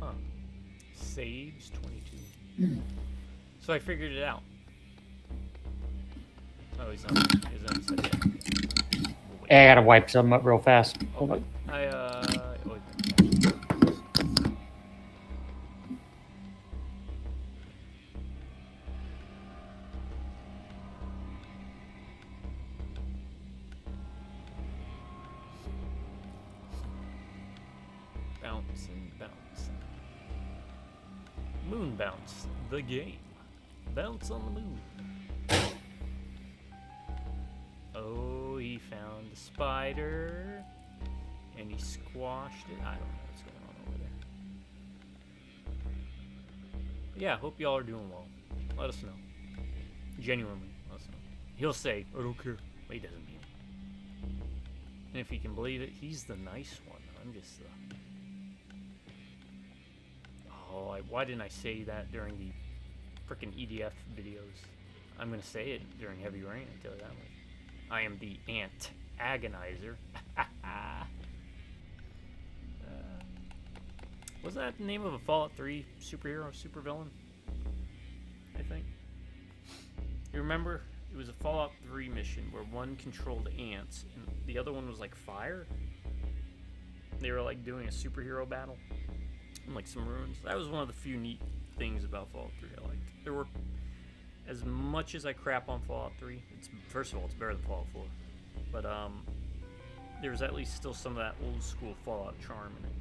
Huh. Saves 22. So I figured it out. Oh, he's not set yet. Hey, I gotta wipe something up real fast. Hold on. Bounce. Moon Bounce, the game. Bounce on the moon. Oh, he found the spider. And he squashed it. I don't know what's going on over there. But yeah, hope y'all are doing well. Let us know. Genuinely, let us know. He'll say, I don't care. But he doesn't mean it. And if you can believe it, he's the nice one. I'm just the... Oh, why didn't I say that during the frickin' EDF videos? I'm gonna say it during Heavy Rain, I tell you that much. I am the Ant Agonizer. Was that the name of a Fallout 3 superhero, supervillain? I think. You remember? It was a Fallout 3 mission where one controlled ants and the other one was like fire. They were like doing a superhero battle in like some ruins. That was one of the few neat things about Fallout 3 I liked. There were, as much as I crap on Fallout 3, first of all, it's better than Fallout 4. But there was at least still some of that old school Fallout charm in it.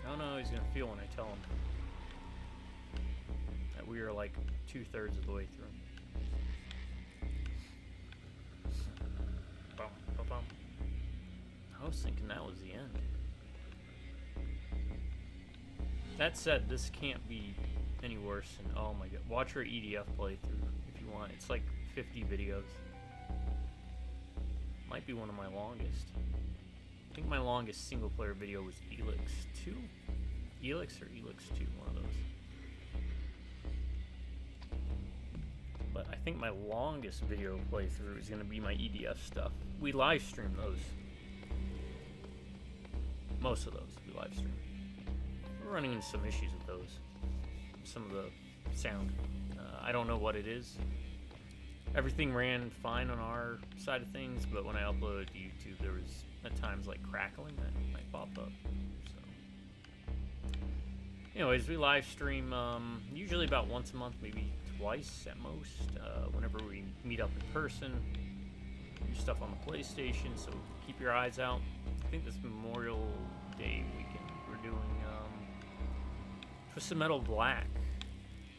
I don't know how he's gonna feel when I tell him that we are like 2/3 of the way through. Bum, bum, bum. I was thinking that was the end. That said, this can't be any worse than, oh my god, watch our EDF playthrough if you want. It's like 50 videos. Might be one of my longest. I think my longest single player video was Elix 2? Elix or Elix 2, one of those. But I think my longest video playthrough is going to be my EDF stuff. We live stream those. Most of those we live stream. We're running into some issues with those. Some of the sound. I don't know what it is. Everything ran fine on our side of things, but when I uploaded to YouTube, there was at times like crackling that might pop up. So, anyways, we live stream usually about once a month, maybe twice at most. Whenever we meet up in person, do stuff on the PlayStation. So keep your eyes out. I think this Memorial Day weekend we're doing Twisted Metal Black.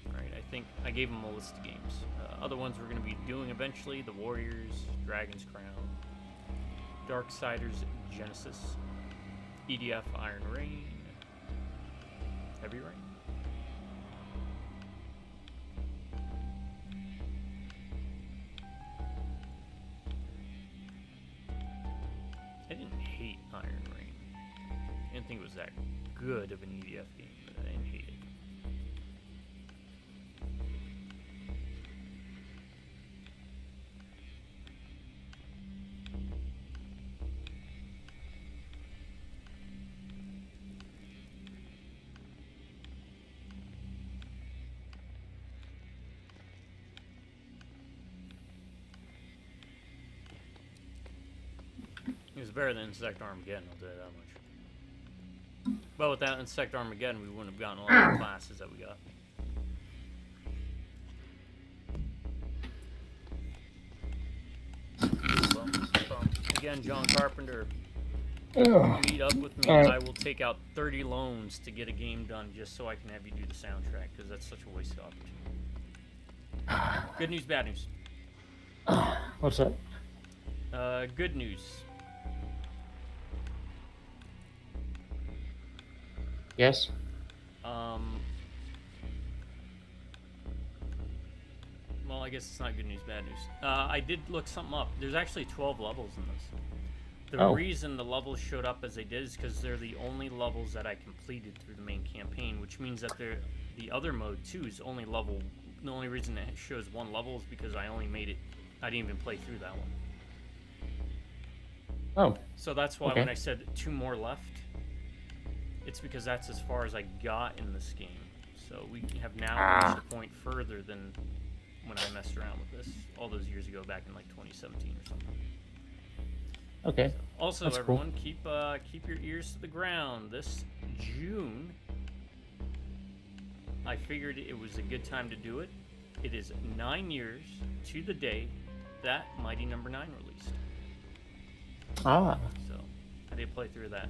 Alright, I think I gave them a list of games. Other ones we're going to be doing eventually: The Warriors, Dragon's Crown, Darksiders Genesis, EDF Iron Rain, Heavy Rain, didn't hate Iron Rain. I didn't think it was that good of an EDF game, but I didn't hate it. It was better than Insect Armageddon, I'll tell you that much. But without Insect Armageddon, we wouldn't have gotten a lot of the classes that we got. Well, again, John Carpenter, meet up with me and I will take out 30 loans to get a game done just so I can have you do the soundtrack, because that's such a wasted opportunity. Good news, bad news. What's up? Good news. Yes? Well, I guess it's not good news, bad news. I did look something up. There's actually 12 levels in this. The reason the levels showed up as they did is because they're the only levels that I completed through the main campaign, which means that the other mode, too, is only level. The only reason it shows one level is because I only made it. I didn't even play through that one. Oh. So that's why when I said 2 more left, it's because that's as far as I got in this game. So we have now reached a point further than when I messed around with this all those years ago, back in like 2017 or something. Okay. So, also, that's everyone, cool. keep your ears to the ground. This June, I figured it was a good time to do it. It is 9 years to the day that Mighty Number 9 released. Ah. So I did play through that.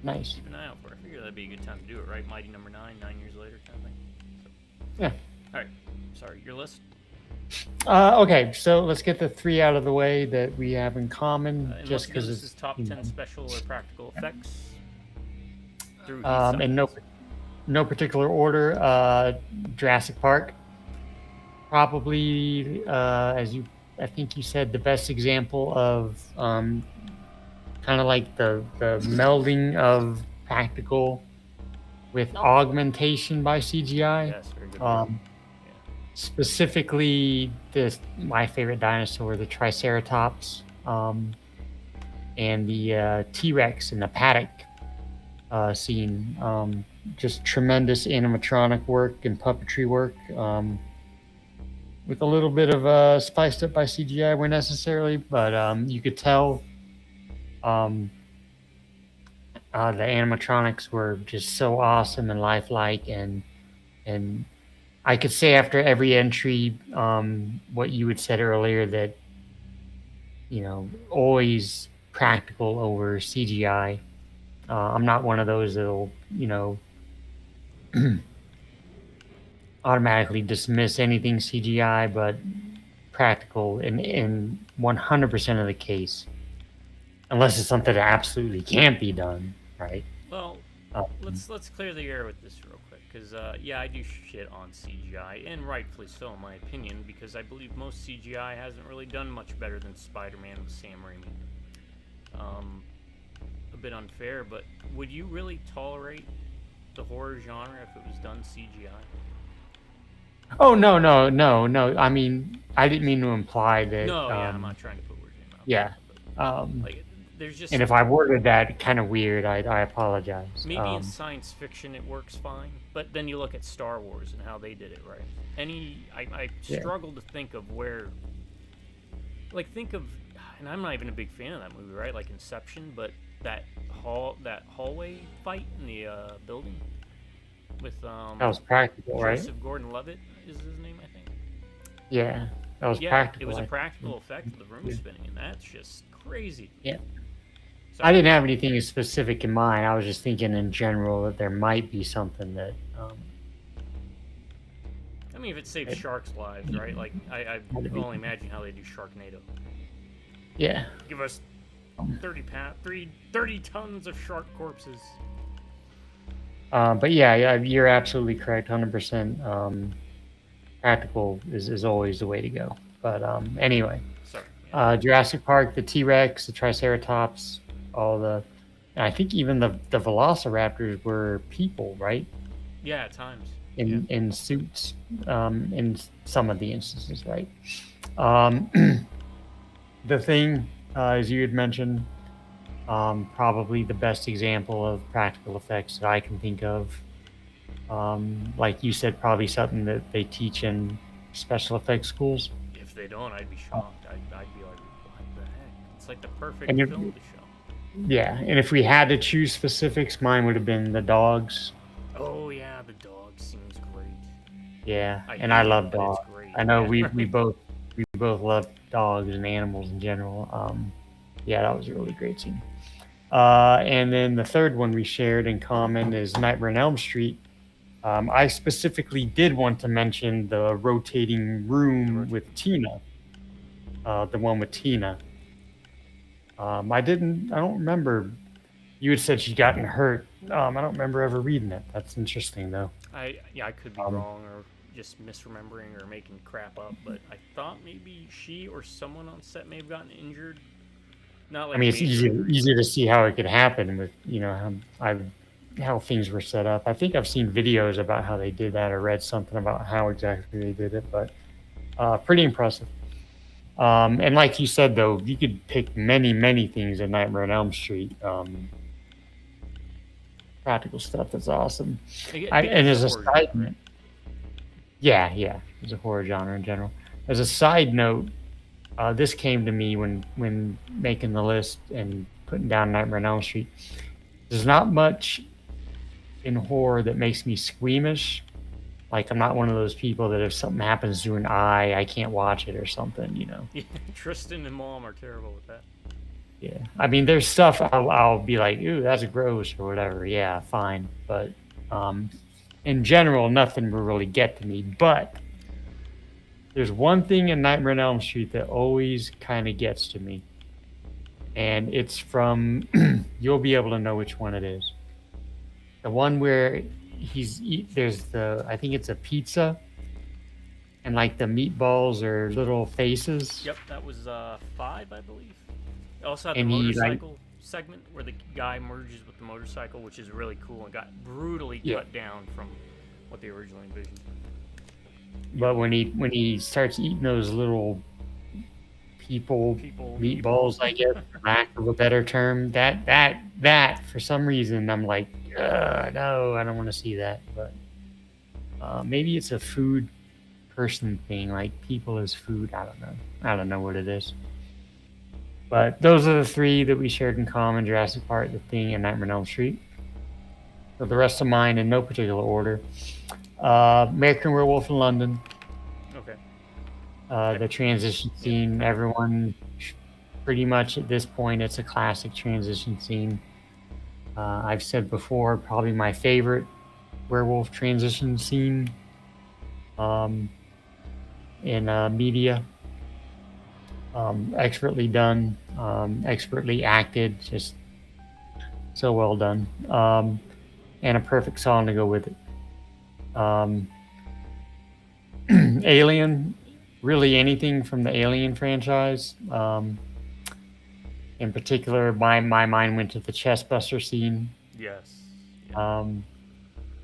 Nice. Keep an eye out for it. I figured that'd be a good time to do it, right? Mighty Number 9, 9 years later, kind of thing. So. Yeah. All right. Sorry, your list. Okay, so let's get the 3 out of the way that we have in common, just because this is top 10 special or practical effects. Through in no particular order. Jurassic Park, probably I think you said, the best example of kind of like the melding of practical with augmentation by CGI. Yes, very good. Specifically, my favorite dinosaur, the Triceratops, and the T-Rex in the paddock scene. Just tremendous animatronic work and puppetry work, with a little bit of spiced up by CGI where necessary, but you could tell the animatronics were just so awesome and lifelike, and I could say after every entry, what you had said earlier, that, always practical over CGI. I'm not one of those that'll, automatically dismiss anything CGI, but practical in 100% of the case, unless it's something that absolutely can't be done, right? Well, let's clear the air with this real quick, because yeah, I do shit on CGI, and rightfully so in my opinion, because I believe most CGI hasn't really done much better than Spider-Man with Sam Raimi. A bit unfair, but would you really tolerate the horror genre if it was done CGI? Oh, no. I mean, I didn't mean to imply that. No, yeah, I'm not trying to put words in your mouth. Yeah. Like, there's just. And if I worded that kind of weird, I apologize. Maybe in science fiction it works fine, but then you look at Star Wars and how they did it, right? I struggle to think of where. Like, think of, and I'm not even a big fan of that movie, right? Like Inception, but that hallway fight in the building with that was practical, right? Joseph Gordon-Levitt is his name, I think. Yeah, that was practical. It was a practical effect of the room spinning, and that's just crazy. Yeah. I didn't have anything specific in mind. I was just thinking in general that there might be something that. I mean, if it saves sharks' lives, right? Like, I can only imagine how they do Sharknado. Yeah. Give us 30 tons of shark corpses. But yeah, you're absolutely correct. 100%. Practical is always the way to go. But anyway. Sorry. Jurassic Park, the T-Rex, the Triceratops, all the, and I think even the Velociraptors were people, right? Yeah, at times. In suits, in some of the instances, right? The Thing, as you had mentioned, probably the best example of practical effects that I can think of. Like you said, probably something that they teach in special effects schools. If they don't, I'd be shocked. I'd be like, what the heck? It's like the perfect And if, film to show. yeah, and if we had to choose specifics, mine would have been the dogs. Oh yeah, the dog seems great. Yeah, I and I hate it, love but it's dogs. great. I know Yeah. we both love dogs and animals in general. Yeah, that was a really great scene. And then the third one we shared in common is Nightmare on Elm Street. I specifically did want to mention the rotating room with Tina, the one with Tina. I don't remember. You had said she'd gotten hurt. I don't remember ever reading it. That's interesting, though. I could be wrong or just misremembering or making crap up, but I thought maybe she or someone on set may have gotten injured. Not like I mean, it's major injuries. easy to see how it could happen with how things were set up. I think I've seen videos about how they did that or read something about how exactly they did it, but pretty impressive. And like you said, though, you could pick many things in Nightmare on Elm Street. Practical stuff that's awesome. And as a side note, yeah, it's a horror genre in general. As a side note, this came to me when making the list and putting down Nightmare on Elm Street. There's not much in horror that makes me squeamish. Like, I'm not one of those people that if something happens to an eye, I can't watch it or something, you know. Yeah, Tristan and Mom are terrible with that. Yeah, I mean, there's stuff I'll be like, ooh, that's gross or whatever. Yeah, fine, but in general, nothing will really get to me. But there's one thing in Nightmare on Elm Street that always kind of gets to me, and it's from you'll be able to know which one it is. The one where there's I think it's a pizza, and like the meatballs are little faces. Yep, that was 5, I believe. Also had the And he, motorcycle segment where the guy merges with the motorcycle, which is really cool and got brutally cut down from what they originally envisioned. But when he starts eating those little people meatballs, I guess, for lack of a better term, that for some reason I'm like, no, I don't want to see that. But maybe it's a food person thing, like people as food. I don't know what it is. But those are the three that we shared in common: Jurassic Park, The Thing, and Nightmare on Elm Street. So the rest of mine, in no particular order: American Werewolf in London. Okay. The transition scene, everyone pretty much at this point, it's a classic transition scene. I've said before, probably my favorite werewolf transition scene in media. Expertly done, expertly acted, just so well done, and a perfect song to go with it. Alien, really anything from the Alien franchise. In particular, my mind went to the chestbuster scene. Yes. Yeah.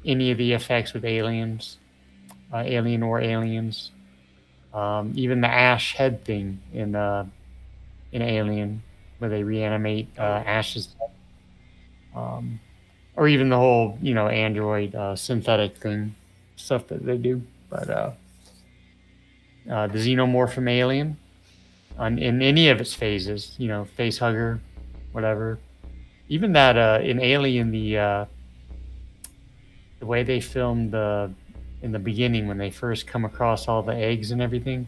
Any of the effects with aliens, Alien or Aliens. Even the Ash head thing in Alien, where they reanimate Ash's head. Or even the whole, android synthetic thing, stuff that they do. But the xenomorph from Alien, in any of its phases, face hugger, whatever. Even that in Alien, the way they filmed in the beginning when they first come across all the eggs and everything,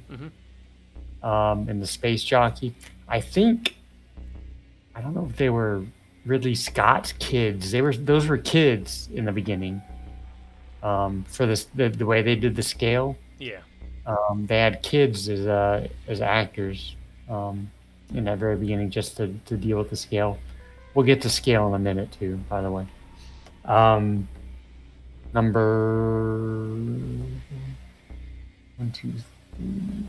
and the space jockey. I don't know if they were Ridley Scott's kids. Those were kids in the beginning. For the way they did the scale. Yeah. They had kids as actors in that very beginning just to deal with the scale. We'll get to scale in a minute too, by the way. Number 1, 2, 3,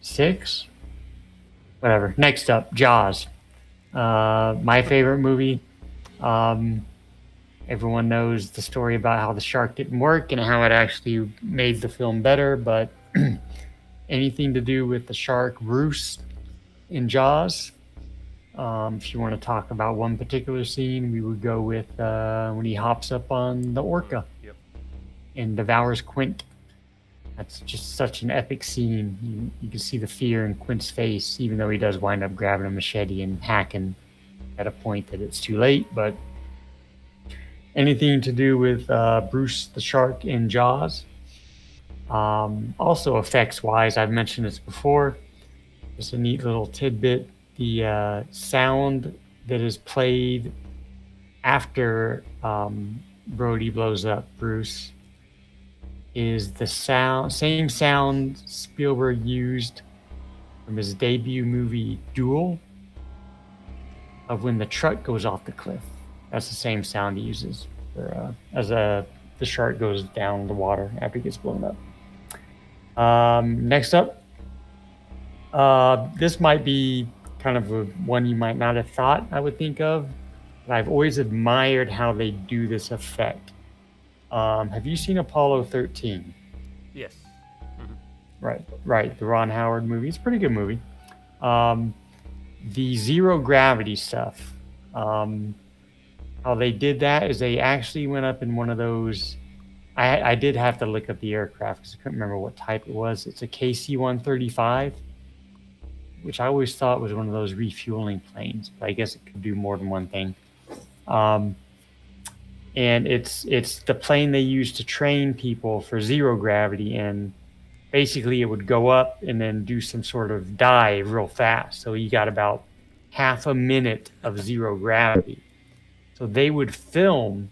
6. Whatever. Next up, Jaws. My favorite movie. Um, Everyone knows the story about how the shark didn't work and how it actually made the film better, but anything to do with the shark Bruce in Jaws. If you want to talk about one particular scene, we would go with when he hops up on the orca Yep. and devours Quint. That's just such an epic scene. You can see the fear in Quint's face, even though he does wind up grabbing a machete and hacking at a point that it's too late. But anything to do with Bruce the shark in Jaws. Also, effects wise, I've mentioned this before. Just a neat little tidbit. The sound that is played after Brody blows up Bruce is the same sound Spielberg used from his debut movie Duel, of when the truck goes off the cliff. That's the same sound he uses for, the shark goes down the water after it gets blown up. Next up, this might be kind of one you might not have thought I would think of, but I've always admired how they do this effect. Have you seen Apollo 13? Yes. Right. The Ron Howard movie. It's a pretty good movie. The zero gravity stuff. How they did that is they actually went up in one of those. I did have to look up the aircraft because I couldn't remember what type it was. It's a KC-135, which I always thought was one of those refueling planes, but I guess it could do more than one thing. And it's the plane they use to train people for zero gravity, and basically it would go up and then do some sort of dive real fast. So you got about half a minute of zero gravity. So they would film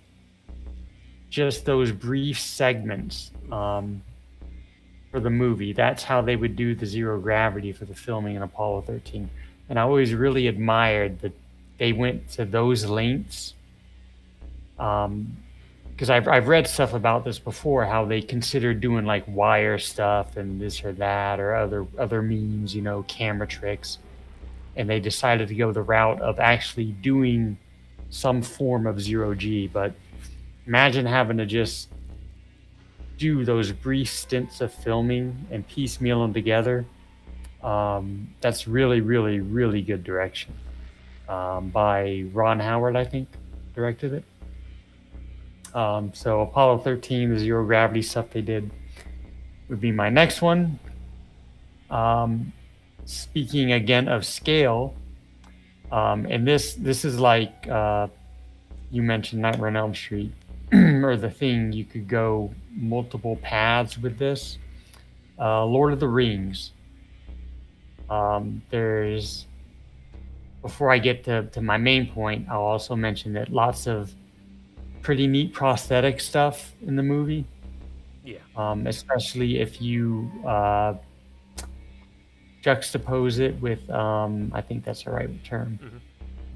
just those brief segments for the movie. That's how they would do the zero gravity for the filming in Apollo 13. And I always really admired that they went to those lengths. Because I've read stuff about this before, how they considered doing like wire stuff and this or that or other means, camera tricks, and they decided to go the route of actually doing some form of zero G. But imagine having to just do those brief stints of filming and piecemeal them together. That's really, really, really good direction by Ron Howard, I think, directed it. So Apollo 13, the zero gravity stuff they did, would be my next one. Speaking again of scale, and this is like you mentioned Nightmare on Elm Street or The Thing. You could go multiple paths with this. Lord of the Rings. There's, before I get to my main point, I'll also mention that lots of pretty neat prosthetic stuff in the movie. Yeah. Especially if you juxtapose it with, I think that's the right term,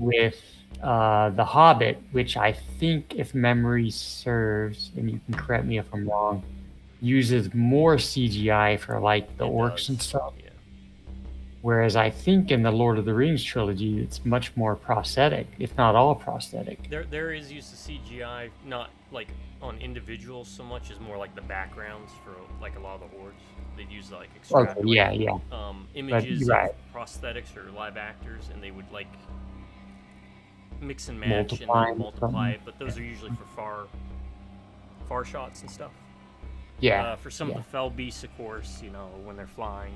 with The Hobbit, which I think, if memory serves, and you can correct me if I'm wrong, uses more CGI for like the orcs and stuff. Yeah. Whereas I think in the Lord of the Rings trilogy, it's much more prosthetic, if not all prosthetic. There is use of CGI, not like on individuals so much as more like the backgrounds for like a lot of the hordes. They'd use like images of prosthetics or live actors, and they would like mix and match and multiply it. But those are usually for far shots and stuff. Yeah. For some of the fell beasts, of course, when they're flying.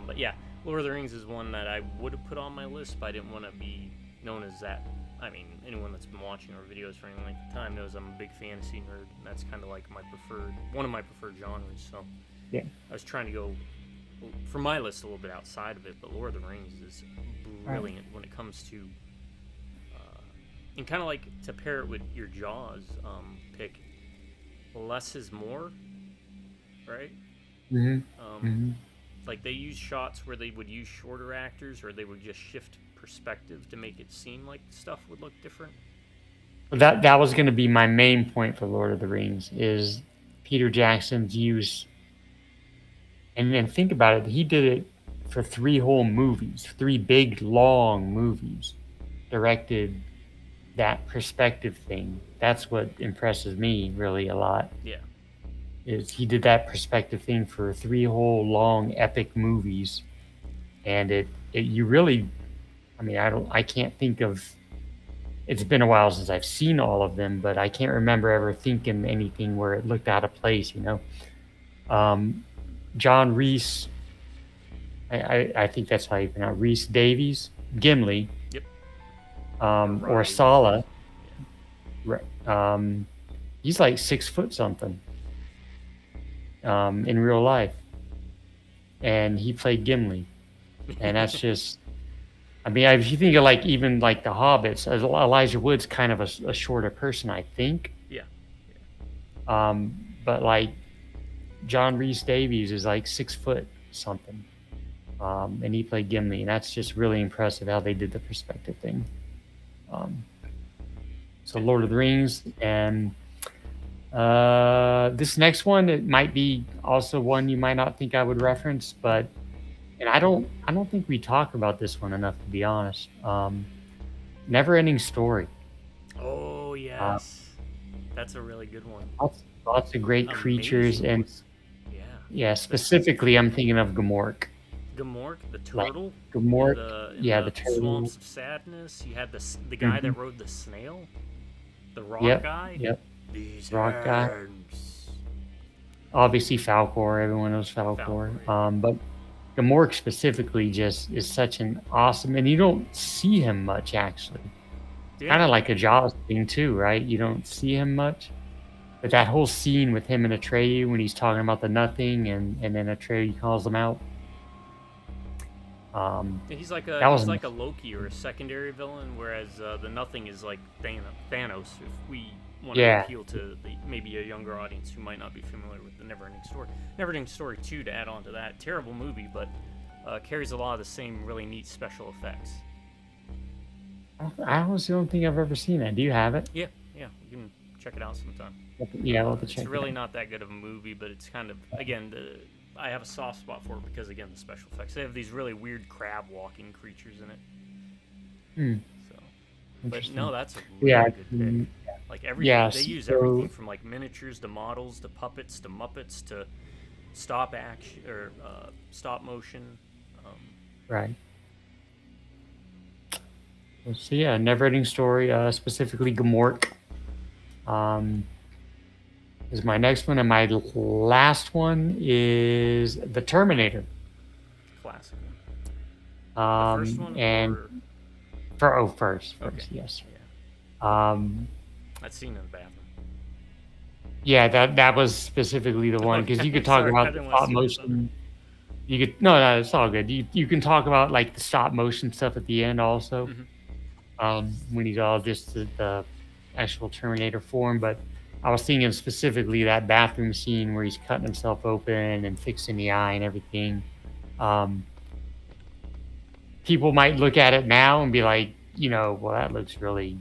But yeah, Lord of the Rings is one that I would have put on my list, but I didn't want to be known as that. I mean, anyone that's been watching our videos for any length of time knows I'm a big fantasy nerd, and that's kind of like one of my preferred genres. So yeah, I was trying to go for my list a little bit outside of it, but Lord of the Rings is brilliant when it comes to, and kind of like to pair it with your Jaws pick, less is more, right? Like they use shots where they would use shorter actors, or they would just shift perspective to make it seem like stuff would look different. That was going to be my main point for Lord of the Rings, is Peter Jackson's use. And then think about it, he did it for 3 whole movies, 3 big long movies, directed that perspective thing. That's what impresses me really a lot. Yeah. Is he did that perspective thing for 3 whole long epic movies, and it you really, I mean, I can't think of. It's been a while since I've seen all of them, but I can't remember ever thinking anything where it looked out of place. John Reese. I think that's how you pronounce Reese Davies, Gimli. Yep. Or Rise. Sala. He's like 6 foot something in real life, and he played Gimli, and that's just. I mean, if you think of like even like the Hobbits, Elijah Wood's kind of a shorter person, I think. Yeah. But like John Reese Davies is like 6 foot something, and he played Gimli, and that's just really impressive how they did the perspective thing. So Lord of the Rings, and this next one, it might be also one you might not think I would reference, but and I don't think we talk about this one enough, to be honest. Never Ending Story. Oh yes, that's a really good one. Lots of great creatures, and yeah, yeah, specifically I'm thinking of Gamork. Gamork, the turtle. Like, Gamork, in the turtle. Swamps of Sadness. You had the guy that rode the snail, the rock guy. Yep. These rock guy. hands. Obviously Falcor. Everyone knows Falcor. But Gamork specifically just is such an awesome, and you don't see him much actually. Yeah. Kind of like a Jaws thing too, right? You don't see him much. But that whole scene with him and Atreyu when he's talking about the nothing, and then Atreyu calls him out. He's like a Loki or a secondary villain, whereas the Nothing is like Thanos. If we want to appeal to maybe a younger audience who might not be familiar with the Neverending Story. Neverending Story 2, to add on to that, terrible movie, but carries a lot of the same really neat special effects. I honestly don't think I've ever seen that. Do you have it? Yeah, you can check it out sometime. Yeah, I'll have to check it out. It's really not that good of a movie, but it's kind of, again, I have a soft spot for it because, again, the special effects. They have these really weird crab-walking creatures in it. So, but no, that's a really good pick. Like everything, they use everything from like miniatures to models to puppets to Muppets to stop action or stop motion. Right. So yeah, Neverending Story, specifically Gamork, is my next one, and my last one is The Terminator. Classic. The first one, and first, yes. Yeah. That scene in the bathroom. Yeah, that was specifically the one, because you could talk about the stop motion. You could no, it's all good. You can talk about like the stop motion stuff at the end also, when he's all just the actual Terminator form. But I was thinking specifically that bathroom scene where he's cutting himself open and fixing the eye and everything. People might look at it now and be like, well, that looks really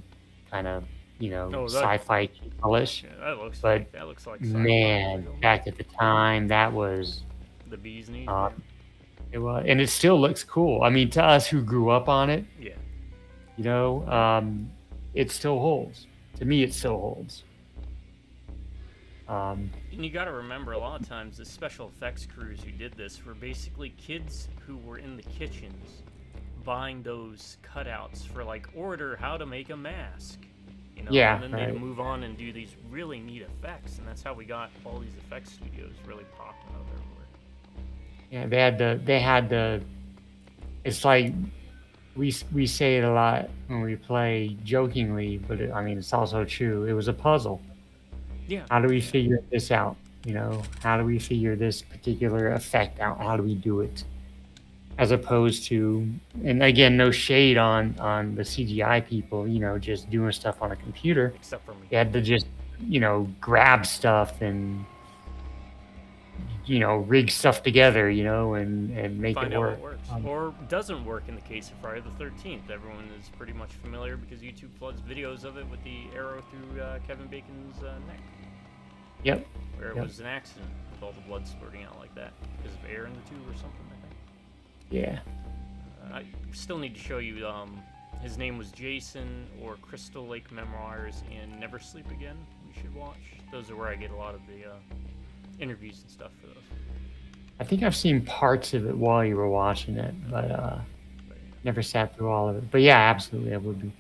kind of, sci-fi hellish. Yeah, that looks like sci-fi. Man, back at the time, that was the bee's knees. It was, and it still looks cool. I mean, to us who grew up on it, it still holds. To me, it still holds. And you got to remember, a lot of times the special effects crews who did this were basically kids who were in the kitchens buying those cutouts for like order how to make a mask. And then they'd move on and do these really neat effects, and that's how we got all these effects studios really popping out everywhere. Yeah, they had the. It's like we say it a lot when we play jokingly, but it's also true. It was a puzzle. Yeah. How do we figure this out? How do we figure this particular effect out? How do we do it? As opposed to, and again, no shade on the CGI people, just doing stuff on a computer. Except for me. They had to just, grab stuff and, rig stuff together, and make it work. What works. Or doesn't work in the case of Friday the 13th. Everyone is pretty much familiar because YouTube floods videos of it with the arrow through Kevin Bacon's neck. Yep. Where it was an accident with all the blood spurting out like that because of air in the tube or something, I think. Yeah. I still need to show you. His name was Jason, or Crystal Lake Memoirs, and Never Sleep Again. You should watch. Those are where I get a lot of the interviews and stuff for those. I think I've seen parts of it while you were watching it, but never sat through all of it. But yeah, absolutely, I would be.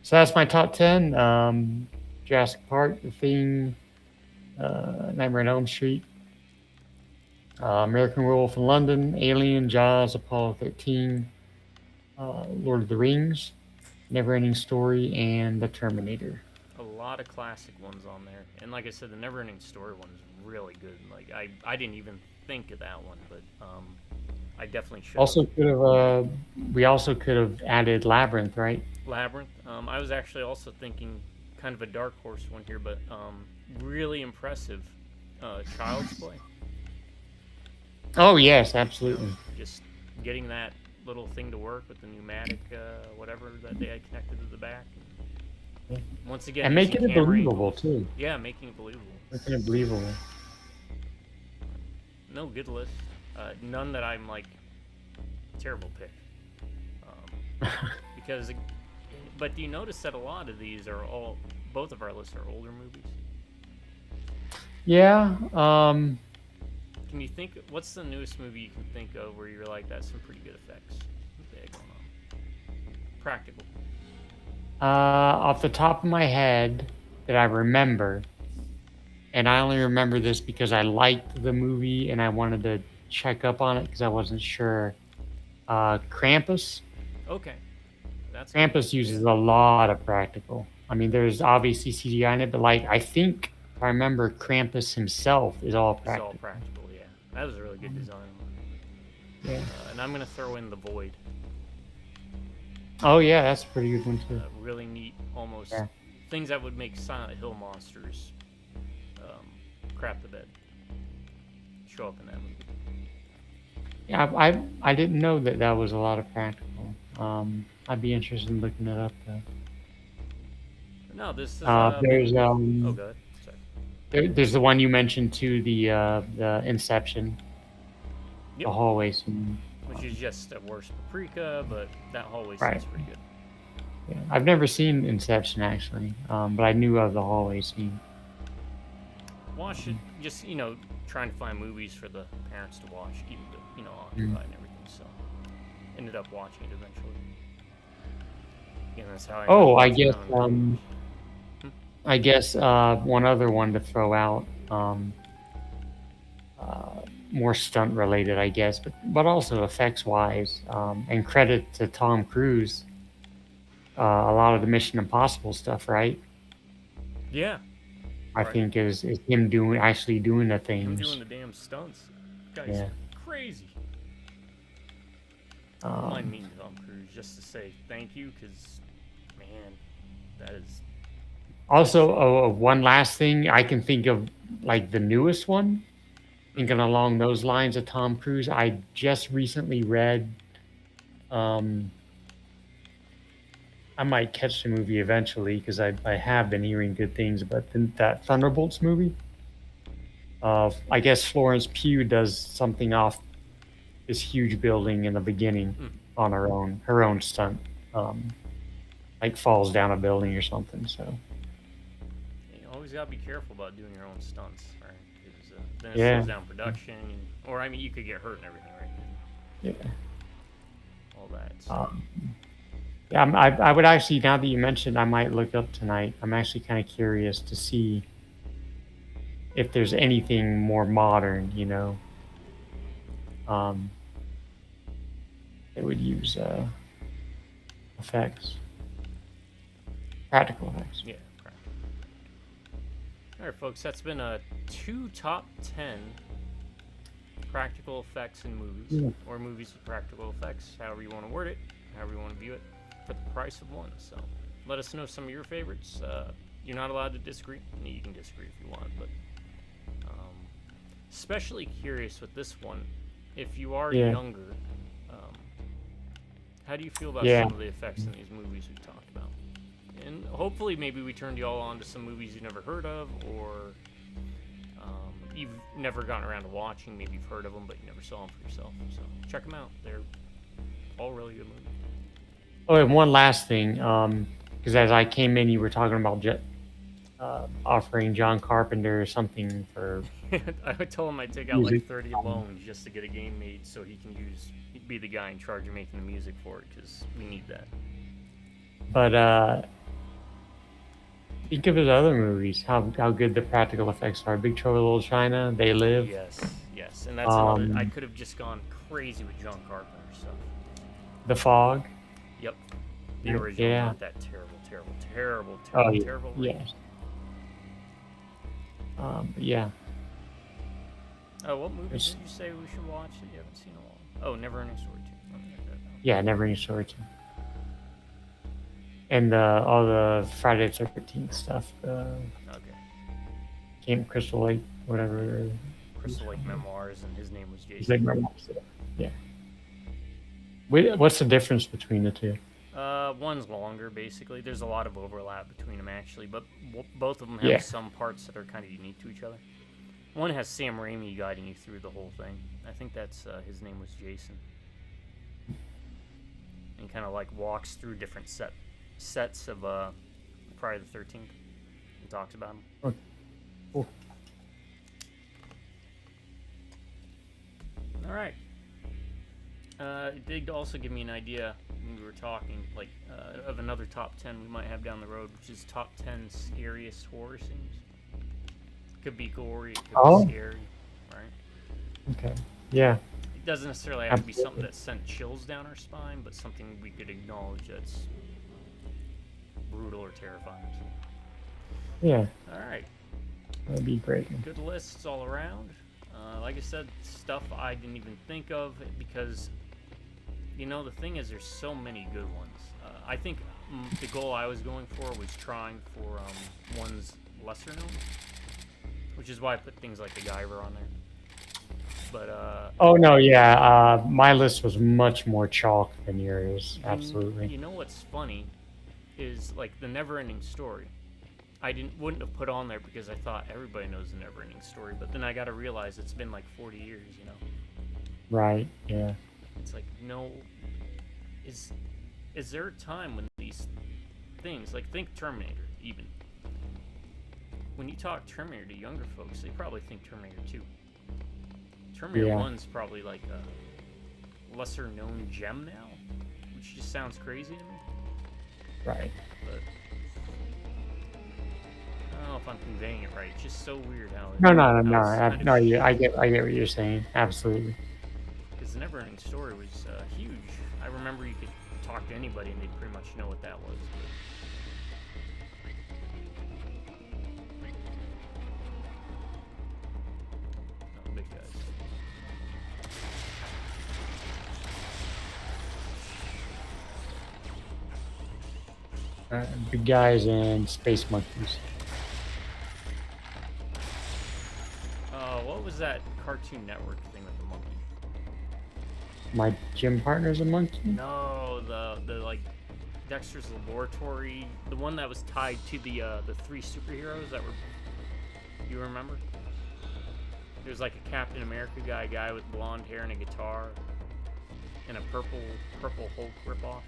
So that's my top 10. Jurassic Park, The Thing, Nightmare on Elm Street, American Werewolf in London, Alien, Jaws, Apollo 13, Lord of the Rings, Neverending Story, and The Terminator. A lot of classic ones on there, and like I said, the Neverending Story one is really good. Like I didn't even think of that one, but I definitely should. Also, could have we also could have added Labyrinth, right? Labyrinth. I was actually also thinking kind of a dark horse one here, but really impressive. Child's Play. Oh yes, absolutely. Just getting that little thing to work with the pneumatic, whatever that they had connected to the back. Once again, And making it believable too. Yeah, making it believable. Making it believable. No, good list. None that I'm like terrible pick. Because, but do you notice that a lot of these are both of our lists are older movies? Yeah. Can you think? What's the newest movie you can think of where you're like, that's some pretty good effects they had going on? Practical. Off the top of my head, that I remember, and I only remember this because I liked the movie and I wanted to check up on it because I wasn't sure. Krampus. Okay. Krampus uses a lot of practical. I mean, there's obviously CGI in it, but like I think if I remember, Krampus himself is all practical. It's all practical, yeah. That was a really good design. Yeah. And I'm gonna throw in The Void. Oh yeah, that's a pretty good one too. Really neat, almost things that would make Silent Hill monsters crap the bed. Show up in that movie. Yeah, I didn't know that was a lot of practical. I'd be interested in looking it up though. No, this is. There's oh, go ahead. Sorry. There's the one you mentioned too, the Inception. Yep. The hallway scene. Which is just a worse paprika, but that hallway scene's pretty good. Yeah, I've never seen Inception actually, but I knew of the hallway scene. Watch it, just trying to find movies for the parents to watch, even though occupied and everything. So ended up watching it eventually. Yeah, that's how I guess one other one to throw out, more stunt related, I guess, but also effects wise, and credit to Tom Cruise. A lot of the Mission Impossible stuff, right? Yeah. I think is him actually doing the things. Him doing the damn stunts. Guy's crazy. I mean Tom Cruise, just to say thank you, because man, that is. Also, one last thing I can think of, like the newest one, thinking along those lines of Tom Cruise. I just recently read. I might catch the movie eventually because I have been hearing good things about that Thunderbolts movie. I guess Florence Pugh does something off this huge building in the beginning on her own stunt, like falls down a building or something. So you always gotta be careful about doing your own stunts, right? Because then it slows down production, or I mean, you could get hurt and everything, right? Yeah. All that. So. Yeah, I would actually, now that you mentioned, I might look up tonight. I'm actually kind of curious to see if there's anything more modern, that would use effects, practical effects. Yeah, practical. All right, folks, that's been a 2 top 10 practical effects in movies, or movies with practical effects, however you want to word it, however you want to view it. For the price of one. So let us know some of your favorites. You're not allowed to disagree. You can disagree if you want, but especially curious with this one, if you are younger, how do you feel about some of the effects in these movies we've talked about? And hopefully maybe we turned you all on to some movies you've never heard of, or you've never gotten around to watching. Maybe you've heard of them but you never saw them for yourself. So check them out. They're All really good movies. Oh, and one last thing, because as I came in, you were talking about offering John Carpenter something for I told him I'd take out music. like 30 loans just to get a game made so he can be the guy in charge of making the music for it, because we need that. But think of his other movies, how good the practical effects are. Big Trouble in Little China, They Live. Yes, and that's another. I could have just gone crazy with John Carpenter stuff. The Fog. Yep, the original. Yeah. Not that terrible. Oh, yeah. Terrible. Yes. Yeah. Oh, what movies did you say we should watch that you haven't seen in a while? Oh, Neverending Story 2. Let me write that down. Yeah, Neverending Story 2. And all the Friday the 13th stuff. Okay. Camp Crystal Lake, whatever. Crystal Lake Memoirs, and his name was Jason. His Lake Memoirs. Yeah. What's the difference between the two? One's longer, basically. There's a lot of overlap between them, actually, but both of them have some parts that are kind of unique to each other. One has Sam Raimi guiding you through the whole thing. I think that's his name was Jason, and kind of like walks through different sets of Friday the 13th and talks about them. Okay. Cool. All right. It did also give me an idea when we were talking, like, of another top 10 we might have down the road, which is top 10 scariest horror scenes. Could be gory, it could be scary, right? Okay. Yeah. It doesn't necessarily have to be something that sent chills down our spine, but something we could acknowledge that's brutal or terrifying. Yeah. All right. That'd be great. Good lists all around. Like I said, stuff I didn't even think of because, you know, the thing is there's so many good ones. I think the goal I was going for was trying for ones lesser known, which is why I put things like the Guyver on there. But oh no, yeah, my list was much more chalk than yours. Absolutely. You know what's funny is like the Neverending Story. I wouldn't have put on there because I thought everybody knows the Neverending Story, but then I got to realize it's been like 40 years, you know. Right. Yeah. It's like, no, is there a time when these things, like think Terminator, even when you talk Terminator to younger folks, they probably think Terminator 2. Terminator 1's probably like a lesser known gem now, which just sounds crazy to me. Right. But I don't know if I'm conveying it right. It's just so weird how. I get what you're saying. Absolutely. Because the Neverending Story was huge. I remember you could talk to anybody and they'd pretty much know what that was. But... big guys. Big guys and space monkeys. What was that Cartoon Network thing with the monkey? My gym partner's a monkey? No, the like Dexter's Laboratory, the one that was tied to the 3 superheroes that were. You remember? There was like a Captain America guy, a guy with blonde hair and a guitar, and a purple Hulk ripoff.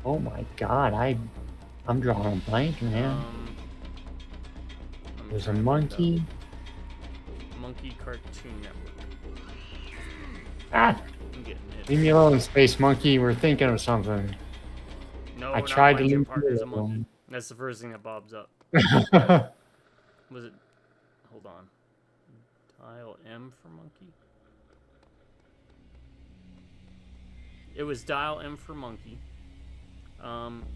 Oh my God, I'm drawing a blank, man. There's a monkey. Monkey Cartoon Network. Ah! Leave me alone, Space Monkey. We're thinking of something. No, I tried to leave partner's a monkey. That's the first thing that bobs up. Was it? Hold on. Dial M for monkey. It was Dial M for monkey.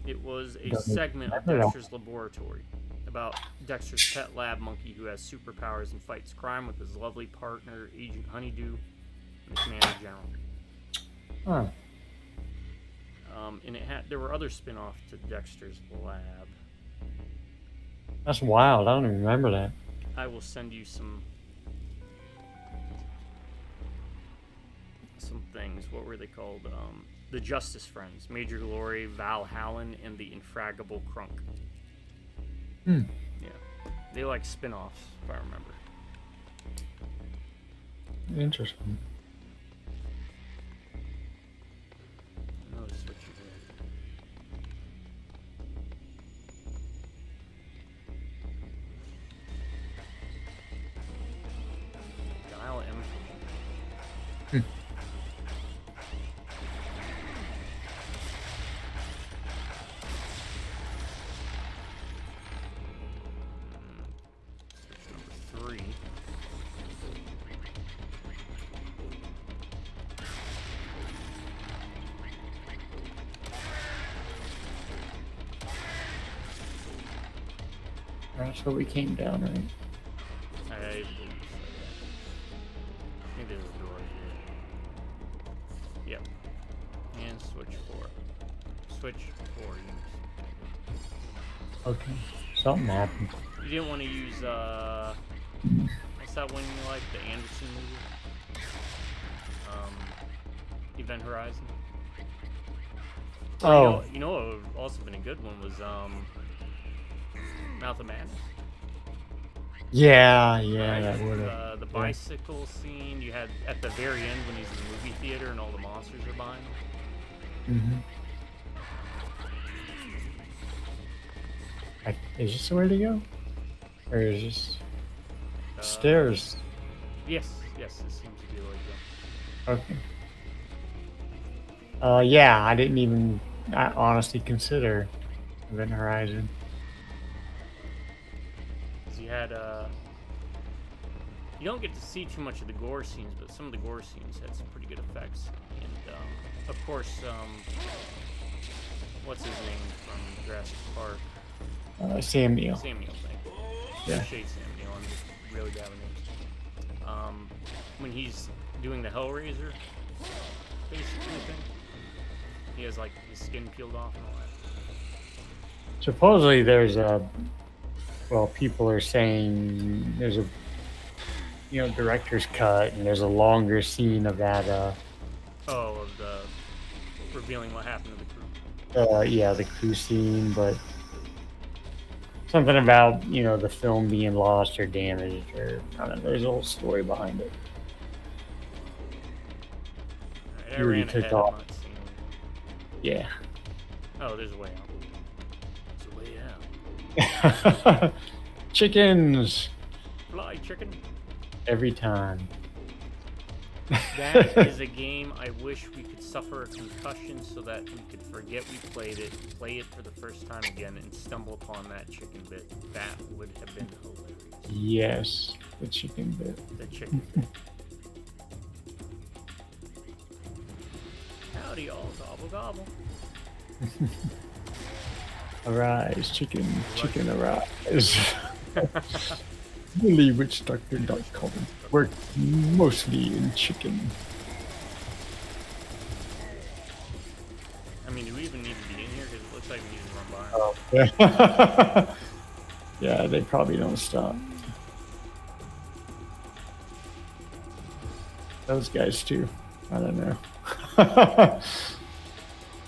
It was a segment of Dexter's Laboratory about Dexter's pet lab monkey who has superpowers and fights crime with his lovely partner, Agent Honeydew, and the Commander General. Huh. And there were other spin-offs to Dexter's Lab. That's wild. I don't even remember that. I will send you some things. What were they called? The Justice Friends, Major Glory, Val Hallen, and the Infragable Crunk. Hmm. Yeah, they like spin-offs, if I remember. Interesting. Number 3. That's where we came down, right? I think there's a door here. Yep. And switch 4. Switch 4. Use. Okay. Something happened. You didn't want to use, what's that one you like? The Anderson movie? Event Horizon? Oh. You know what would have also been a good one was, Mouth of Madness. Yeah, Right? that would have. The bicycle scene you had at the very end when he's in the movie theater and all the monsters are behind him. Is this the way to go? Or is this stairs? Yes, it seems to be the way to go. Okay. Yeah, I didn't even honestly consider Event Horizon. You had you don't get to see too much of the gore scenes, but some of the gore scenes had some pretty good effects. And of course, what's his name from Jurassic Park? Sam Neill. Sam Neill, thank you. Yeah. Appreciate Sam Neill. I'm just really bad with names. When he's doing the Hellraiser, basically thing, he has like his skin peeled off and all that. Supposedly there's a, well, people are saying there's a, director's cut, and there's a longer scene of that. Of the revealing what happened to the crew. Yeah, the crew scene, but something about the film being lost or damaged, or I don't know. There's a whole story behind it. Right, I You already ran took ahead, off. I'm not seeing it. Yeah. Oh, there's a way out. There's a way out. Chickens Fly, chicken. every time. That is a game I wish we could suffer a concussion so that we could forget we played it, play it for the first time again, and stumble upon that chicken bit. That would have been hilarious. Yes, the chicken bit. The chicken bit. Howdy, all. Gobble, gobble. Arise, chicken, chicken, arise. BillyWitchDoctor.com work mostly in chicken. I mean, do we even need to be in here? Because it looks like we need to run by. Yeah. Yeah, they probably don't stop. Those guys too. I don't know.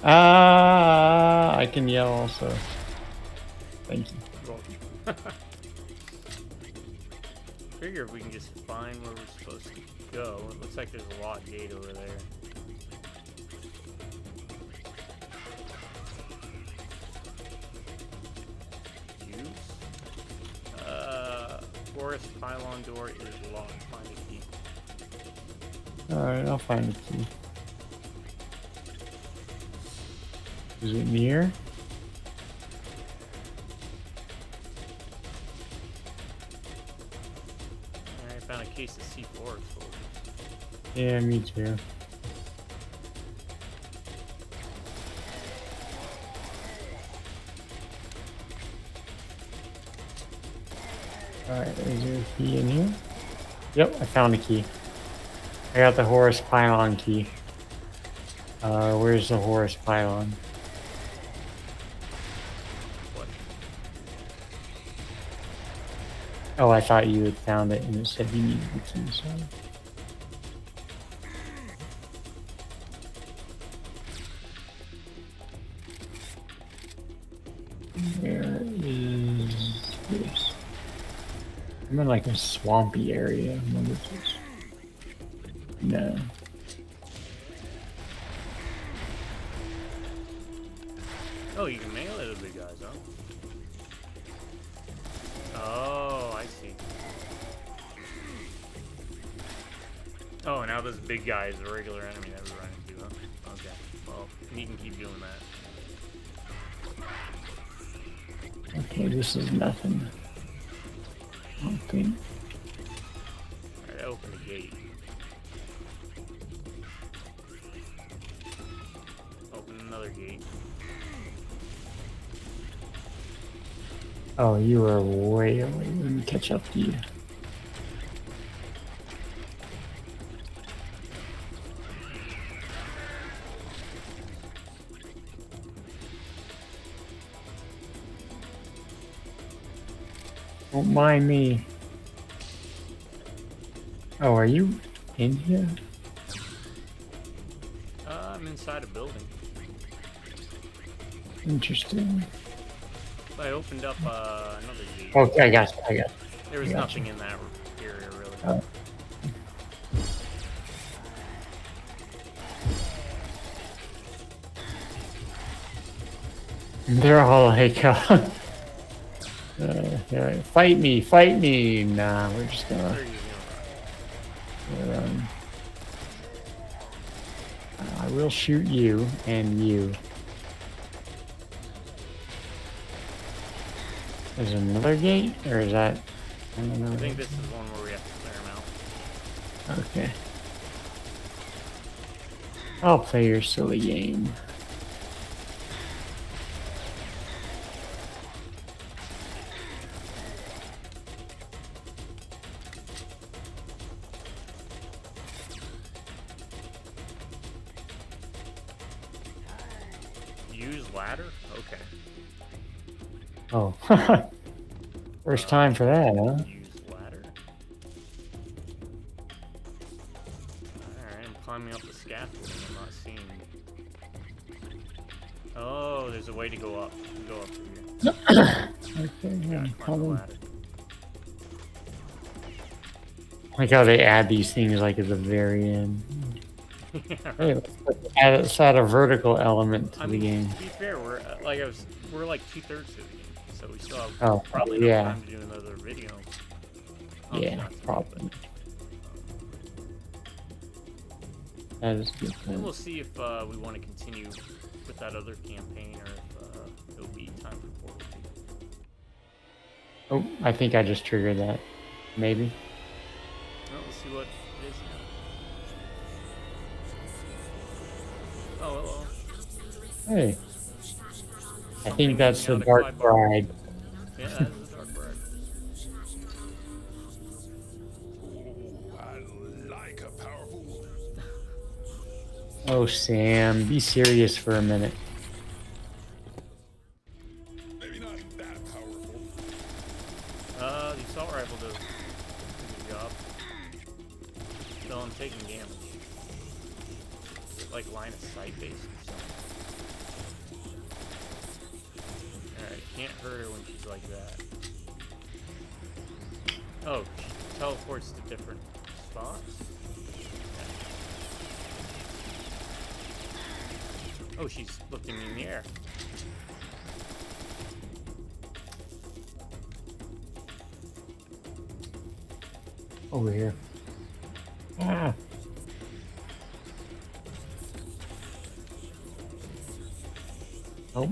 I can yell also. Thank you. Figure if we can just find where we're supposed to go. It looks like there's a locked gate over there. Use. Forest pylon door is locked. Find a key. Alright, I'll find the key. Is it near? I found a case of C4 explosives. Yeah, me too. Alright, is there a key in here? Yep, I found a key. I got the Horus Pylon key. Where's the Horus Pylon? What? Oh, I thought you had found it and it said you needed the key, so. Where is this? I'm in like a swampy area. I wonder if it's... No. Oh, you can melee the big guys, huh? Oh, I see. Oh, now this big guy is a regular enemy that we run into, huh? Okay, well, you can keep doing that. Okay, this is nothing. Okay. Alright, open the gate. Open another gate. Oh, you are way away. Let me catch up to you. Don't mind me. Oh, are you in here? I'm inside a building. Interesting. I opened up another gate. Okay, I got you. There was I got nothing you. in that area, really. Oh. They're all like, fight me, fight me. Nah, we're just gonna They're using a rocket. run. I will shoot you and you. There's another gate, or is that? I don't know. I think this is one where we have to clear them out. Okay. I'll play your silly game. Use ladder? Okay. Oh. First time for that, huh? Use ladder. Alright, I'm climbing up the scaffolding. I'm not seeing. Oh, there's a way to go up. You can go up through here. Okay, You gotta I'm climb the coming. ladder. Like how they add these things like at the very end. Hey, let's add a vertical element to the game. To be fair, we're we're like 2/3 of the game, so we still have Oh, probably yeah. enough time to do another video. Oh, Yeah, not too probably. That is a good. bad. And we'll see if we want to continue with that other campaign, or if it'll be time for Portal 2. Oh, I think I just triggered that. Maybe. Well, we'll see what it is now. Oh, hello. Hey. I think that's the Something Dark out of Clyde. Bride. Yeah, that is the Dark Bride. Oh, I like a powerful woman. Oh, Sam, be serious for a minute. Maybe not that powerful. The assault rifle does a good job. Still, I'm taking damage. Like line of sight based or something. Alright, can't hurt her when she's like that. Oh, she teleports to different spots? Okay. Oh, she's lifting me in the air. Over here. Ah. Oh.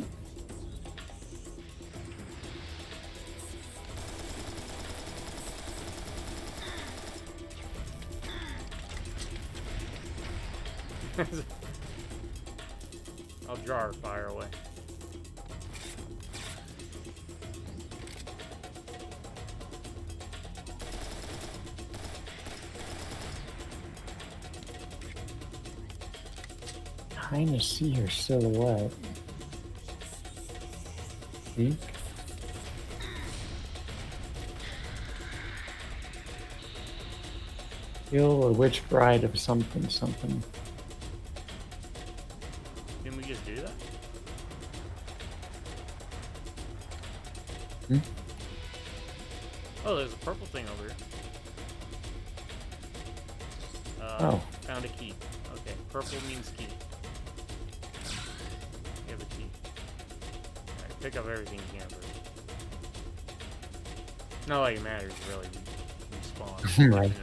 I'll jar fire away. Kind of see her silhouette. See? Kill a witch bride of something, something. Didn't we just do that? Hmm? Oh, there's a purple thing over here. Oh. Found a key. Okay, purple means key. You have a key. Alright, pick up everything you can first. Not like it matters, really. You spawn. Right.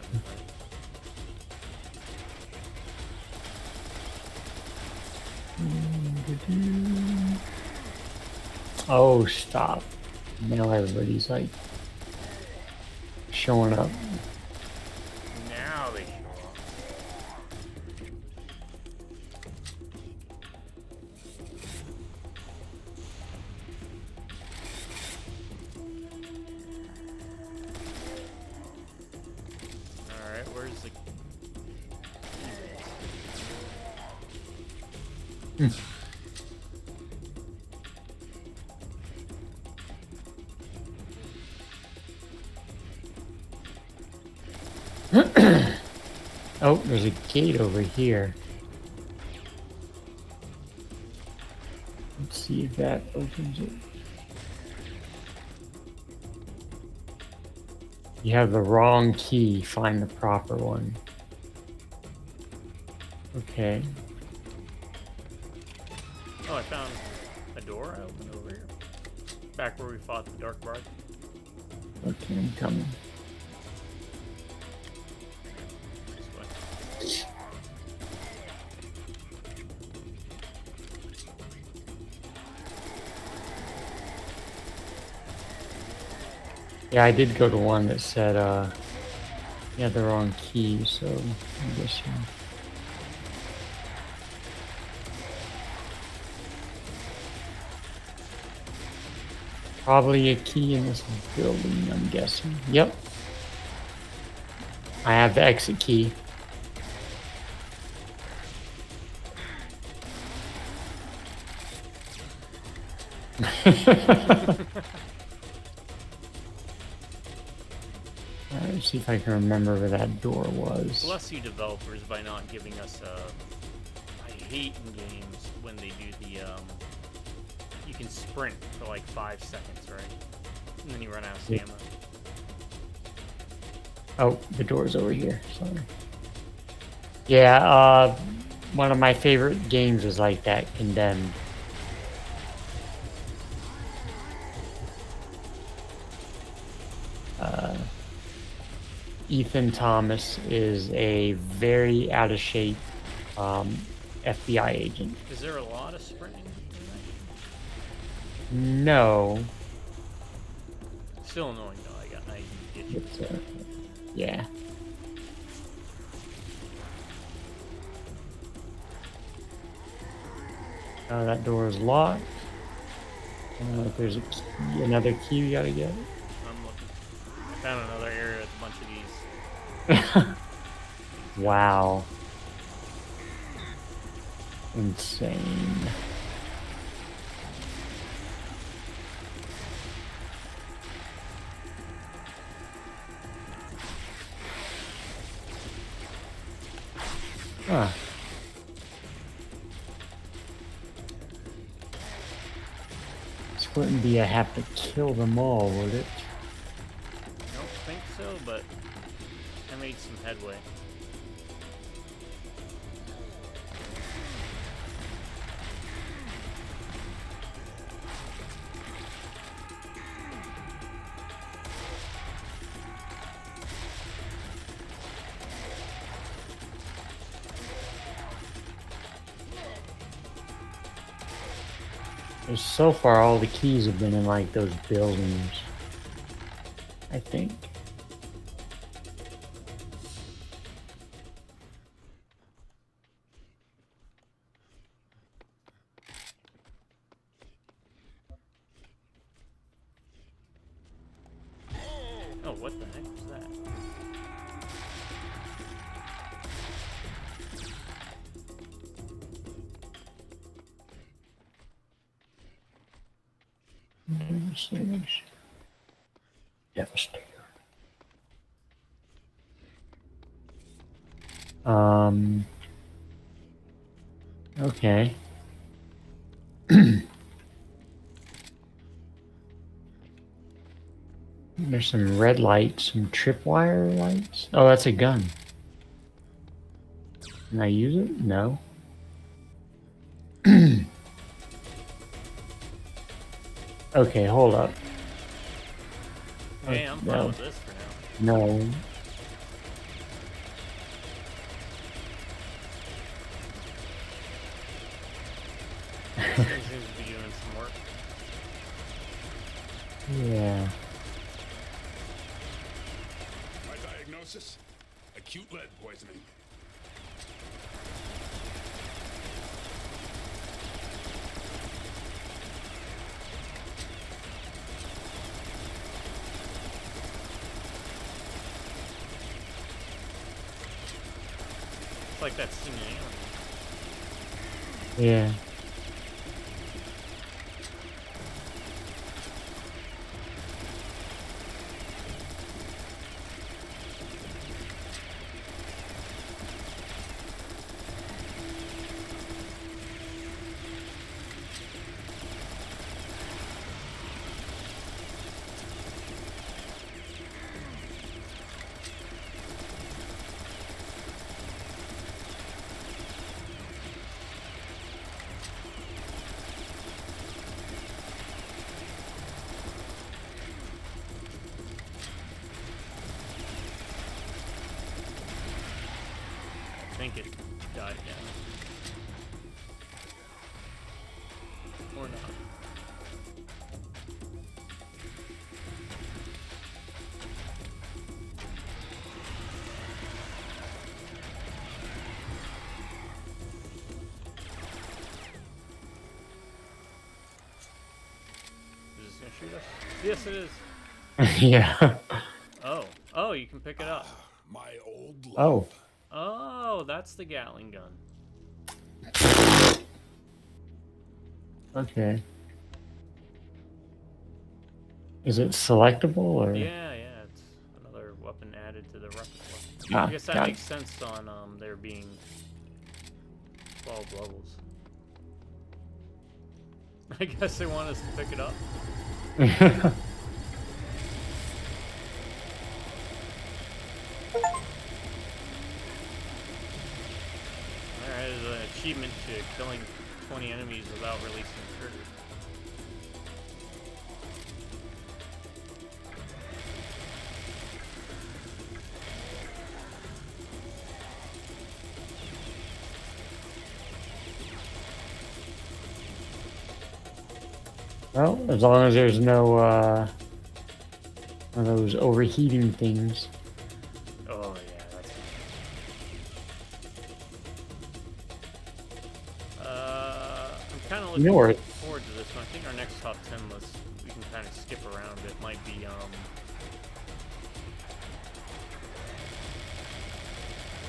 Oh, stop. Now everybody's like showing up. Now they show up. Alright, where's the... Oh, there's a gate over here. Let's see if that opens it. You have the wrong key. Find the proper one. Okay. Oh, I found a door I opened over here. Back where we fought the Dark Bard. Okay, I'm coming. This way. Yeah, I did go to one that said, you had the wrong key, so I guess you... Probably a key in this building, I'm guessing. Yep. I have the exit key. Let's see if I can remember where that door was. Bless you, developers, by not giving us I hate in games when they do the you can sprint for like 5 seconds, right? And then you run out of stamina. Oh, the door's over here. Sorry. Yeah, one of my favorite games was like that, Condemned. Ethan Thomas is a very out of shape FBI agent. Is there a lot of sprinting in that? No. Still annoying though. I got nice get But, yeah. That door is locked. I don't know if there's a key, another key we gotta get. I'm looking. I found another area with a bunch of these. Wow. Insane. Huh. This wouldn't be I have to kill them all, would it? I don't think so, but I made some headway. So far, all the keys have been in like those buildings. I think. Oh, what the heck was that? Devastator. Okay. There's some red lights, some tripwire lights. Oh, that's a gun. Can I use it? No. Okay, hold up. Hey, I'm fine no. with this for now. No. Seems to be doing some work. Yeah. My diagnosis? Acute lead poisoning. It's like that scene in Alien. Yeah. I think it died down. Or not. Is this gonna shoot us? Yes, it is. Yeah. Oh. Oh, you can pick it up. My old love. Oh. Oh, that's the Gatling gun. Okay. Is it selectable or? Yeah, it's another weapon added to the repertoire. Ah, I guess that got makes sense on there being 12 levels. I guess they want us to pick it up. it. There is an achievement to killing 20 enemies without releasing the trigger. Well, as long as there's no one of those overheating things. Oh yeah, that's. I'm kind of looking You know where- forward to this one. I think our next top 10 list we can kind of skip around. It might be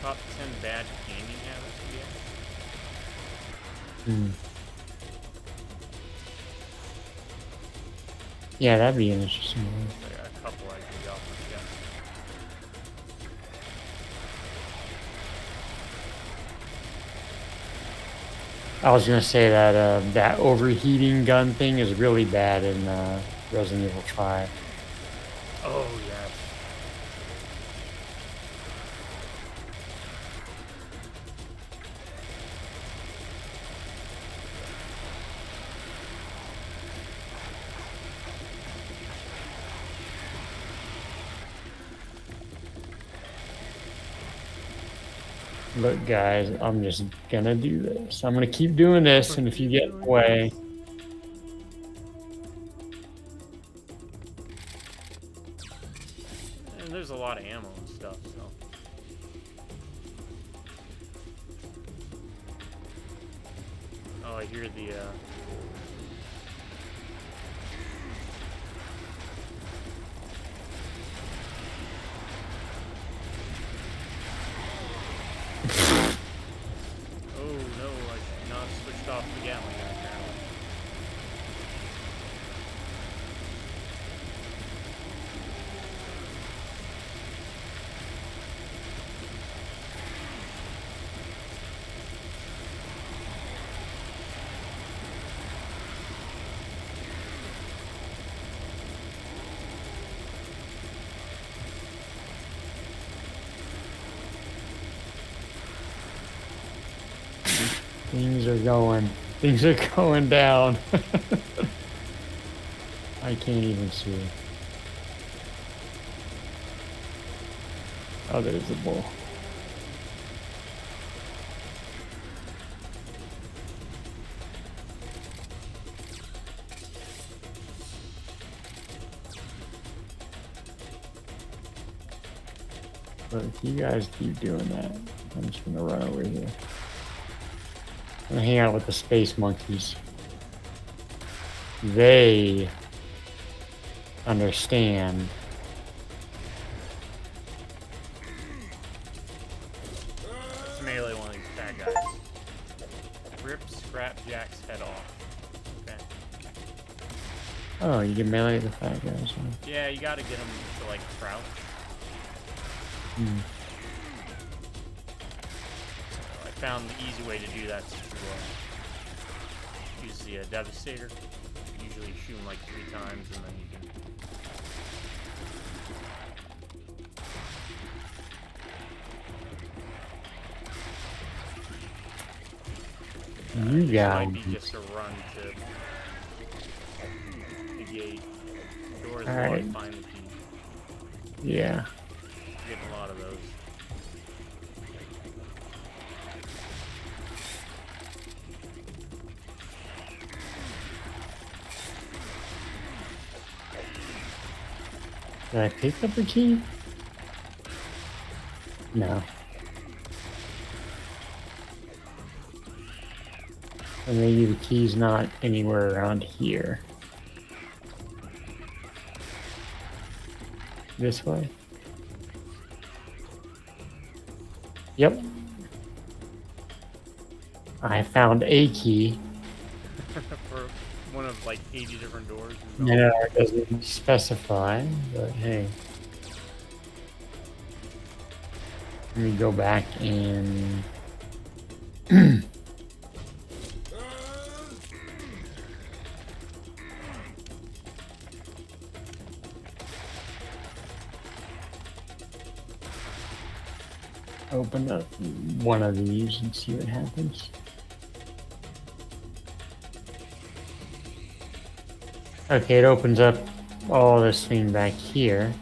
top 10 bad gaming habits we have. Hmm. Yeah, that'd be an interesting one. I got a couple I can go off my chest. I was gonna say that that overheating gun thing is really bad in Resident Evil 5. Oh yes. Look, guys, I'm just gonna do this. I'm gonna keep doing this, and if you get in the way, And there's a lot of ammo and stuff, so. Oh, I hear the Oh no, I should not have switched off the Gatling gun apparently. things are going down. I can't even see. Oh, there's the bull. If you guys keep doing that, I'm just gonna run over here. I'm gonna hang out with the space monkeys. They understand. Let's melee one of these bad guys. Rip Scrap Jack's head off. Okay. Oh, you can melee the fat guys. Huh? Yeah, you gotta get him to like crouch. Hmm. So I found the easy way to do that is to use the Devastator. Usually shoot him like 3 times and then you can... You this got might be just a run to the gate. Doors All where right. I find the key. Yeah. Getting a lot of those. Did I pick up the key? No. Or maybe the key's not anywhere around here. This way? Yep. I found a key. For one of like 80 different doors. No, it doesn't specify, but hey. Let me go back and... open up one of these and see what happens. Okay, it opens up all this thing back here.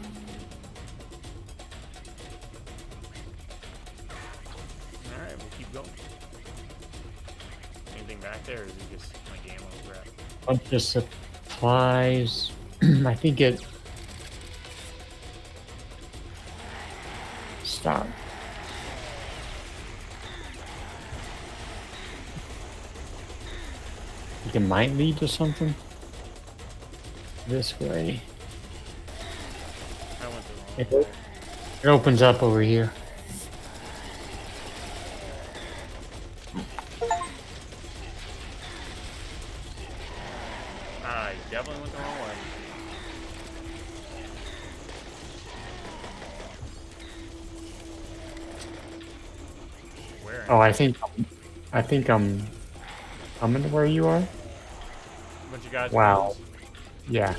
Alright, we'll keep going. Anything back there, or is it just like ammo crap? Bunch of supplies. I think it... Stop. I think it might lead to something. This way. I went the wrong way. It opens up over here. I definitely went the wrong way. Where? Oh, I think I'm coming to where you are. Bunch of guys. Wow. Yeah.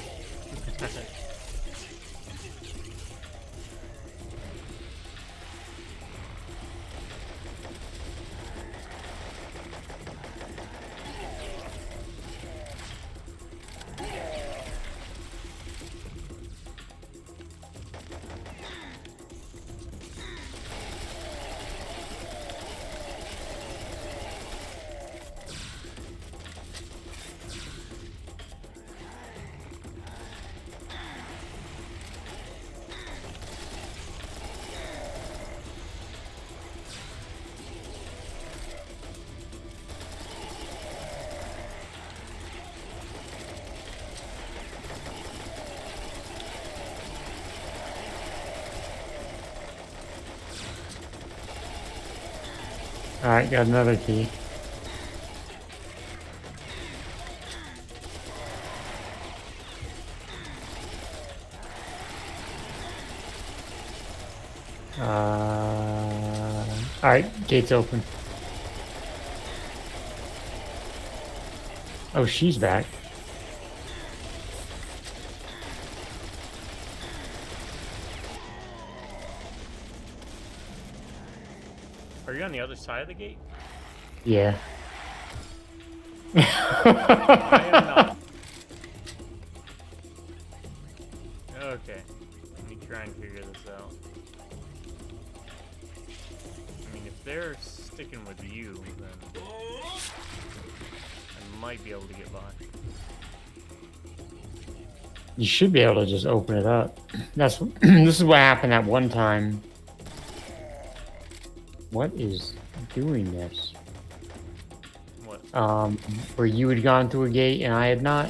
Alright, got another key. Alright, gate's open. Oh, she's back. Are you on the other side of the gate? Yeah. I am not. Okay. Let me try and figure this out. I mean, if they're sticking with you, then I might be able to get by. You should be able to just open it up. That's this is what happened that one time What is doing this? What? Where you had gone through a gate and I had not,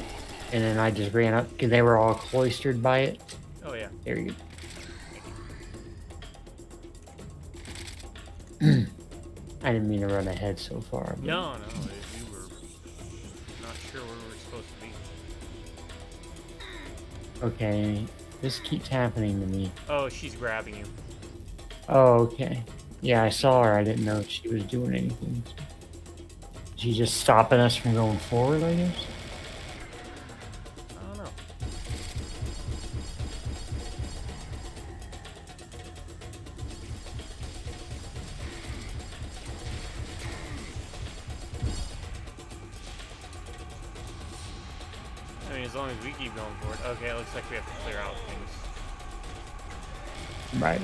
and then I just ran up because they were all cloistered by it. Oh yeah. There you go. I didn't mean to run ahead so far. But... No, we were not sure where we were supposed to be. Okay, this keeps happening to me. Oh, she's grabbing you. Oh, okay. Yeah, I saw her. I didn't know if she was doing anything. She's just stopping us from going forward, I guess? I don't know. I mean, as long as we keep going forward. Okay, it looks like we have to clear out things. Right.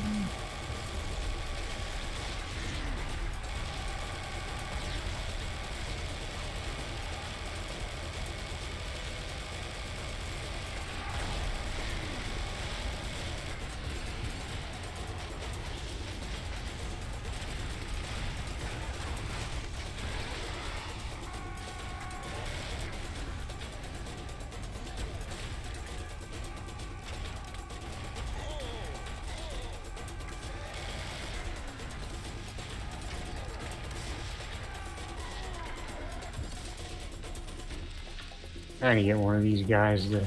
Trying to get one of these guys to...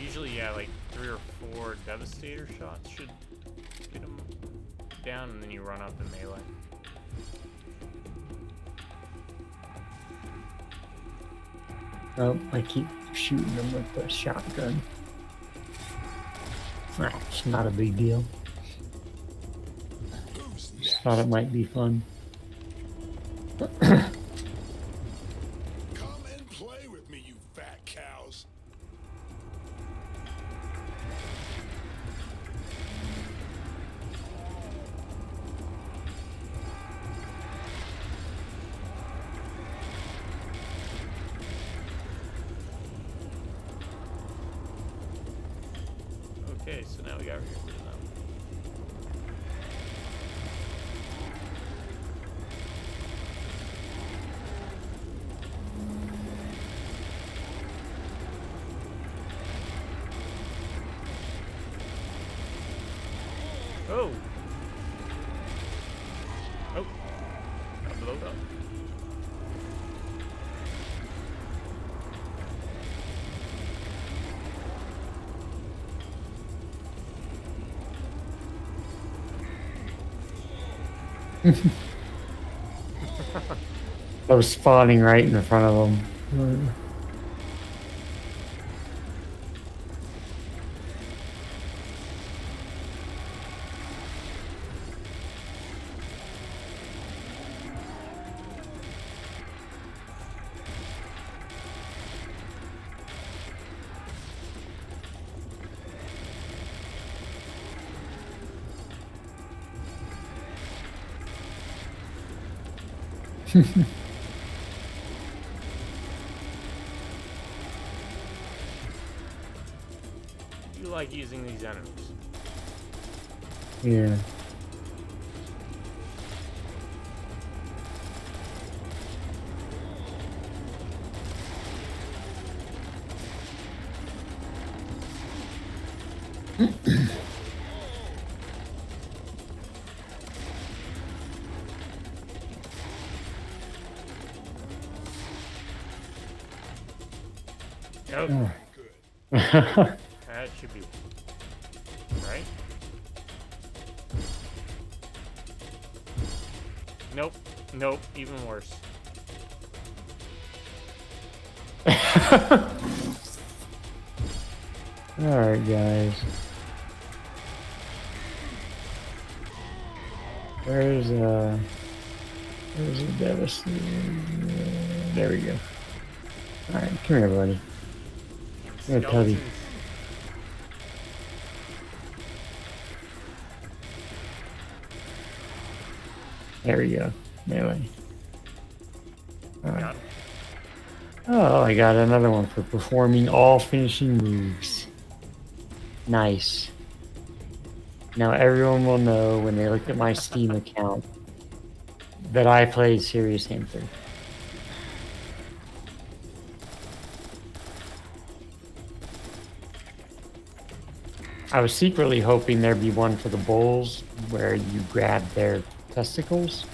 Usually, yeah, like 3 or 4 Devastator shots should get them down, and then you run up in melee. Oh, I keep shooting them with the shotgun. It's not a big deal. Just thought it might be fun. Come and play with me, you fat cows. Okay, so now we got rid of them. Oh! Oh! Got blowed up. I was spawning right in front of them. You like using these enemies. Yeah. Nope. Oh. That should be right. Nope. Nope. Even worse. Alright, guys. Where's the Devastator? There we go. Alright, come here, buddy. Come here, Tubby. Skeletons. There we go. Melee. Alright. Got 'em. Oh, I got another one for performing all finishing moves. Nice. Now everyone will know when they look at my Steam account that I played Serious Sam 3. I was secretly hoping there'd be one for the bulls where you grab their testicles.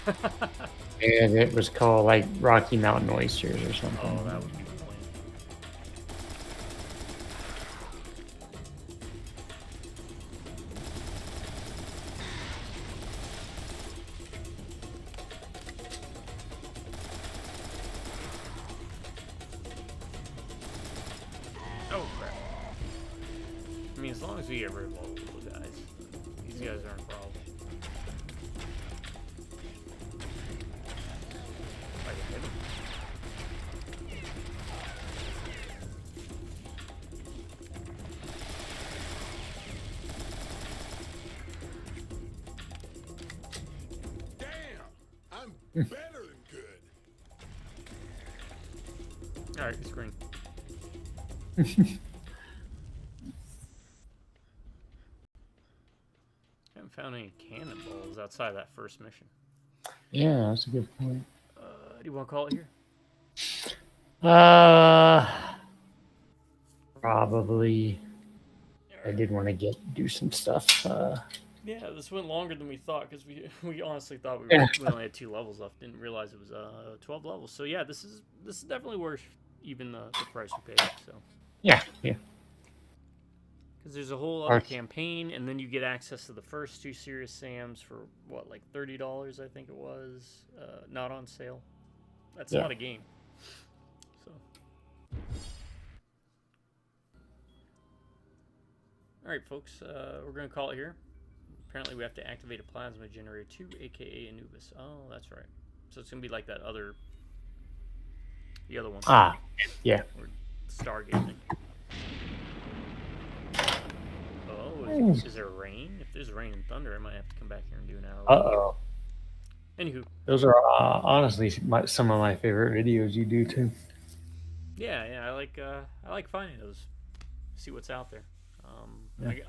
And it was called like Rocky Mountain Oysters or something. Oh, that would be the plan. Oh crap. I mean, as long as we get rid of all the little guys, these guys aren't a problem. If I can hit 'em. Damn! I'm better than good. Alright, it's green. Haven't found any cannonballs outside of that first mission. Yeah, that's a good point. Do you want to call it here? Probably. I did want to do some stuff. Yeah, this went longer than we thought because we honestly thought we only had 2 levels left. Didn't realize it was 12 levels. So yeah, this is definitely worth even the price we paid. So yeah. because there's a whole other campaign, and then you get access to the first 2 Serious Sams for what, like $30, I think it was, not on sale. That's not a game. So. All right, folks, we're gonna call it here. Apparently, we have to activate a plasma generator 2, aka Anubis. Oh, that's right. So it's gonna be like that the other one. Yeah. Or stargazing. Oh, is there rain? If there's rain and thunder, I might have to come back here and do an hour. Uh-oh. Anywho. Those are honestly some of my favorite videos you do too. Yeah, I like finding those. See what's out there.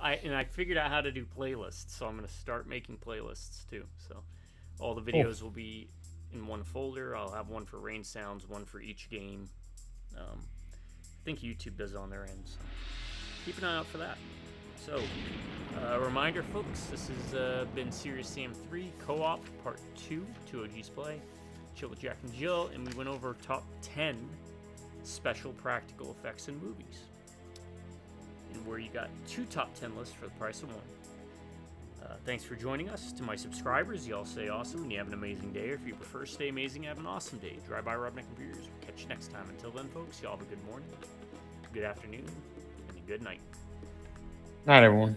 I figured out how to do playlists, so I'm gonna start making playlists too. So all the videos will be in one folder. I'll have one for rain sounds, one for each game. I think YouTube does it on their end, so keep an eye out for that. So, a reminder, folks, this has been Serious Sam 3 Co-op Part 2, 2 OGs Play, Chill with Jack and Jill, and we went over top 10 special practical effects in movies. And where you got 2 top 10 lists for the price of 1. Thanks for joining us. To my subscribers, you all stay awesome and you have an amazing day. Or if you prefer stay amazing, have an awesome day. Drive by Robneck Computers. We'll catch you next time. Until then, folks, y'all have a good morning, good afternoon, and a good night. Night, everyone.